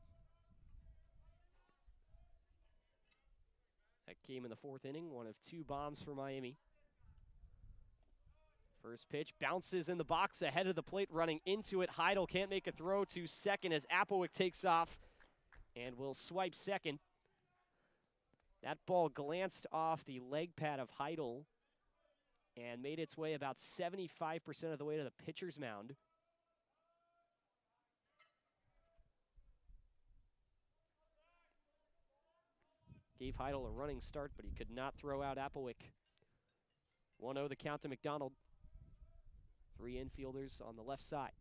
That came in the 4th inning, one of 2 bombs for Miami. First pitch, bounces in the box ahead of the plate, running into it. Heidel can't make a throw to second as Applewick takes off and will swipe second. That ball glanced off the leg pad of Heidel and made its way about 75% of the way to the pitcher's mound. Gave Heidel a running start, but he could not throw out Applewick. 1-0 the count to McDonald. 3 infielders on the left side.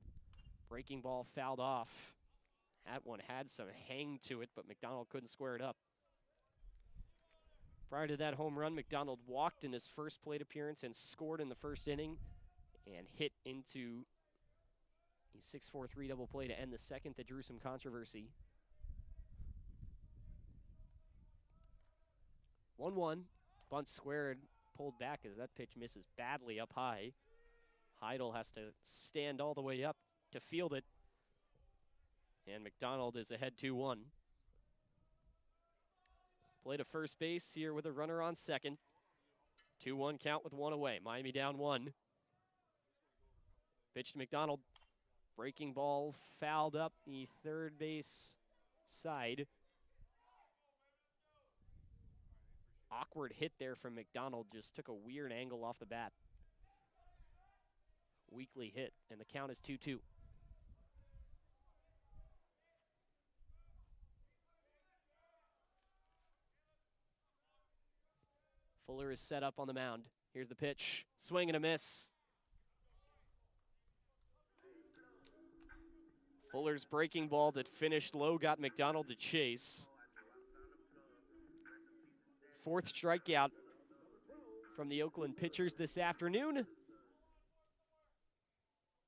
Breaking ball fouled off. That one had some hang to it, but McDonald couldn't square it up. Prior to that home run, McDonald walked in his first plate appearance and scored in the first inning and hit into a 6-4-3 double play to end the second that drew some controversy. 1-1, bunt squared, pulled back as that pitch misses badly up high. Heidel has to stand all the way up to field it. And McDonald is ahead 2-1. Play to first base here with a runner on second. 2-1 count with one away. Miami down one. Pitch to McDonald. Breaking ball fouled up the third base side. Awkward hit there from McDonald. Just took a weird angle off the bat. Weakly hit, and the count is 2-2. Fuller is set up on the mound. Here's the pitch. Swing and a miss. Fuller's breaking ball that finished low got McDonald to chase. Fourth strikeout from the Oakland pitchers this afternoon.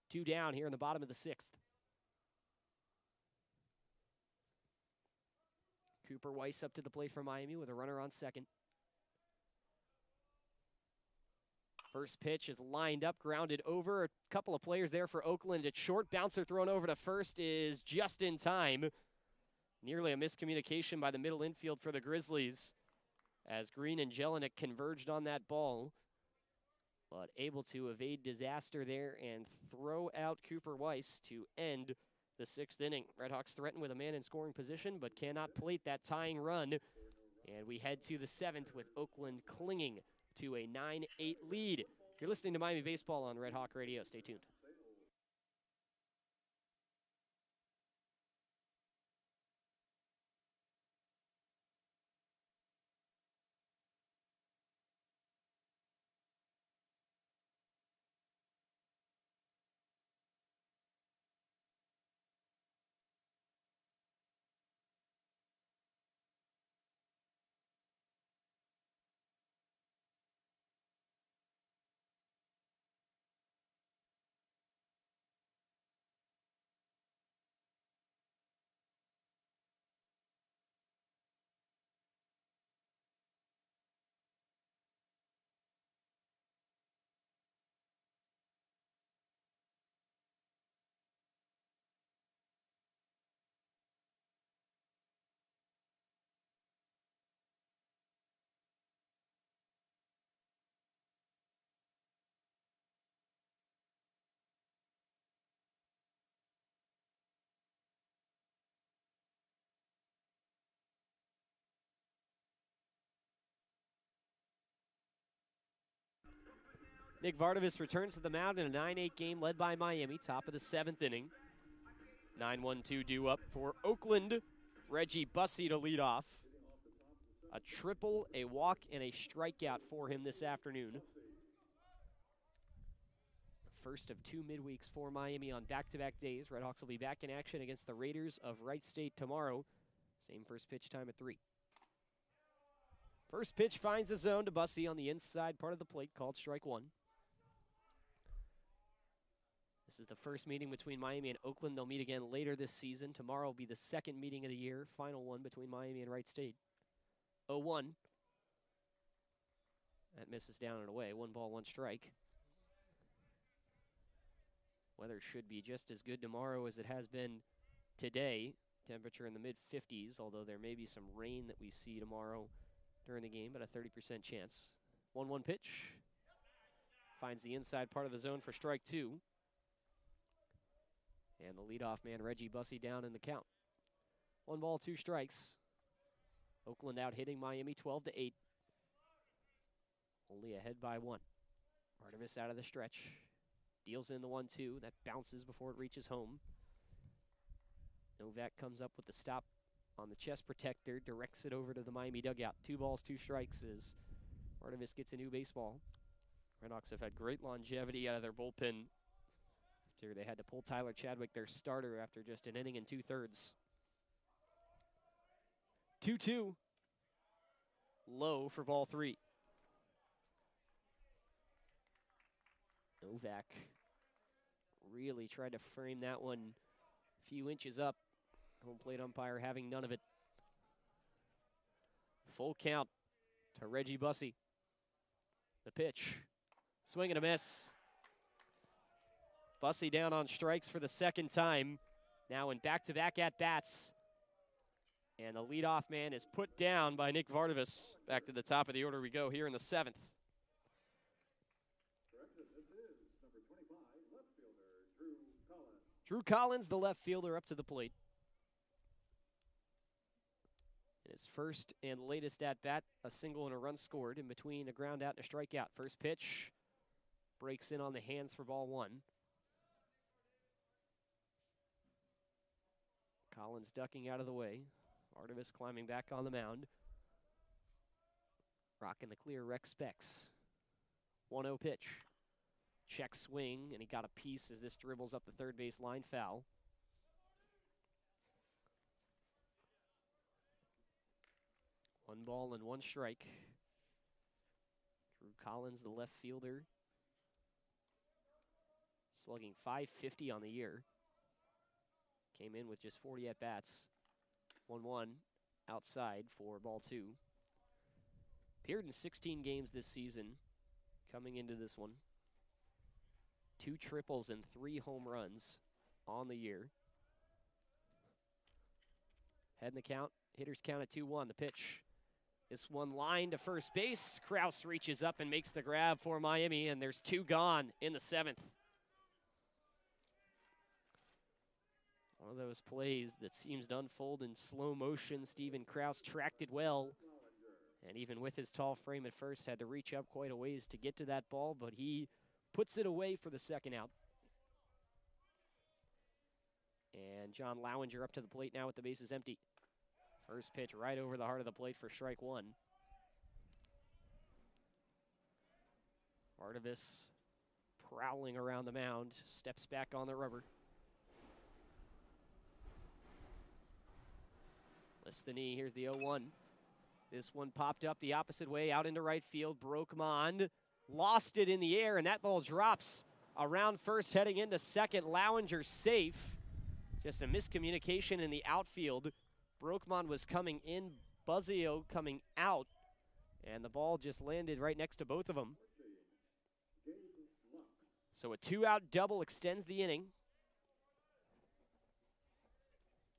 2 down here in the bottom of the 6th. Cooper Weiss up to the plate for Miami with a runner on second. First pitch is lined up, grounded over. A couple of players there for Oakland at short. Bouncer thrown over to first is just in time. Nearly a miscommunication by the middle infield for the Grizzlies as Green and Jelinek converged on that ball, but able to evade disaster there and throw out Cooper Weiss to end the 6th inning. RedHawks threaten with a man in scoring position, but cannot plate that tying run. And we head to the 7th with Oakland clinging to a 9-8 lead. You're listening to Miami Baseball on Red Hawk Radio. Stay tuned. Nick Vardavis returns to the mound in a 9-8 game led by Miami, top of the 7th inning. 9-1-2 due up for Oakland. Reggie Bussey to lead off. A triple, a walk, and a strikeout for him this afternoon. The first of 2 midweeks for Miami on back-to-back days. RedHawks will be back in action against the Raiders of Wright State tomorrow. Same first pitch time at 3. First pitch finds the zone to Bussey on the inside part of the plate, called strike 1. This is the first meeting between Miami and Oakland. They'll meet again later this season. Tomorrow will be the second meeting of the year, final one between Miami and Wright State. 0-1. That misses down and away. 1 ball, 1 strike. Weather should be just as good tomorrow as it has been today. Temperature in the mid-50s, although there may be some rain that we see tomorrow during the game, but a 30% chance. 1-1 pitch. Finds the inside part of the zone for strike 2. And the leadoff man, Reggie Bussey, down in the count. 1 ball, 2 strikes. Oakland out hitting Miami 12-8. Only ahead by 1. Artemis out of the stretch. Deals in the 1-2. That bounces before it reaches home. Novak comes up with the stop on the chest protector, directs it over to the Miami dugout. 2 balls, 2 strikes as Artemis gets a new baseball. RedHawks have had great longevity out of their bullpen. after they had to pull Tyler Chadwick, their starter, after just an inning and 2/3. 2-2. Low for ball 3. Novak really tried to frame that one a few inches up. Home plate umpire having none of it. Full count to Reggie Bussey. The pitch. Swing and a miss. Bussey down on strikes for the second time. Now in back-to-back at-bats. And the leadoff man is put down by Nick Vardavis. Back to the top of the order we go here in the 7th. Number 25, left fielder, Drew Collins. Drew Collins, the left fielder, up to the plate. In his first and latest at-bat, a single and a run scored in between a ground out and a strikeout. First pitch breaks in on the hands for ball 1. Collins ducking out of the way. Vardavis climbing back on the mound. Rocking the clear Rex specs. 1-0 pitch. Check swing, and he got a piece as this dribbles up the third base line, foul. One ball and one strike. Drew Collins, the left fielder, slugging .550 on the year. Came in with just 40 at-bats. 1-1 outside for ball 2. Appeared in 16 games this season. Coming into this one, 2 triples and 3 home runs on the year. Head in the count. Hitters count at 2-1. The pitch. This one line to first base. Kraus reaches up and makes the grab for Miami, and there's 2 gone in the 7th. One of those plays that seems to unfold in slow motion. Steven Kraus tracked it well, and even with his tall frame at first, had to reach up quite a ways to get to that ball, but he puts it away for the second out. And John Lowinger up to the plate now with the bases empty. First pitch right over the heart of the plate for strike 1. Vardavis prowling around the mound, steps back on the rubber. Lifts the knee, here's the 0-1. This one popped up the opposite way, out into right field. Brokemond lost it in the air, and that ball drops around first, heading into second. Lowinger safe. Just a miscommunication in the outfield. Brokemond was coming in, Buzzio coming out, and the ball just landed right next to both of them. So a 2-out double extends the inning.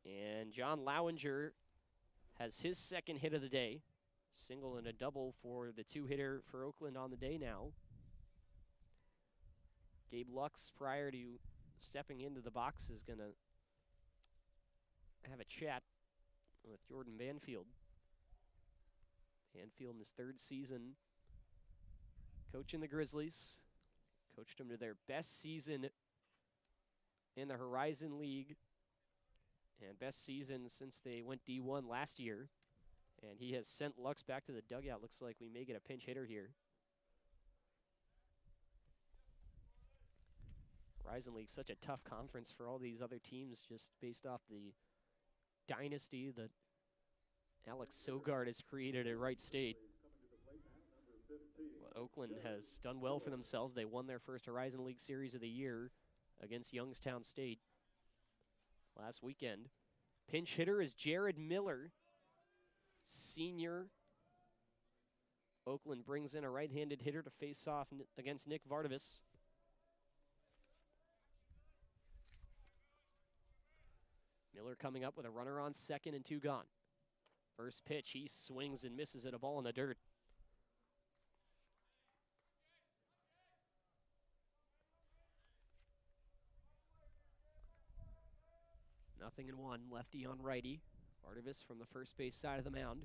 And John Lowinger has his second hit of the day. Single and a double for the 2-hitter for Oakland on the day now. Gabe Lux, prior to stepping into the box, is going to have a chat with Jordan Banfield. Banfield in his 3rd season coaching the Grizzlies. Coached them to their best season in the Horizon League and best season since they went D1 last year. And he has sent Lux back to the dugout. Looks like we may get a pinch hitter here. Horizon League, such a tough conference for all these other teams, just based off the dynasty that Alex Sogard has created at Wright State. But Oakland has done well for themselves. They won their first Horizon League Series of the year against Youngstown State last weekend. Pinch hitter is Jared Miller, senior. Oakland brings in a right-handed hitter to face off against Nick Vardavis. Miller coming up with a runner on second and 2 gone. First pitch, he swings and misses at a ball in the dirt. Nothing in 1, lefty on righty. Vardavis from the first base side of the mound.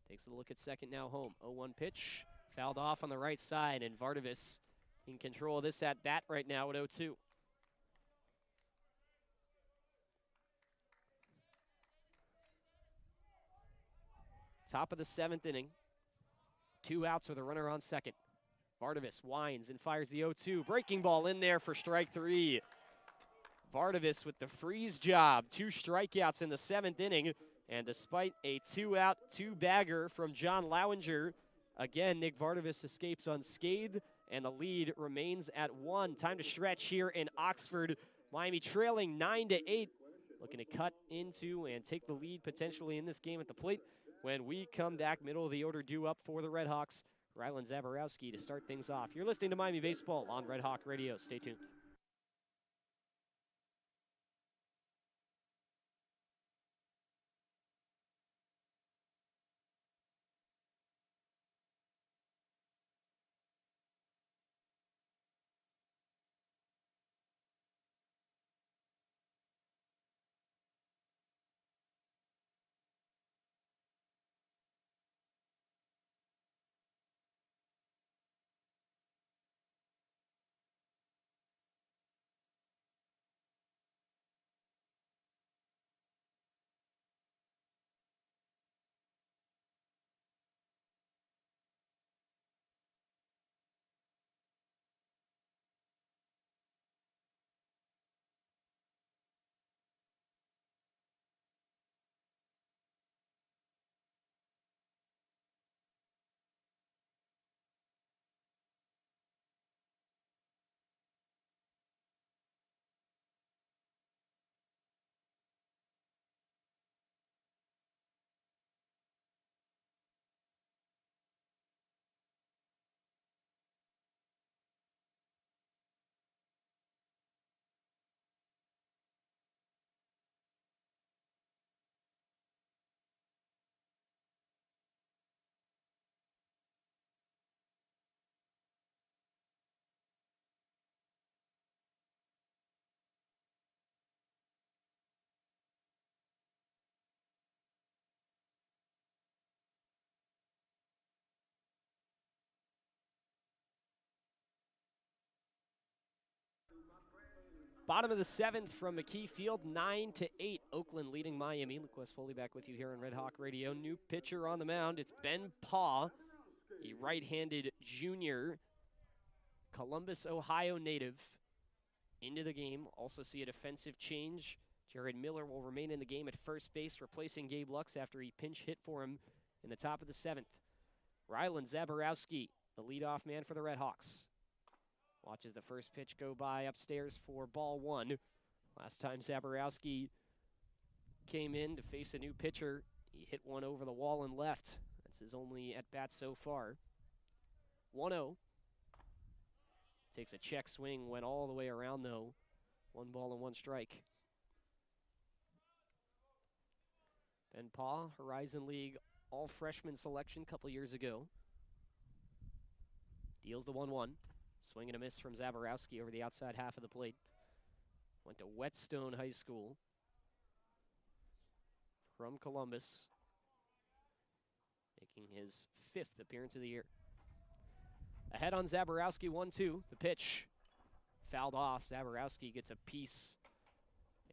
Takes a look at second, now home. 0-1 pitch, fouled off on the right side, and Vardavis in control of this at bat right now at 0-2. Top of the 7th inning. 2 outs with a runner on second. Vardavis winds and fires the 0-2. Breaking ball in there for strike 3. Vardavis with the freeze job. 2 strikeouts in the 7th inning. And despite a 2-out, 2-bagger from John Lowinger, again, Nick Vardavis escapes unscathed, and the lead remains at 1. Time to stretch here in Oxford. Miami trailing 9-8, looking to cut into and take the lead potentially in this game at the plate. When we come back, middle of the order due up for the RedHawks. Rylan Zaborowski to start things off. You're listening to Miami Baseball on Red Hawk Radio. Stay tuned. Bottom of the 7th from McKie Field, 9-8. Oakland leading Miami. Luke West Poley back with you here on Red Hawk Radio. New pitcher on the mound. It's Ben Paw, a right-handed junior, Columbus, Ohio native, into the game. Also see a defensive change. Jared Miller will remain in the game at first base, replacing Gabe Lux after he pinch hit for him in the top of the 7th. Rylan Zaborowski, the leadoff man for the RedHawks. Watches the first pitch go by upstairs for ball 1. Last time Zaborowski came in to face a new pitcher, he hit one over the wall and left. That's his only at-bat so far. 1-0. Takes a check swing, went all the way around though. 1 ball and 1 strike. Ben Paw, Horizon League all-freshman selection a couple years ago. Deals the 1-1. Swing and a miss from Zaborowski over the outside half of the plate. Went to Whetstone High School from Columbus, making his 5th appearance of the year. Ahead on Zaborowski, 1-2. The pitch fouled off. Zaborowski gets a piece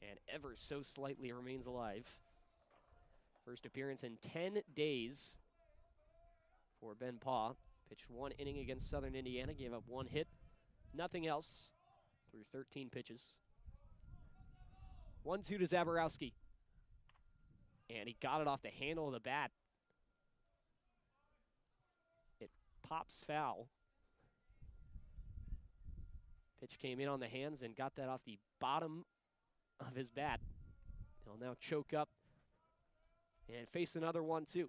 and ever so slightly remains alive. First appearance in 10 days for Ben Paw. Pitched 1 inning against Southern Indiana, gave up 1 hit, nothing else through 13 pitches. 1-2 to Zaborowski. And he got it off the handle of the bat. It pops foul. Pitch came in on the hands and got that off the bottom of his bat. He'll now choke up and face another 1-2.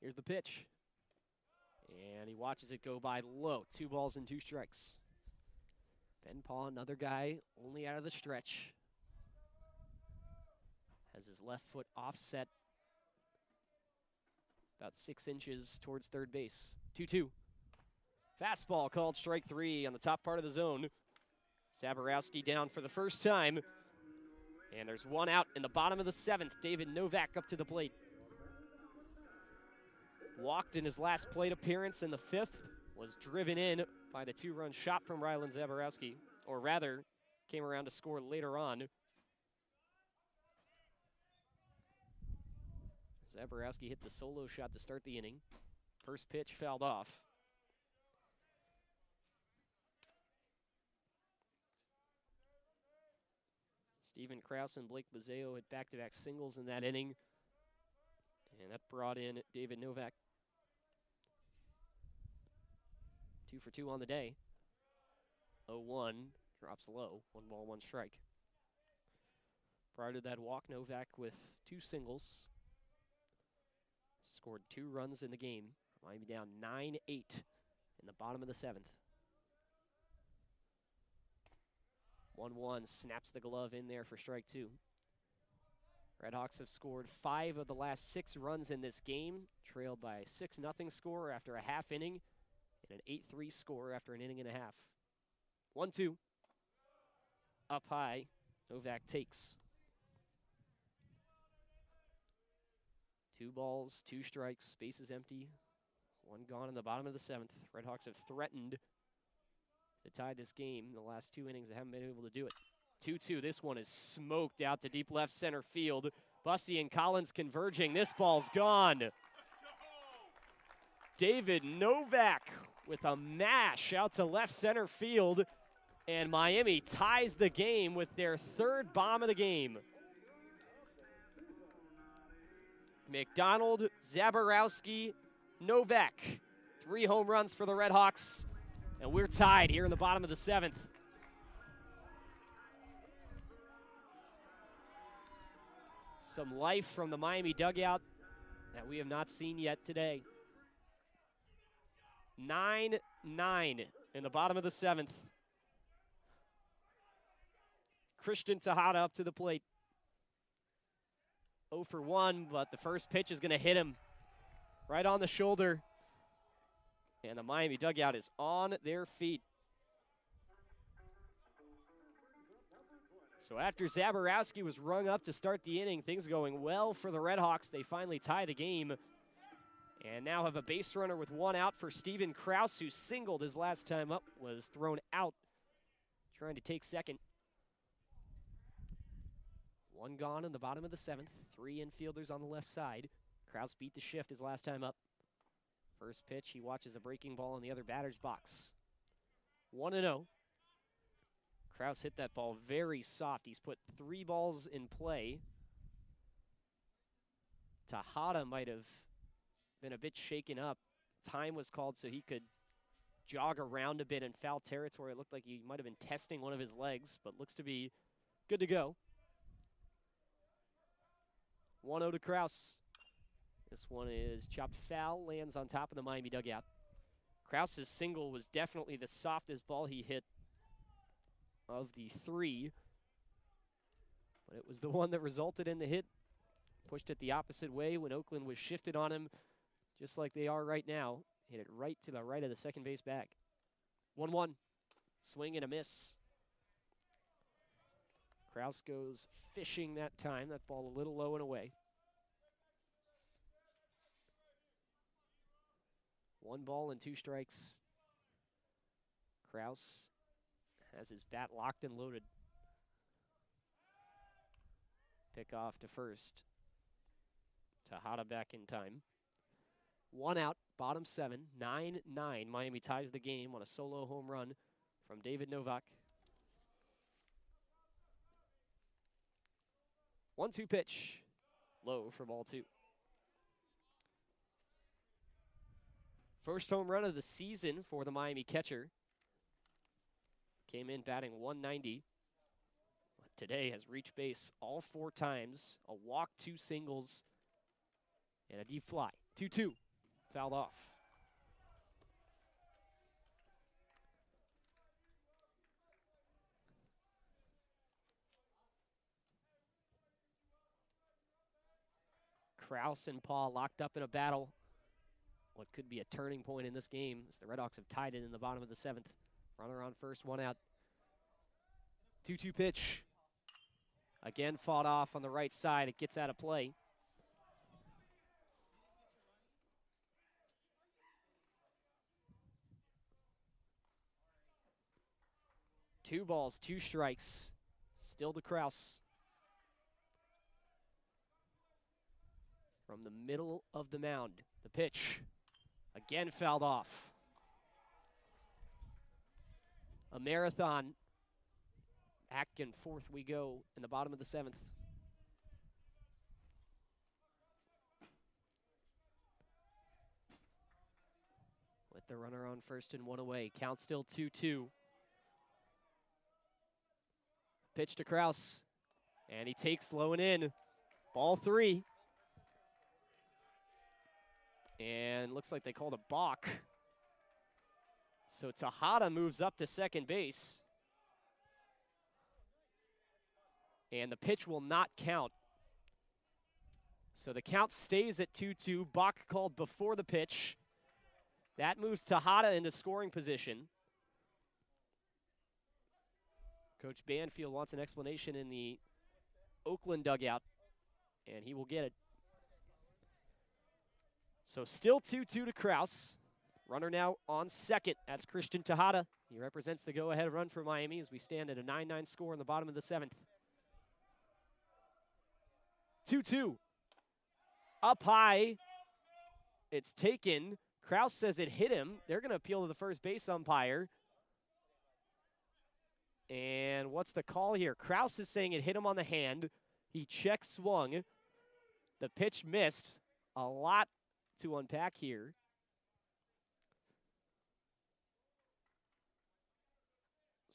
Here's the pitch. And he watches it go by low. 2 balls and 2 strikes. Ben Paw, another guy only out of the stretch. Has his left foot offset about 6 inches towards third base. 2-2. Fastball called strike 3 on the top part of the zone. Zaborowski down for the first time. And there's 1 out in the bottom of the 7th. David Novak up to the plate. Walked in his last plate appearance in the 5th, was driven in by the 2-run shot from Rylan Zaborowski, or rather, came around to score later on. Zaborowski hit the solo shot to start the inning. First pitch fouled off. Steven Krause and Blake Bazeo had back-to-back singles in that inning. And that brought in David Novak. 2 for 2 on the day. 0-1, drops low, 1 ball, 1 strike. Prior to that walk, Novak with 2 singles. Scored 2 runs in the game. Miami down 9-8 in the bottom of the 7th. 1-1, snaps the glove in there for strike 2. RedHawks have scored 5 of the last 6 runs in this game, trailed by a 6-0 score after a half inning, and an 8-3 score after an inning and a half. 1-2, up high, Novak takes. 2 balls, 2 strikes, bases empty, 1 gone in the bottom of the 7th. RedHawks have threatened to tie this game. In the last 2 innings, they haven't been able to do it. 2-2, this one is smoked out to deep left center field. Bussey and Collins converging, this ball's gone. David Novak with a mash out to left center field, and Miami ties the game with their 3rd bomb of the game. McDonald, Zaborowski, Novak. 3 home runs for the RedHawks, and we're tied here in the bottom of the 7th. Some life from the Miami dugout that we have not seen yet today. 9-9 in the bottom of the 7th. Christian Tejada up to the plate. 0 for 1, but the first pitch is going to hit him right on the shoulder. And the Miami dugout is on their feet. So after Zaborowski was rung up to start the inning, things going well for the RedHawks. They finally tie the game and now have a base runner with 1 out for Steven Krause, who singled his last time up, was thrown out trying to take second. 1 gone in the bottom of the 7th. 3 infielders on the left side. Krause beat the shift his last time up. First pitch, he watches a breaking ball in the other batter's box. 1-0. Krause hit that ball very soft. He's put 3 balls in play. Tejada might have been a bit shaken up. Time was called so he could jog around a bit in foul territory. It looked like he might have been testing one of his legs, but looks to be good to go. 1-0 to Krause. This one is chopped foul, lands on top of the Miami dugout. Krause's single was definitely the softest ball he hit of the 3, but it was the one that resulted in the hit. Pushed it the opposite way when Oakland was shifted on him, just like they are right now. Hit it right to the right of the second base bag. 1-1, swing and a miss. Krause goes fishing that time. That ball a little low and away. 1 ball and 2 strikes. Krause has his bat locked and loaded. Pick off to first. Tejada back in time. 1 out, bottom 7, 9-9. Miami ties the game on a solo home run from David Novak. 1-2 pitch. Low for ball 2. First home run of the season for the Miami catcher. Came in batting .190. But today has reached base all 4 times. A walk, 2 singles, and a deep fly. 2-2. Fouled off. Krause and Paul locked up in a battle. What could be a turning point in this game as the RedHawks have tied it in the bottom of the 7th. Runner on first, 1 out. 2-2 pitch. Again fought off on the right side. It gets out of play. Two balls, 2 strikes. Still to Krause. From the middle of the mound, the pitch. Again fouled off. A marathon Back and forth we go in the bottom of the 7th. With the runner on first and 1 away. Count still 2-2. Pitch to Kraus. And he takes low and in. Ball 3. And looks like they called a balk. So Tejada moves up to second base. And the pitch will not count. So the count stays at 2-2. Balk called before the pitch. That moves Tejada into scoring position. Coach Banfield wants an explanation in the Oakland dugout, and he will get it. So still 2-2 to Kraus. Runner now on second. That's Christian Tejada. He represents the go-ahead run for Miami as we stand at a 9-9 score in the bottom of the 7th. 2-2. Up high. It's taken. Kraus says it hit him. They're going to appeal to the first base umpire. And what's the call here? Kraus is saying it hit him on the hand. He check swung. The pitch missed. A lot to unpack here.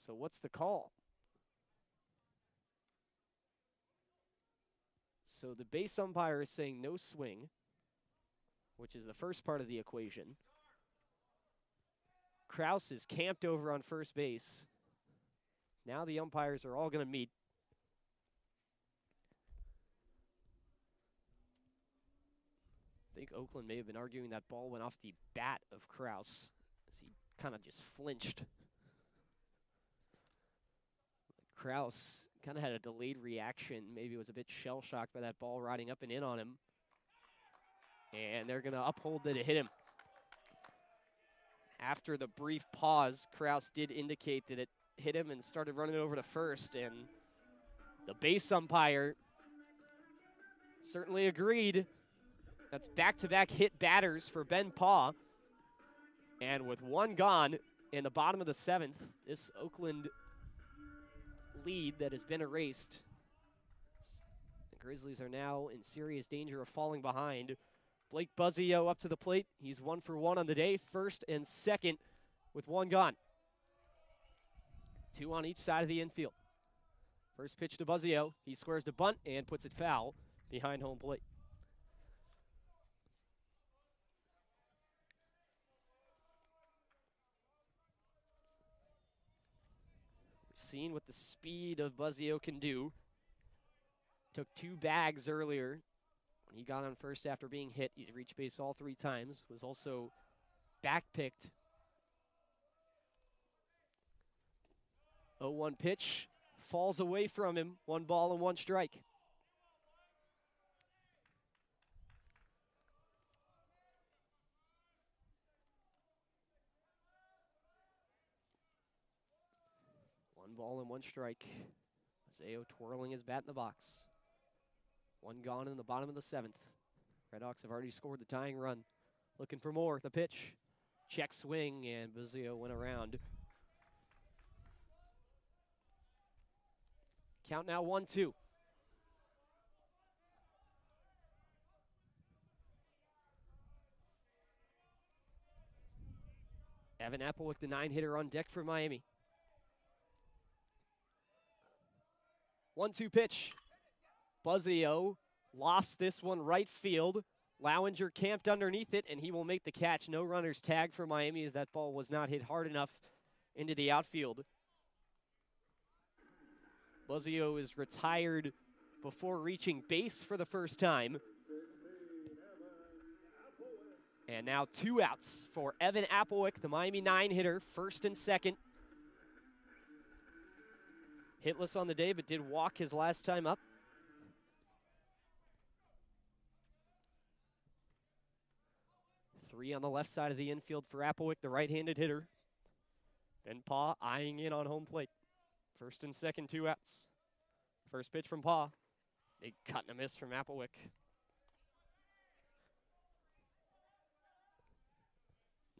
So what's the call? So the base umpire is saying no swing, which is the first part of the equation. Kraus is camped over on first base. Now the umpires are all going to meet. I think Oakland may have been arguing that ball went off the bat of Kraus as he kind of just flinched. Kraus kind of had a delayed reaction. Maybe was a bit shell-shocked by that ball riding up and in on him. And they're going to uphold that it hit him. After the brief pause, Kraus did indicate that it hit him and started running over to first. And the base umpire certainly agreed. That's back-to-back hit batters for Ben Paw. And with one gone in the bottom of the 7th, this Oakland lead that has been erased. The Grizzlies are now in serious danger of falling behind. Blake Buzzio up to the plate. He's 1 for 1 on the day, first and second with one gone. 2 on each side of the infield. First pitch to Buzzio. He squares to bunt and puts it foul behind home plate. Seen what the speed of Buzzio can do. Took 2 bags earlier when he got on first after being hit. He's reached base all 3 times. Was also back-picked. 0-1 pitch. Falls away from him. 1 ball and 1 strike. Ball and 1 strike. Buzzio twirling his bat in the box. 1 gone in the bottom of the 7th. RedHawks have already scored the tying run. Looking for more. The pitch. Check swing, and Buzzio went around. Count now 1-2. Evan Applewick, the 9-hitter on deck for Miami. 1-2 pitch. Buzzio lofts this one right field. Lowinger camped underneath it, and he will make the catch. No runners tagged for Miami as that ball was not hit hard enough into the outfield. Buzzio is retired before reaching base for the first time. And now 2 outs for Evan Applewick, the Miami 9-hitter, first and second. Hitless on the day, but did walk his last time up. Three on the left side of the infield for Applewick, the right-handed hitter. Ben Paw eyeing in on home plate. First and second, 2 outs. First pitch from Paw. Big cut and a miss from Applewick.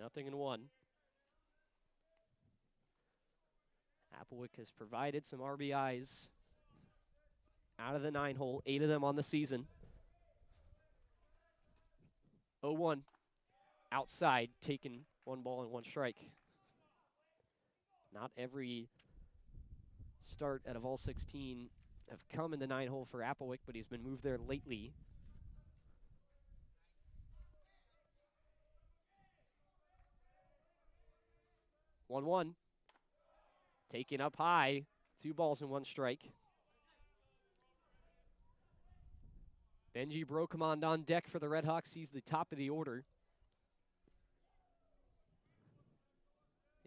0-1. Applewick has provided some RBIs out of the 9-hole, 8 of them on the season. 0-1 outside, taking 1 ball and 1 strike. Not every start out of all 16 have come in the 9-hole for Applewick, but he's been moved there lately. One, taken up high, 2 balls and 1 strike. Benji Brocomond on deck for the RedHawks. He's the top of the order.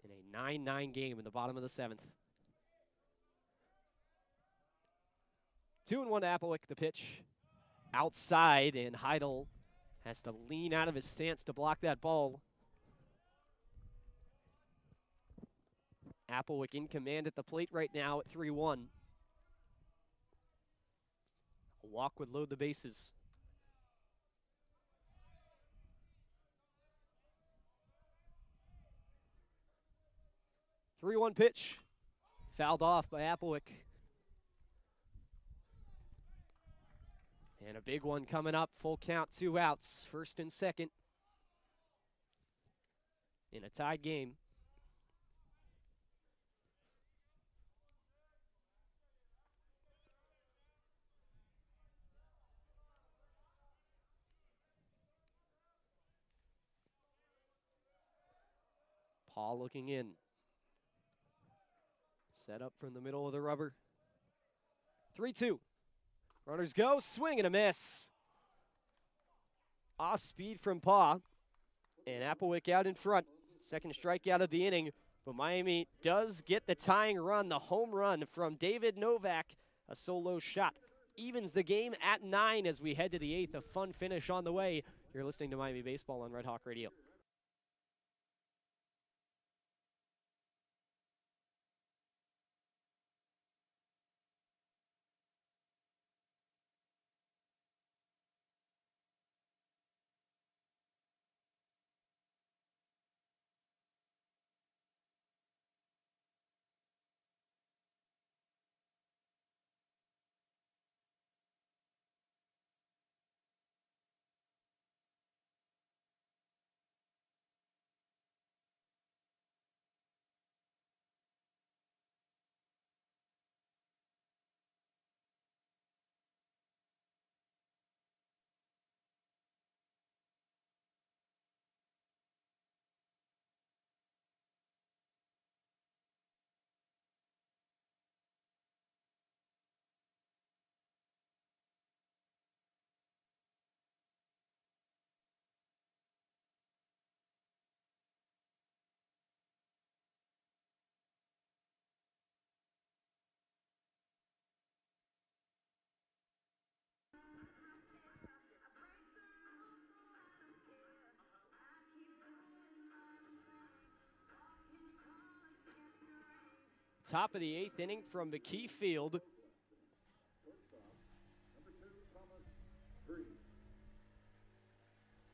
In a 9-9 game in the bottom of the 7th. 2-1 to Applewick, the pitch. Outside, and Heidel has to lean out of his stance to block that ball. Applewick in command at the plate right now at 3-1. A walk would load the bases. Three-one pitch, fouled off by Applewick. And a big one coming up, full count, 2 outs, first and second in a tied game. Paul looking in. Set up from the middle of the rubber. 3-2. Runners go, swing and a miss. Off speed from Paw. And Applewick out in front. Second strikeout of the inning. But Miami does get the tying run, the home run from David Novak. A solo shot. Evens the game at 9 as we head to the 8th. A fun finish on the way. You're listening to Miami Baseball on Red Hawk Radio. Top of the 8th inning from McKie Field.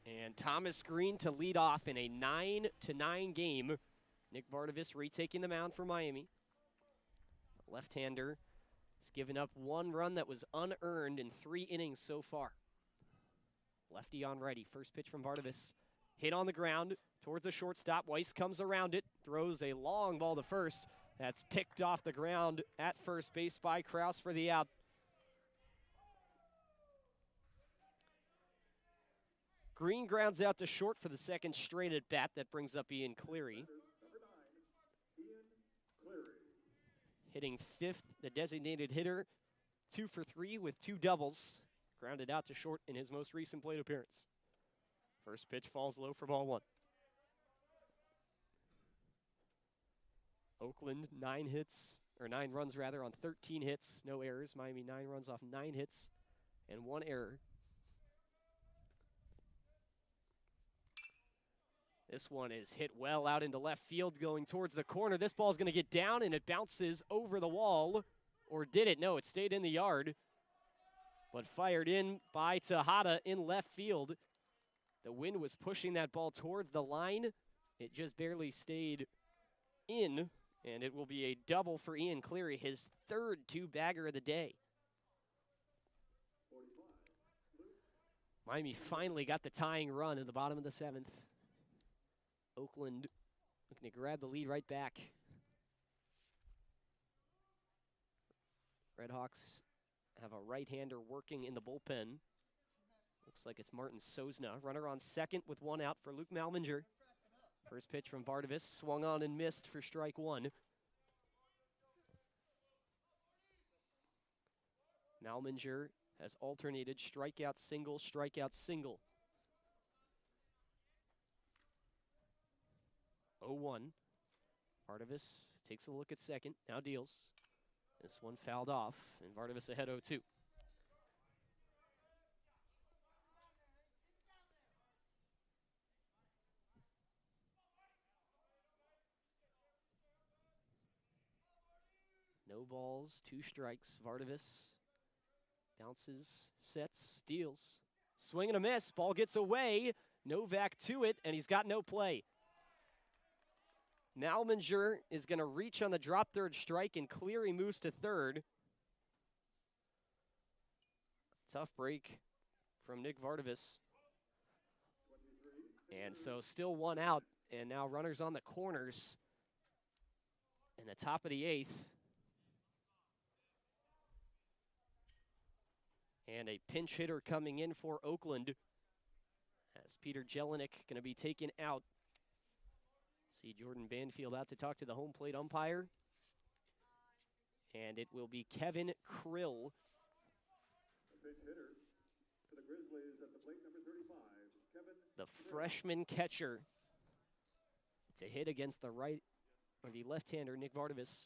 And Thomas Green to lead off in a 9-9 game. Nick Vardavis retaking the mound for Miami. Left-hander has given up 1 run that was unearned in 3 innings so far. Lefty on righty. First pitch from Vardavis. Hit on the ground towards the shortstop. Weiss comes around it. Throws a long ball to first. That's picked off the ground at first base by Kraus for the out. Green grounds out to short for the second straight at bat. That brings up Ian Cleary. Hitting 5th, the designated hitter. 2 for 3 with 2 doubles. Grounded out to short in his most recent plate appearance. First pitch falls low for ball 1. Oakland 9 runs on 13 hits, no errors. Miami 9 runs off 9 hits and 1 error. This one is hit well out into left field going towards the corner. This ball is going to get down and it bounces over the wall. Or did it? No, it stayed in the yard. But fired in by Tejada in left field. The wind was pushing that ball towards the line. It just barely stayed in And it will be a double for Ian Cleary, his third two-bagger of the day. Miami finally got the tying run in the bottom of the 7th. Oakland looking to grab the lead right back. RedHawks have a right-hander working in the bullpen. Looks like it's Martin Sosna. Runner on second with one out for Luke Malminger. First pitch from Vardavis, swung on and missed for strike one. Malminger has alternated strikeout, single, strikeout, single. 0-1. Vardavis takes a look at second, now deals. This one fouled off, and Vardavis ahead 0-2. No balls, 2 strikes. Vardavis bounces, sets, deals. Swing and a miss. Ball gets away. Novak to it, and he's got no play. Malminger is going to reach on the drop third strike, and Cleary moves to third. Tough break from Nick Vardavis. And so still one out, and now runners on the corners in the top of the 8th. And a pinch hitter coming in for Oakland as Peter Jelinek going to be taken out. See Jordan Banfield out to talk to the home plate umpire. And it will be Kevin Krill. Pinch hitter for the Grizzlies at the plate, number 35, Kevin The freshman catcher. It's a hit against the right, or the left-hander, Nick Vardavis.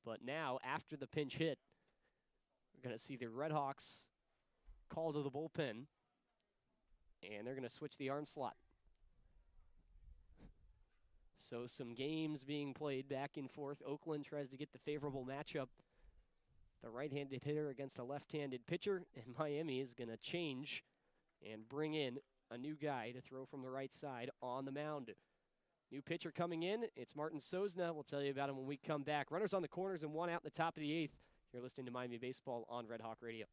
But now, after the pinch hit, we're going to see the RedHawks call to the bullpen, and they're going to switch the arm slot. So some games being played back and forth. Oakland tries to get the favorable matchup. The right-handed hitter against a left-handed pitcher, and Miami is going to change and bring in a new guy to throw from the right side on the mound. New pitcher coming in, it's Martin Sosna. We'll tell you about him when we come back. Runners on the corners and one out in the top of the 8th. You're listening to Miami Baseball on Red Hawk Radio.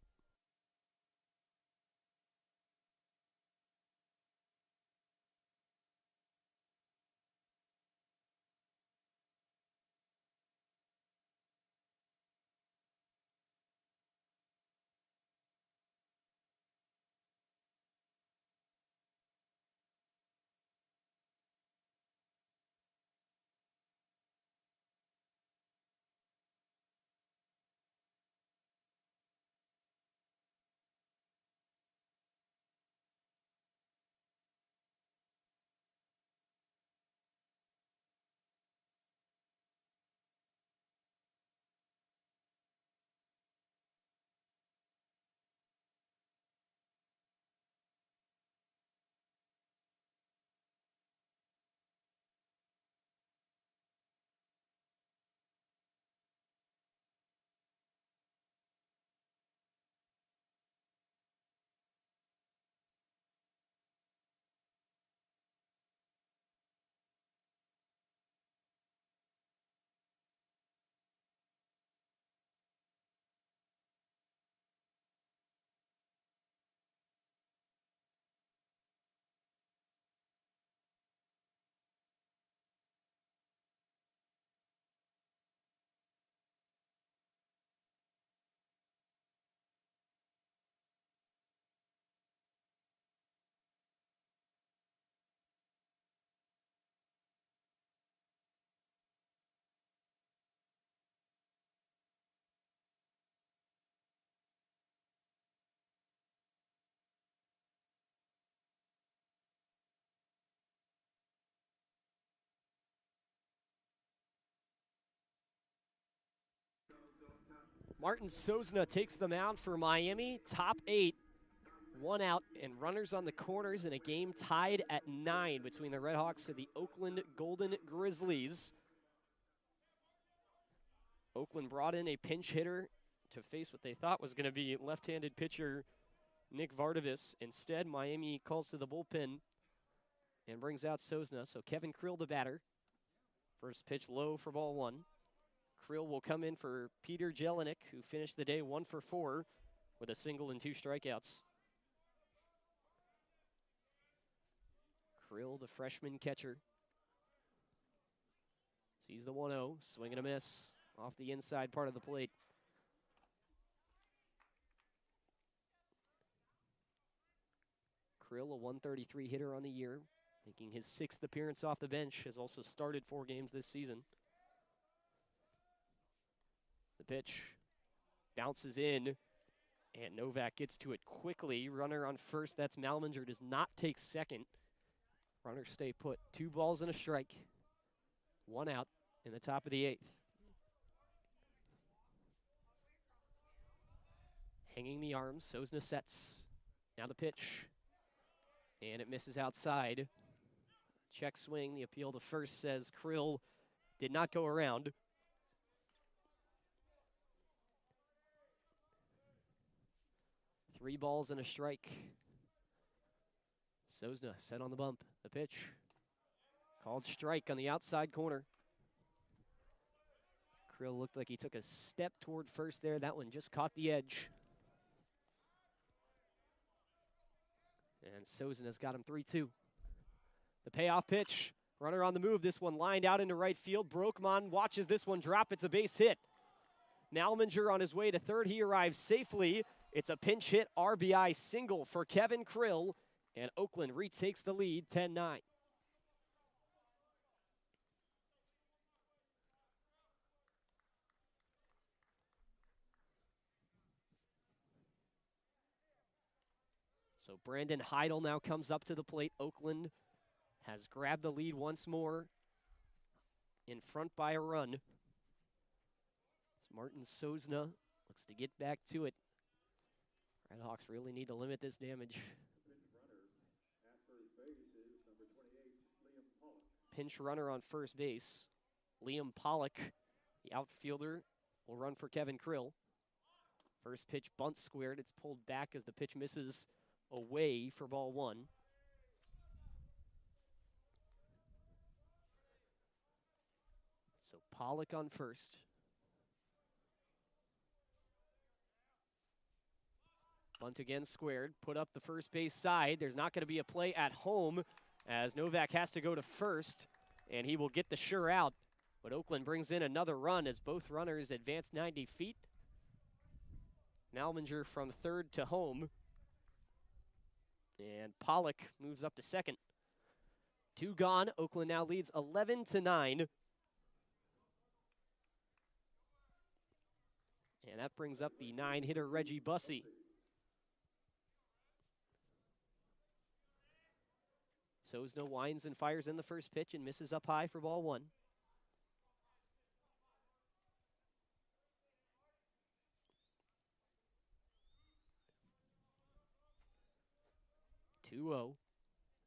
Martin Sosna takes the mound for Miami. Top 8, one out, and runners on the corners in a game tied at 9 between the RedHawks and the Oakland Golden Grizzlies. Oakland brought in a pinch hitter to face what they thought was going to be left-handed pitcher Nick Vardavis. Instead, Miami calls to the bullpen and brings out Sosna. So Kevin Krill, the batter. First pitch low for ball one. Krill will come in for Peter Jelinek, who finished the day 1 for 4 with a single and 2 strikeouts. Krill, the freshman catcher. Sees the 1-0, swing and a miss off the inside part of the plate. Krill, a 133 hitter on the year, making his 6th appearance off the bench, has also started 4 games this season. The pitch bounces in, and Novak gets to it quickly. Runner on first, that's Malminger, does not take second. Runners stay put. 2 balls and a strike. 1 out in the top of the 8th. Hanging the arms, Sosna sets. Now the pitch. And it misses outside. Check swing, the appeal to first says Krill did not go around. Three balls and a strike. Sosna set on the bump. The pitch. Called strike on the outside corner. Krill looked like he took a step toward first there. That one just caught the edge. And Sosna's got him 3-2. The payoff pitch. Runner on the move. This one lined out into right field. Brokman watches this one drop. It's a base hit. Malminger on his way to third. He arrives safely. It's a pinch hit RBI single for Kevin Krill. And Oakland retakes the lead 10-9. So Brandon Heidel now comes up to the plate. Oakland has grabbed the lead once more, in front by a run. As Martin Sosna looks to get back to it. RedHawks really need to limit this damage. Pinch runner on first base. Liam Pollock, the outfielder, will run for Kevin Krill. First pitch bunt squared. It's pulled back as the pitch misses away for ball one. So Pollock on first. Bunt again squared. Put up the first base side. There's not going to be a play at home as Novak has to go to first, and he will get the sure out. But Oakland brings in another run as both runners advance 90 feet. Malminger from third to home. And Pollock moves up to second. 2 gone. Oakland now leads 11-9. And that brings up the 9-hitter Reggie Bussey. Sosna winds and fires in the first pitch and misses up high for ball one.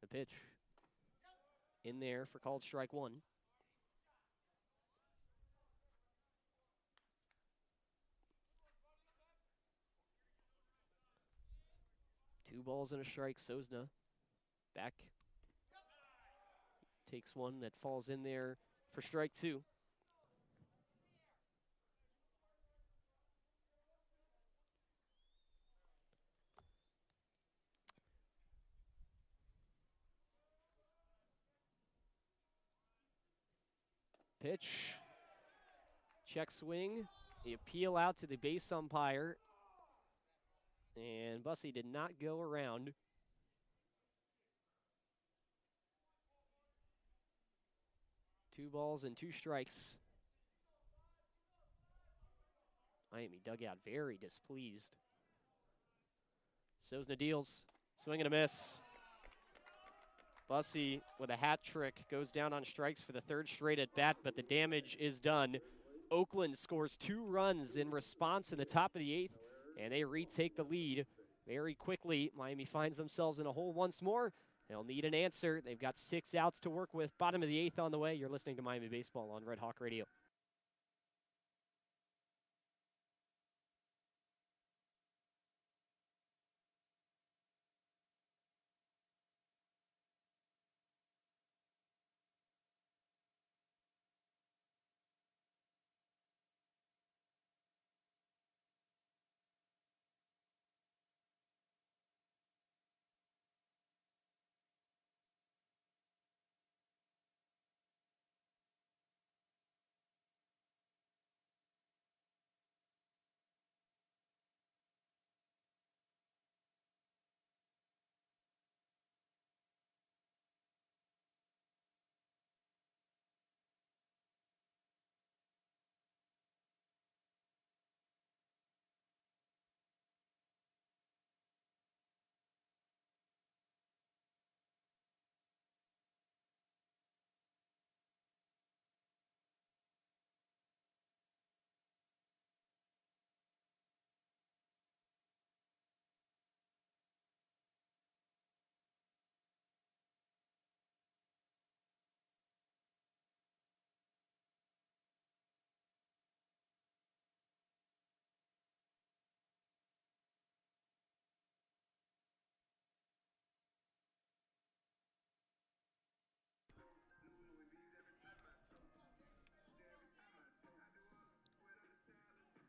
The pitch in there for called strike one. Two balls and a strike. Sosna back. Takes one that falls in there for strike two. Pitch. Check swing. The appeal out to the base umpire. And Bussey did not go around. Two balls and 2 strikes. Miami dugout very displeased. Sosna deals. Swing and a miss. Bussey with a hat trick goes down on strikes for the 3rd straight at bat, but the damage is done. Oakland scores 2 runs in response in the top of the 8th, and they retake the lead very quickly. Miami finds themselves in a hole once more. They'll need an answer. They've got 6 outs to work with. Bottom of the 8th on the way. You're listening to Miami Baseball on Red Hawk Radio.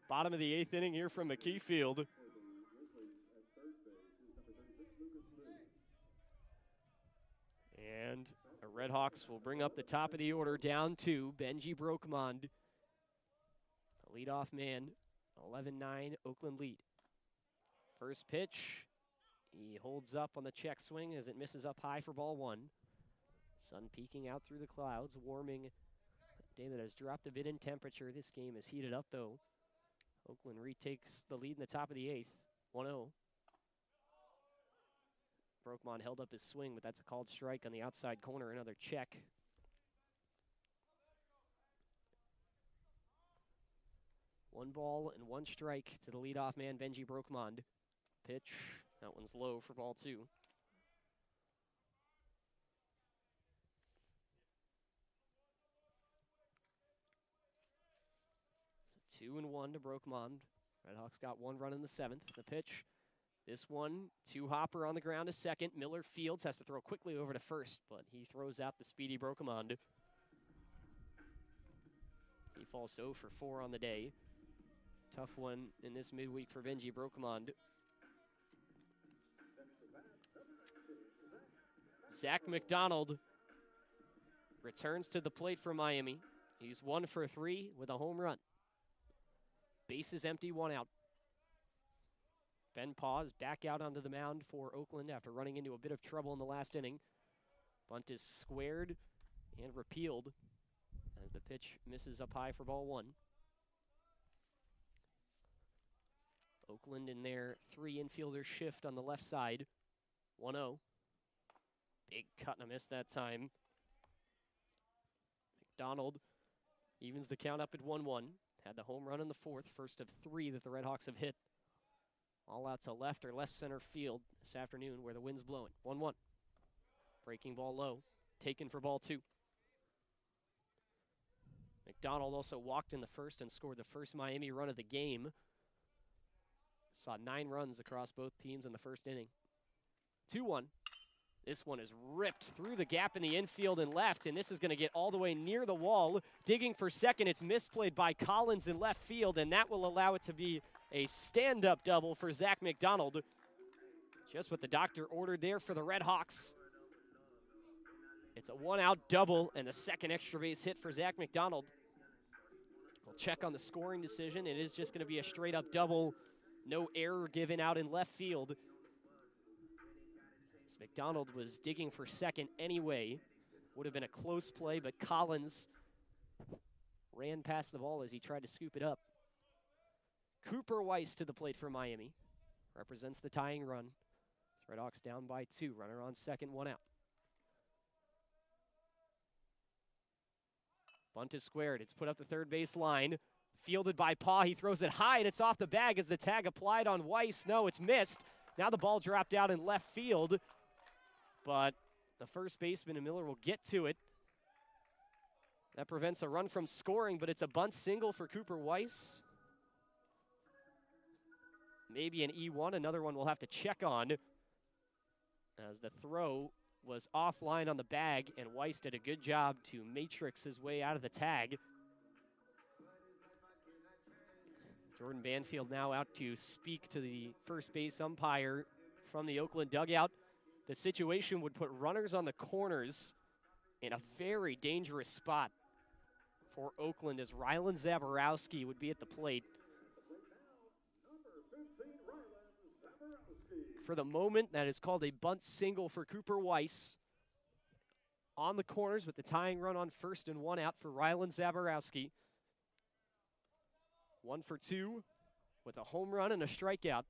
Bottom of the 8th inning here from McKie Field. And the RedHawks will bring up the top of the order, down to Benji Brokmond, the leadoff man. 11-9 Oakland lead. First pitch, he holds up on the check swing as it misses up high for ball 1. Sun peeking out through the clouds, warming. A day that has dropped a bit in temperature. This game is heated up though. Oakland retakes the lead in the top of the 8th, 1-0. Brokmond held up his swing, but that's a called strike on the outside corner, another check. One ball and one strike to the leadoff man, Benji Brokmond. Pitch, that one's low for ball 2. So 2-1 to Brokmond. RedHawks got 1 run in the 7th. The pitch, this one, 2-hopper on the ground to second. Miller Fields has to throw quickly over to first, but he throws out the speedy Brokmond. He falls 0 for 4 on the day. Tough one in this midweek for Benji Brokmond. Zach McDonald returns to the plate for Miami. He's 1 for 3 with a home run. Bases empty, 1 out. Ben Paws back out onto the mound for Oakland after running into a bit of trouble in the last inning. Bunt is squared and repealed as the pitch misses up high for ball 1. Oakland in their 3 infielder shift on the left side. 1-0. Big cut and a miss that time. McDonald evens the count up at 1-1. Had the home run in the 4th, first of 3 that the RedHawks have hit. All out to left or left center field this afternoon where the wind's blowing. 1-1. Breaking ball low. Taken for ball 2. McDonald also walked in the 1st and scored the first Miami run of the game. Saw 9 runs across both teams in the 1st inning. 2-1. This one is ripped through the gap in the infield and left, and this is going to get all the way near the wall. Digging for second, it's misplayed by Collins in left field, and that will allow it to be a stand-up double for Zach McDonald. Just what the doctor ordered there for the RedHawks. It's a 1-out double and a second extra base hit for Zach McDonald. We'll check on the scoring decision. It is just going to be a straight-up double. No error given out in left field. As McDonald was digging for second anyway. Would have been a close play, but Collins ran past the ball as he tried to scoop it up. Cooper Weiss to the plate for Miami. Represents the tying run. RedHawks down by 2. Runner on second, 1 out. Bunt is squared. It's put up the third base line. Fielded by Paw. He throws it high, and it's off the bag as the tag applied on Weiss. No, it's missed. Now the ball dropped out in left field. But the first baseman and Miller will get to it. That prevents a run from scoring, but it's a bunt single for Cooper Weiss. Maybe an E1. Another one we'll have to check on, as the throw was offline on the bag, and Weiss did a good job to matrix his way out of the tag. Jordan Banfield now out to speak to the first base umpire from the Oakland dugout. The situation would put runners on the corners in a very dangerous spot for Oakland, as Rylan Zaborowski would be at the plate. For the moment, that is called a bunt single for Cooper Weiss. On the corners with the tying run on first and 1 out for Rylan Zaborowski. 1 for 2 with a home run and a strikeout.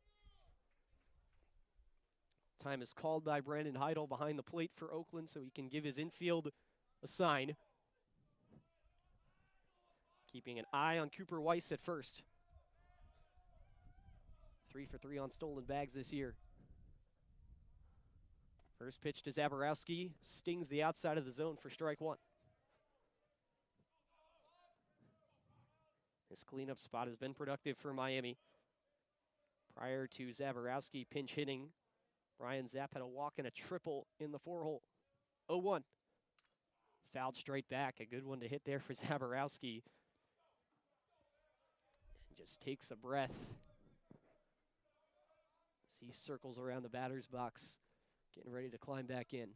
Time is called by Brandon Heidel behind the plate for Oakland so he can give his infield a sign. Keeping an eye on Cooper Weiss at first. 3 for 3 on stolen bags this year. First pitch to Zaborowski, stings the outside of the zone for strike 1. This cleanup spot has been productive for Miami. Prior to Zaborowski pinch hitting, Brian Zapp had a walk and a triple in the 4-hole. 0-1. Fouled straight back. A good one to hit there for Zaborowski. just takes a breath as he circles around the batter's box, getting ready to climb back in.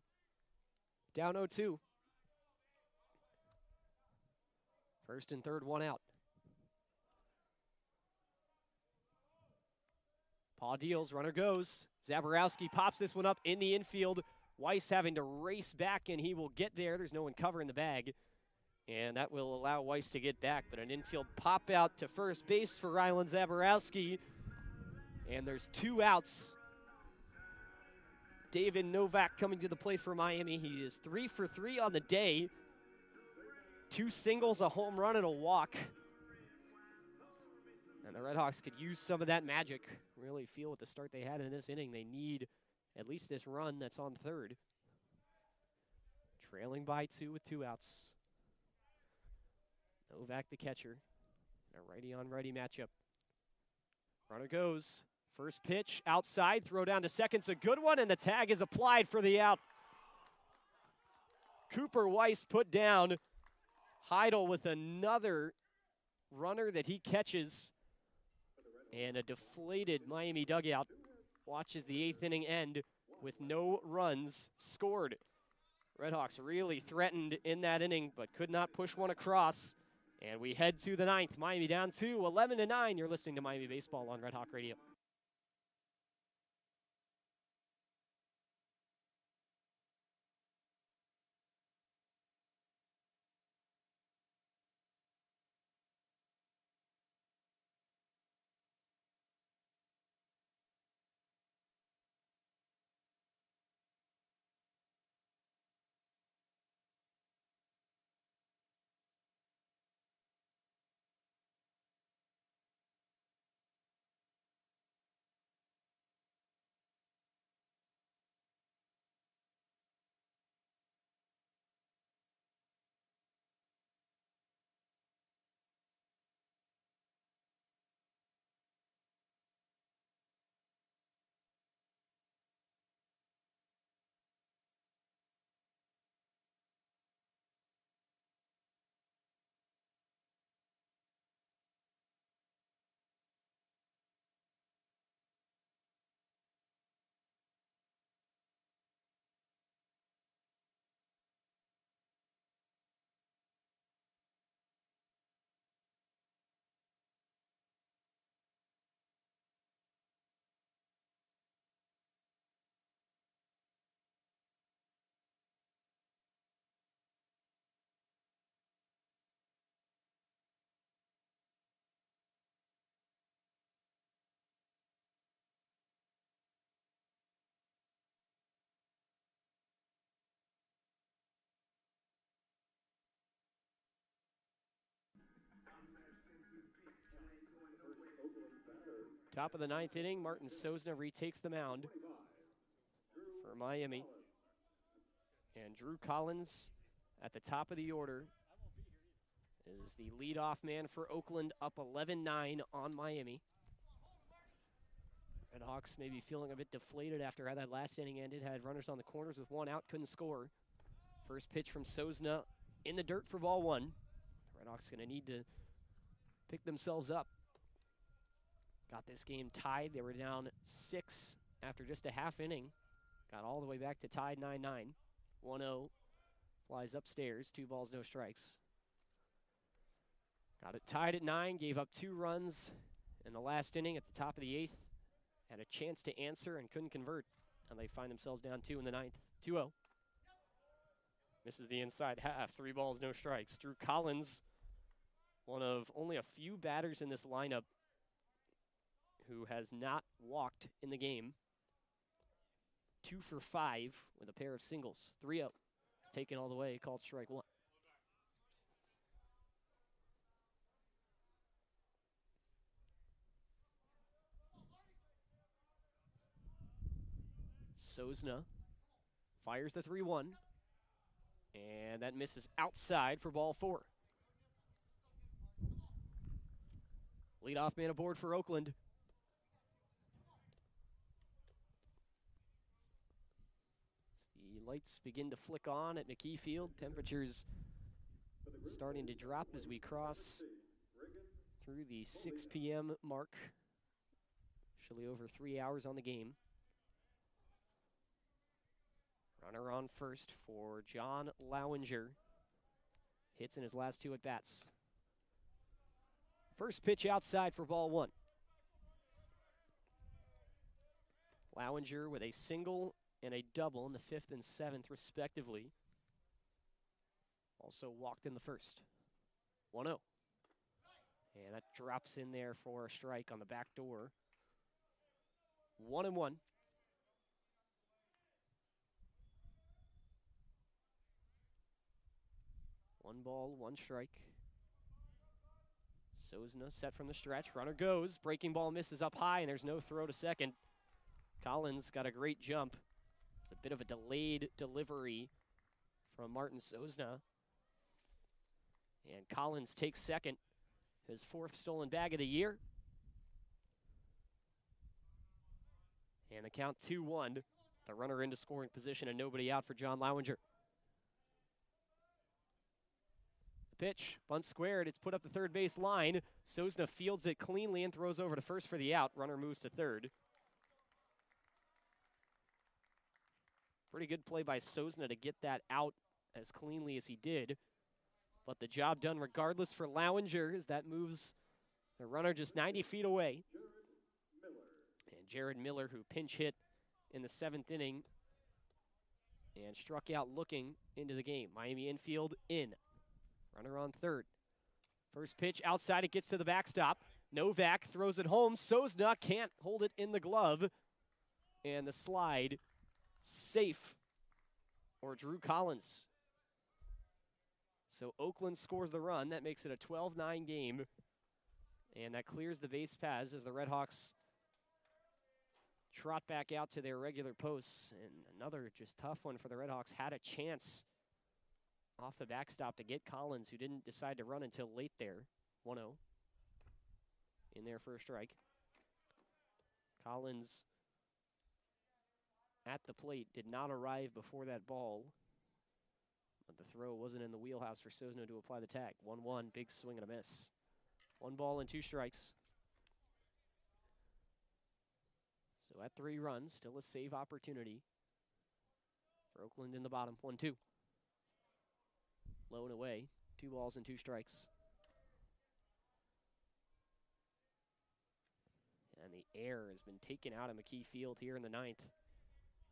Down 0-2. First and third, one out. Paw deals, runner goes. Zaborowski pops this one up in the infield. Weiss having to race back, and he will get there. There's no one covering the bag. And that will allow Weiss to get back, but an infield pop out to first base for Rylan Zaborowski. And there's 2 outs. David Novak coming to the plate for Miami. He is 3 for 3 on the day. 2 singles, a home run, and a walk. And the RedHawks could use some of that magic. Really feel with the start they had in this inning, they need at least this run that's on third. Trailing by 2 with 2 outs. Novak the catcher. A righty-on-righty matchup. Runner goes. First pitch outside, throw down to second's a good one, and the tag is applied for the out. Cooper Weiss put down. Heidel with another runner that he catches. And a deflated Miami dugout watches the 8th inning end with no runs scored. RedHawks really threatened in that inning, but could not push one across. And we head to the 9th. Miami down 2, 11-9. You're listening to Miami Baseball on Red Hawk Radio. Top of the 9th inning, Martin Sosna retakes the mound for Miami. And Drew Collins at the top of the order is the leadoff man for Oakland, up 11-9 on Miami. RedHawks maybe feeling a bit deflated after how that last inning ended. Had runners on the corners with 1 out, couldn't score. First pitch from Sosna in the dirt for ball 1. RedHawks going to need to pick themselves up. Got this game tied. They were down 6 after just a half inning. Got all the way back to tied 9-9. 1-0 flies upstairs. 2 balls, no strikes. Got it tied at 9. Gave up 2 runs in the last inning at the top of the 8th. Had a chance to answer and couldn't convert. And they find themselves down 2 in the 9th. 2-0. Misses the inside half. 3 balls, no strikes. Drew Collins, one of only a few batters in this lineup who has not walked in the game. 2 for 5 with a pair of singles. 3-0. Taken all the way, called strike 1. Sosna fires the 3-1. And that misses outside for ball 4. Leadoff man aboard for Oakland. The lights begin to flick on at McKie Field. Temperatures starting to drop as we cross through the 6 p.m. mark. Actually over 3 hours on the game. Runner on first for John Lowinger. Hits in his last 2 at-bats. First pitch outside for ball 1. Lowinger with a single and a double in the 5th and 7th, respectively. Also walked in the first. 1-0. And that drops in there for a strike on the back door. 1-1. One ball, one strike. Sosna set from the stretch. Runner goes. Breaking ball misses up high, and there's no throw to second. Collins got a great jump. It's a bit of a delayed delivery from Martin Sosna. And Collins takes second. His 4th stolen bag of the year. And the count 2-1. The runner into scoring position and nobody out for John Lowinger. The pitch, bunt squared. It's put up the third base line. Sosna fields it cleanly and throws over to first for the out. Runner moves to third. Pretty good play by Sosna to get that out as cleanly as he did. But the job done regardless for Lowinger as that moves the runner just 90 feet away. And Jared Miller, who pinch hit in the 7th inning and struck out looking into the game. Miami infield in. Runner on third. First pitch outside, it gets to the backstop. Novak throws it home. Sosna can't hold it in the glove. And the slide safe for Drew Collins. So Oakland scores the run. That makes it a 12-9 game. And that clears the base paths as the RedHawks trot back out to their regular posts. And another just tough one for the RedHawks. Had a chance off the backstop to get Collins, who didn't decide to run until late there. 1-0. In there for a strike. Collins at the plate did not arrive before that ball. But the throw wasn't in the wheelhouse for Sosna to apply the tag. 1-1, big swing and a miss. 1 ball and 2 strikes. So at 3 runs, still a save opportunity for Oakland in the bottom. 1-2. Low and away. 2 balls and 2 strikes. And the air has been taken out of McKie Field here in the 9th.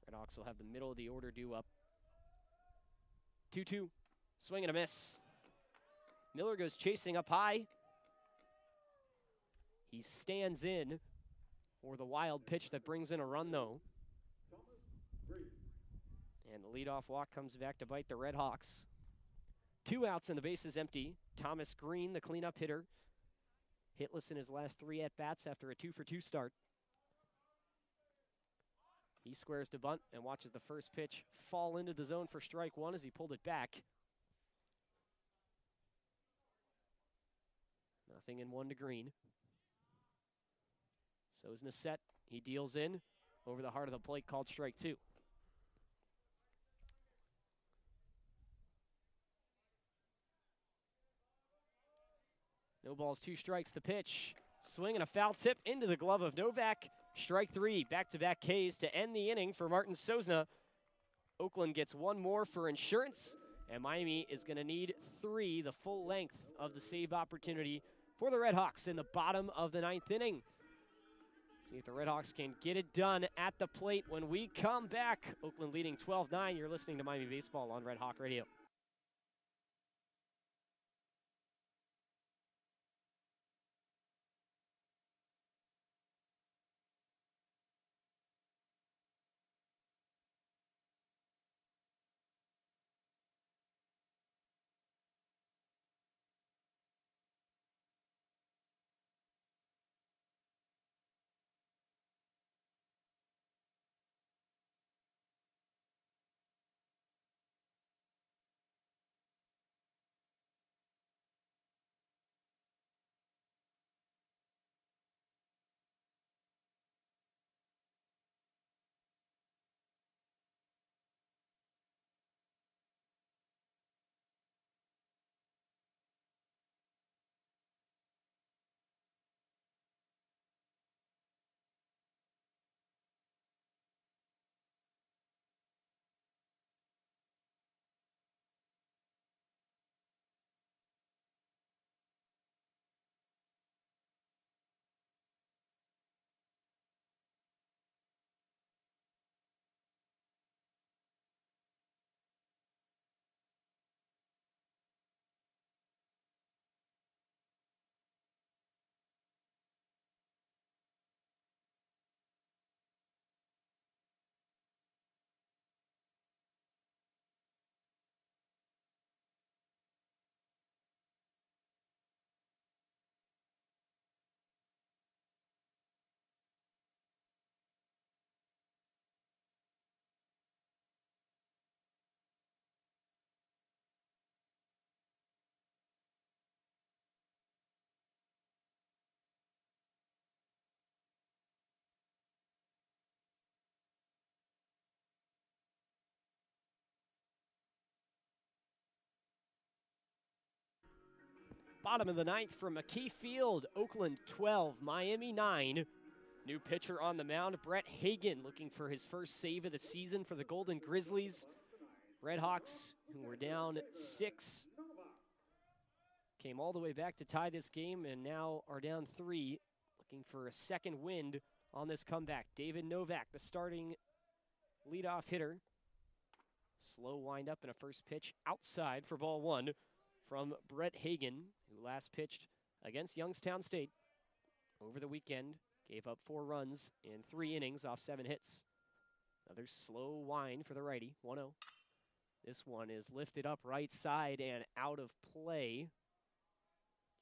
RedHawks will have the middle of the order due up. 2-2. Swing and a miss. Miller goes chasing up high. He stands in for the wild pitch that brings in a run, though. And the leadoff walk comes back to bite the RedHawks. 2 outs and the base is empty. Thomas Green, the cleanup hitter, hitless in his last 3 at-bats after a 2-for-2 start. He squares to bunt and watches the first pitch fall into the zone for strike 1 as he pulled it back. 0-1 to Green. Sosna set. He deals in over the heart of the plate, called strike 2. No balls, 2 strikes. The pitch. Swing and a foul tip into the glove of Novak. Strike 3, back-to-back Ks to end the inning for Martin Sosna. Oakland gets 1 more for insurance, and Miami is going to need 3, the full length of the save opportunity for the RedHawks in the bottom of the 9th inning. See if the RedHawks can get it done at the plate when we come back. Oakland leading 12-9. You're listening to Miami Baseball on RedHawk Radio. Bottom of the ninth from McKie Field. Oakland 12, Miami 9. New pitcher on the mound, Brett Hayden, looking for his first save of the season for the Golden Grizzlies. RedHawks, who were down 6, came all the way back to tie this game and now are down 3, looking for a second wind on this comeback. David Novak, the starting leadoff hitter. Slow windup and a first pitch outside for ball 1 from Brett Hayden, who last pitched against Youngstown State over the weekend. Gave up 4 runs in 3 innings off 7 hits. Another slow wind for the righty, 1-0. This one is lifted up right side and out of play.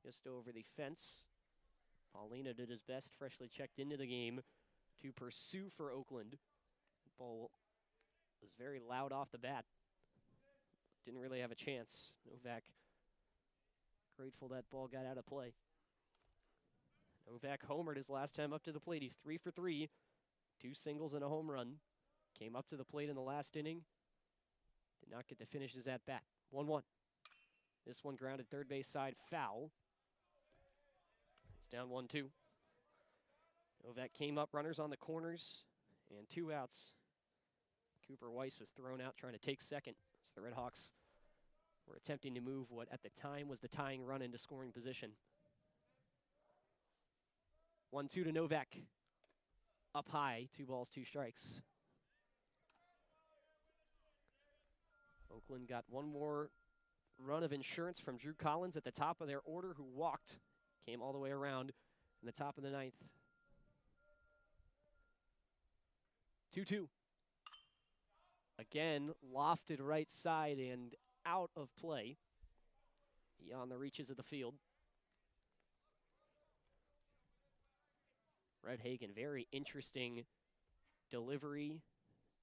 Just over the fence. Paulina did his best, freshly checked into the game to pursue for Oakland. The ball was very loud off the bat. Didn't really have a chance. Novak grateful that ball got out of play. Novak homered his last time up to the plate. He's 3 for 3, 2 singles and a home run. Came up to the plate in the last inning. Did not get to finish his at-bat. 1-1. This one grounded third base side, foul. He's down 1-2. Novak came up, runners on the corners, and 2 outs. Cooper Weiss was thrown out trying to take second as the RedHawks were attempting to move what at the time was the tying run into scoring position. 1-2 to Novak. Up high, 2 balls, 2 strikes. Oakland got one more run of insurance from Drew Collins at the top of their order, who walked. Came all the way around in the top of the 9th. 2-2. Again, lofted right side and out of play. Beyond the reaches of the field. Brett Hayden, very interesting delivery.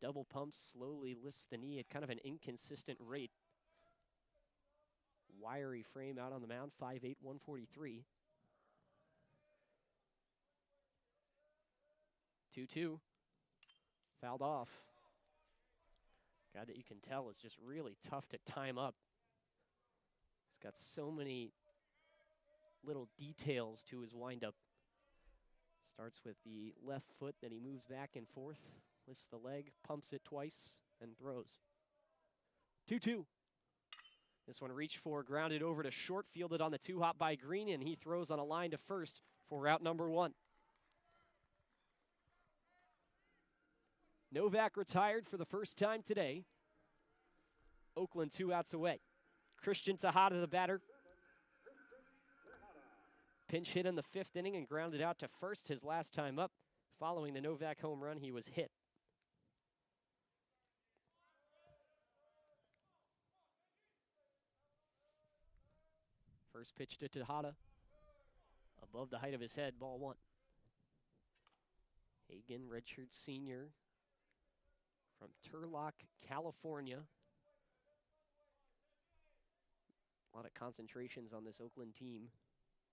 Double pumps, slowly lifts the knee at kind of an inconsistent rate. Wiry frame out on the mound, 5'8", 143. 2-2. Fouled off. Guy that you can tell is just really tough to time up. He's got so many little details to his windup. Starts with the left foot, then he moves back and forth, lifts the leg, pumps it twice, and throws. 2-2. This one reached for, grounded over to short, fielded on the 2-hop by Green, and he throws on a line to first for out number 1. Novak retired for the first time today. Oakland 2 outs away. Christian Tejada, the batter. Pinch hit in the 5th inning and grounded out to first his last time up. Following the Novak home run, he was hit. First pitch to Tejada. Above the height of his head, ball 1. Hayden, redshirt senior from Turlock, California. A lot of concentrations on this Oakland team.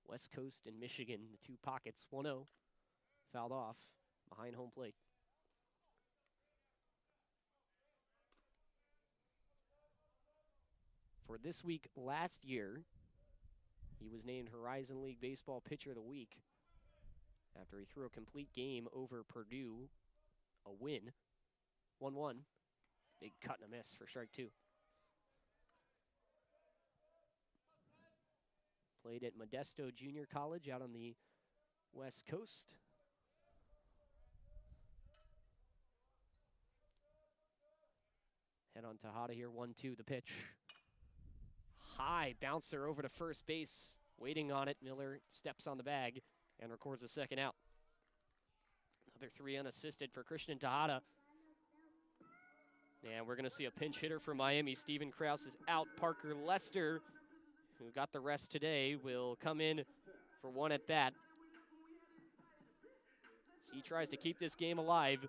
West Coast and Michigan, the 2 pockets. 1-0, fouled off behind home plate. For this week last year, he was named Horizon League Baseball Pitcher of the Week after he threw a complete game over Purdue, a win. 1-1, big cut and a miss for strike 2. Played at Modesto Junior College out on the West Coast. Head on Tejada here, 1-2, the pitch. High bouncer over to first base, waiting on it. Miller steps on the bag and records a second out. Another 3 unassisted for Christian Tejada. And we're going to see a pinch hitter for Miami. Steven Krause is out. Parker Lester, who got the rest today, will come in for 1 at bat. So he tries to keep this game alive.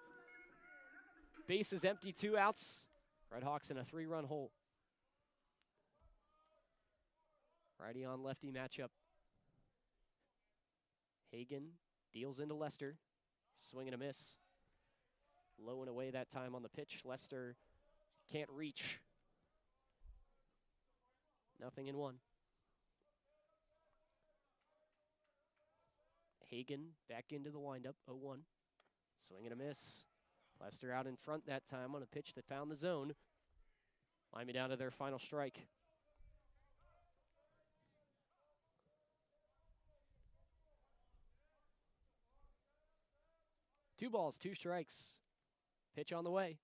Base is empty, 2 outs. RedHawks in a 3-run hole. Righty on lefty matchup. Hayden deals into Lester. Swing and a miss. Low and away that time on the pitch. Lester can't reach. 0-1. Hayden back into the windup, 0-1. Swing and a miss. Lester out in front that time on a pitch that found the zone. Miami down to their final strike. Two balls, two strikes. Pitch on the way.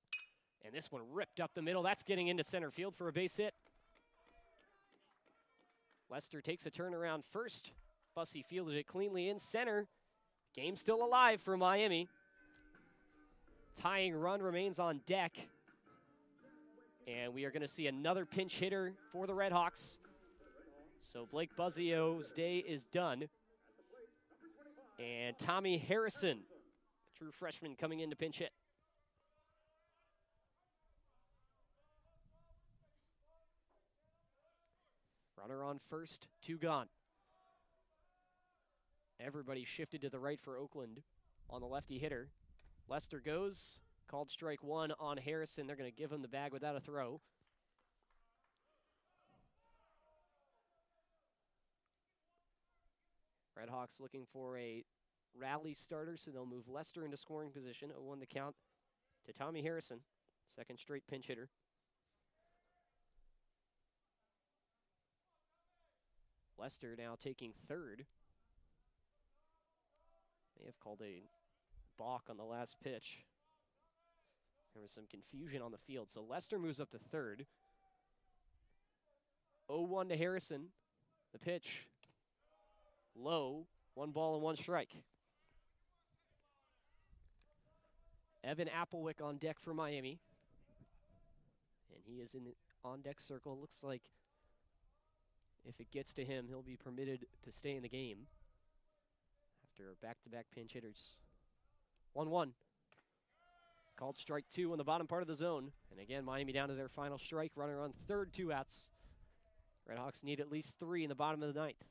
And this one ripped up the middle. That's getting into center field for a base hit. Lester takes a turn around first. Bussey fielded it cleanly in center. Game still alive for Miami. Tying run remains on deck. And we are going to see another pinch hitter for the RedHawks. So Blake Buzzio's day is done. And Tommy Harrison, true freshman, coming in to pinch hit. Runner on first, two gone. Everybody shifted to the right for Oakland on the lefty hitter. Lester goes, called strike one on Harrison. They're going to give him the bag without a throw. RedHawks looking for a rally starter, so they'll move Lester into scoring position. 0-1 the count to Tommy Harrison, second straight pinch hitter. Lester now taking third. May have called a balk on the last pitch. There was some confusion on the field, so Lester moves up to third. 0-1 to Harrison. The pitch low, 1 ball and 1 strike. Evan Applewick on deck for Miami. And he is in the on-deck circle. Looks like if it gets to him, he'll be permitted to stay in the game after back-to-back pinch hitters. 1-1. Called strike two on the bottom part of the zone. And again, Miami down to their final strike. Runner on third, 2 outs. RedHawks need at least 3 in the bottom of the ninth.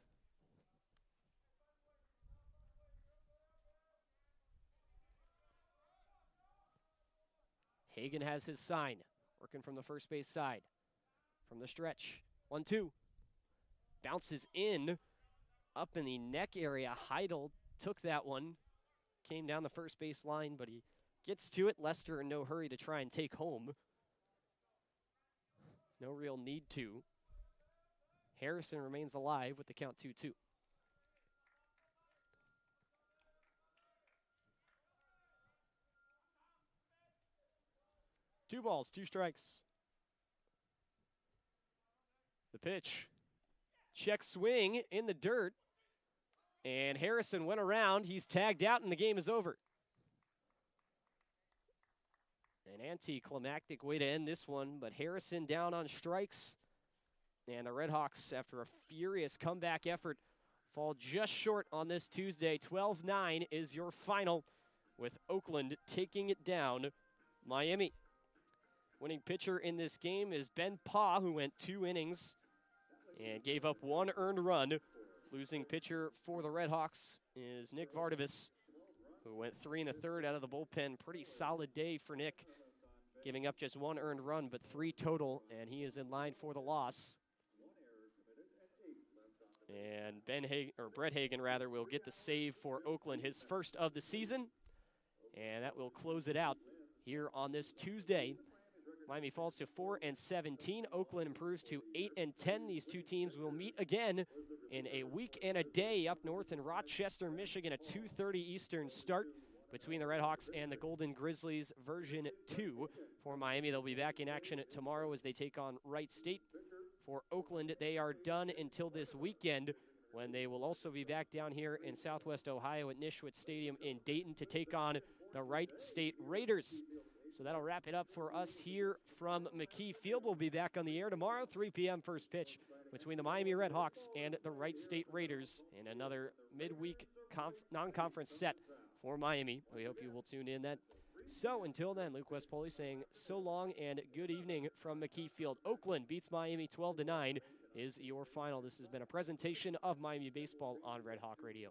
Hayden has his sign, working from the first base side. From the stretch, 1-2. Bounces in, up in the neck area. Heidel took that one, came down the first base line, but he gets to it. Lester in no hurry to try and take home. No real need to. Harrison remains alive with the count 2-2. Two balls, 2 strikes. The pitch. Check swing in the dirt. And Harrison went around. He's tagged out and the game is over. An anticlimactic way to end this one, but Harrison down on strikes. And the RedHawks, after a furious comeback effort, fall just short on this Tuesday. 12-9 is your final, with Oakland taking it down Miami. Winning pitcher in this game is Ben Paw, who went 2 innings and gave up 1 earned run. Losing pitcher for the RedHawks is Nick Vardavis, who went 3 1/3 out of the bullpen. Pretty solid day for Nick, giving up just 1 earned run, but 3 total, and he is in line for the loss. And Brett Hagen will get the save for Oakland, his first of the season, and that will close it out here on this Tuesday. Miami falls to 4-17. Oakland improves to 8-10. These two teams will meet again in a week and a day up north in Rochester, Michigan, a 2:30 Eastern start between the RedHawks and the Golden Grizzlies version 2. For Miami, they'll be back in action tomorrow as they take on Wright State. For Oakland, they are done until this weekend, when they will also be back down here in Southwest Ohio at Nishwitz Stadium in Dayton to take on the Wright State Raiders. So that'll wrap it up for us here from McKie Field. We'll be back on the air tomorrow, 3 p.m. first pitch between the Miami RedHawks and the Wright State Raiders in another midweek non-conference set for Miami. We hope you will tune in then. So until then, Luke West Poley saying so long and good evening from McKie Field. Oakland beats Miami 12-9 is your final. This has been a presentation of Miami Baseball on Red Hawk Radio.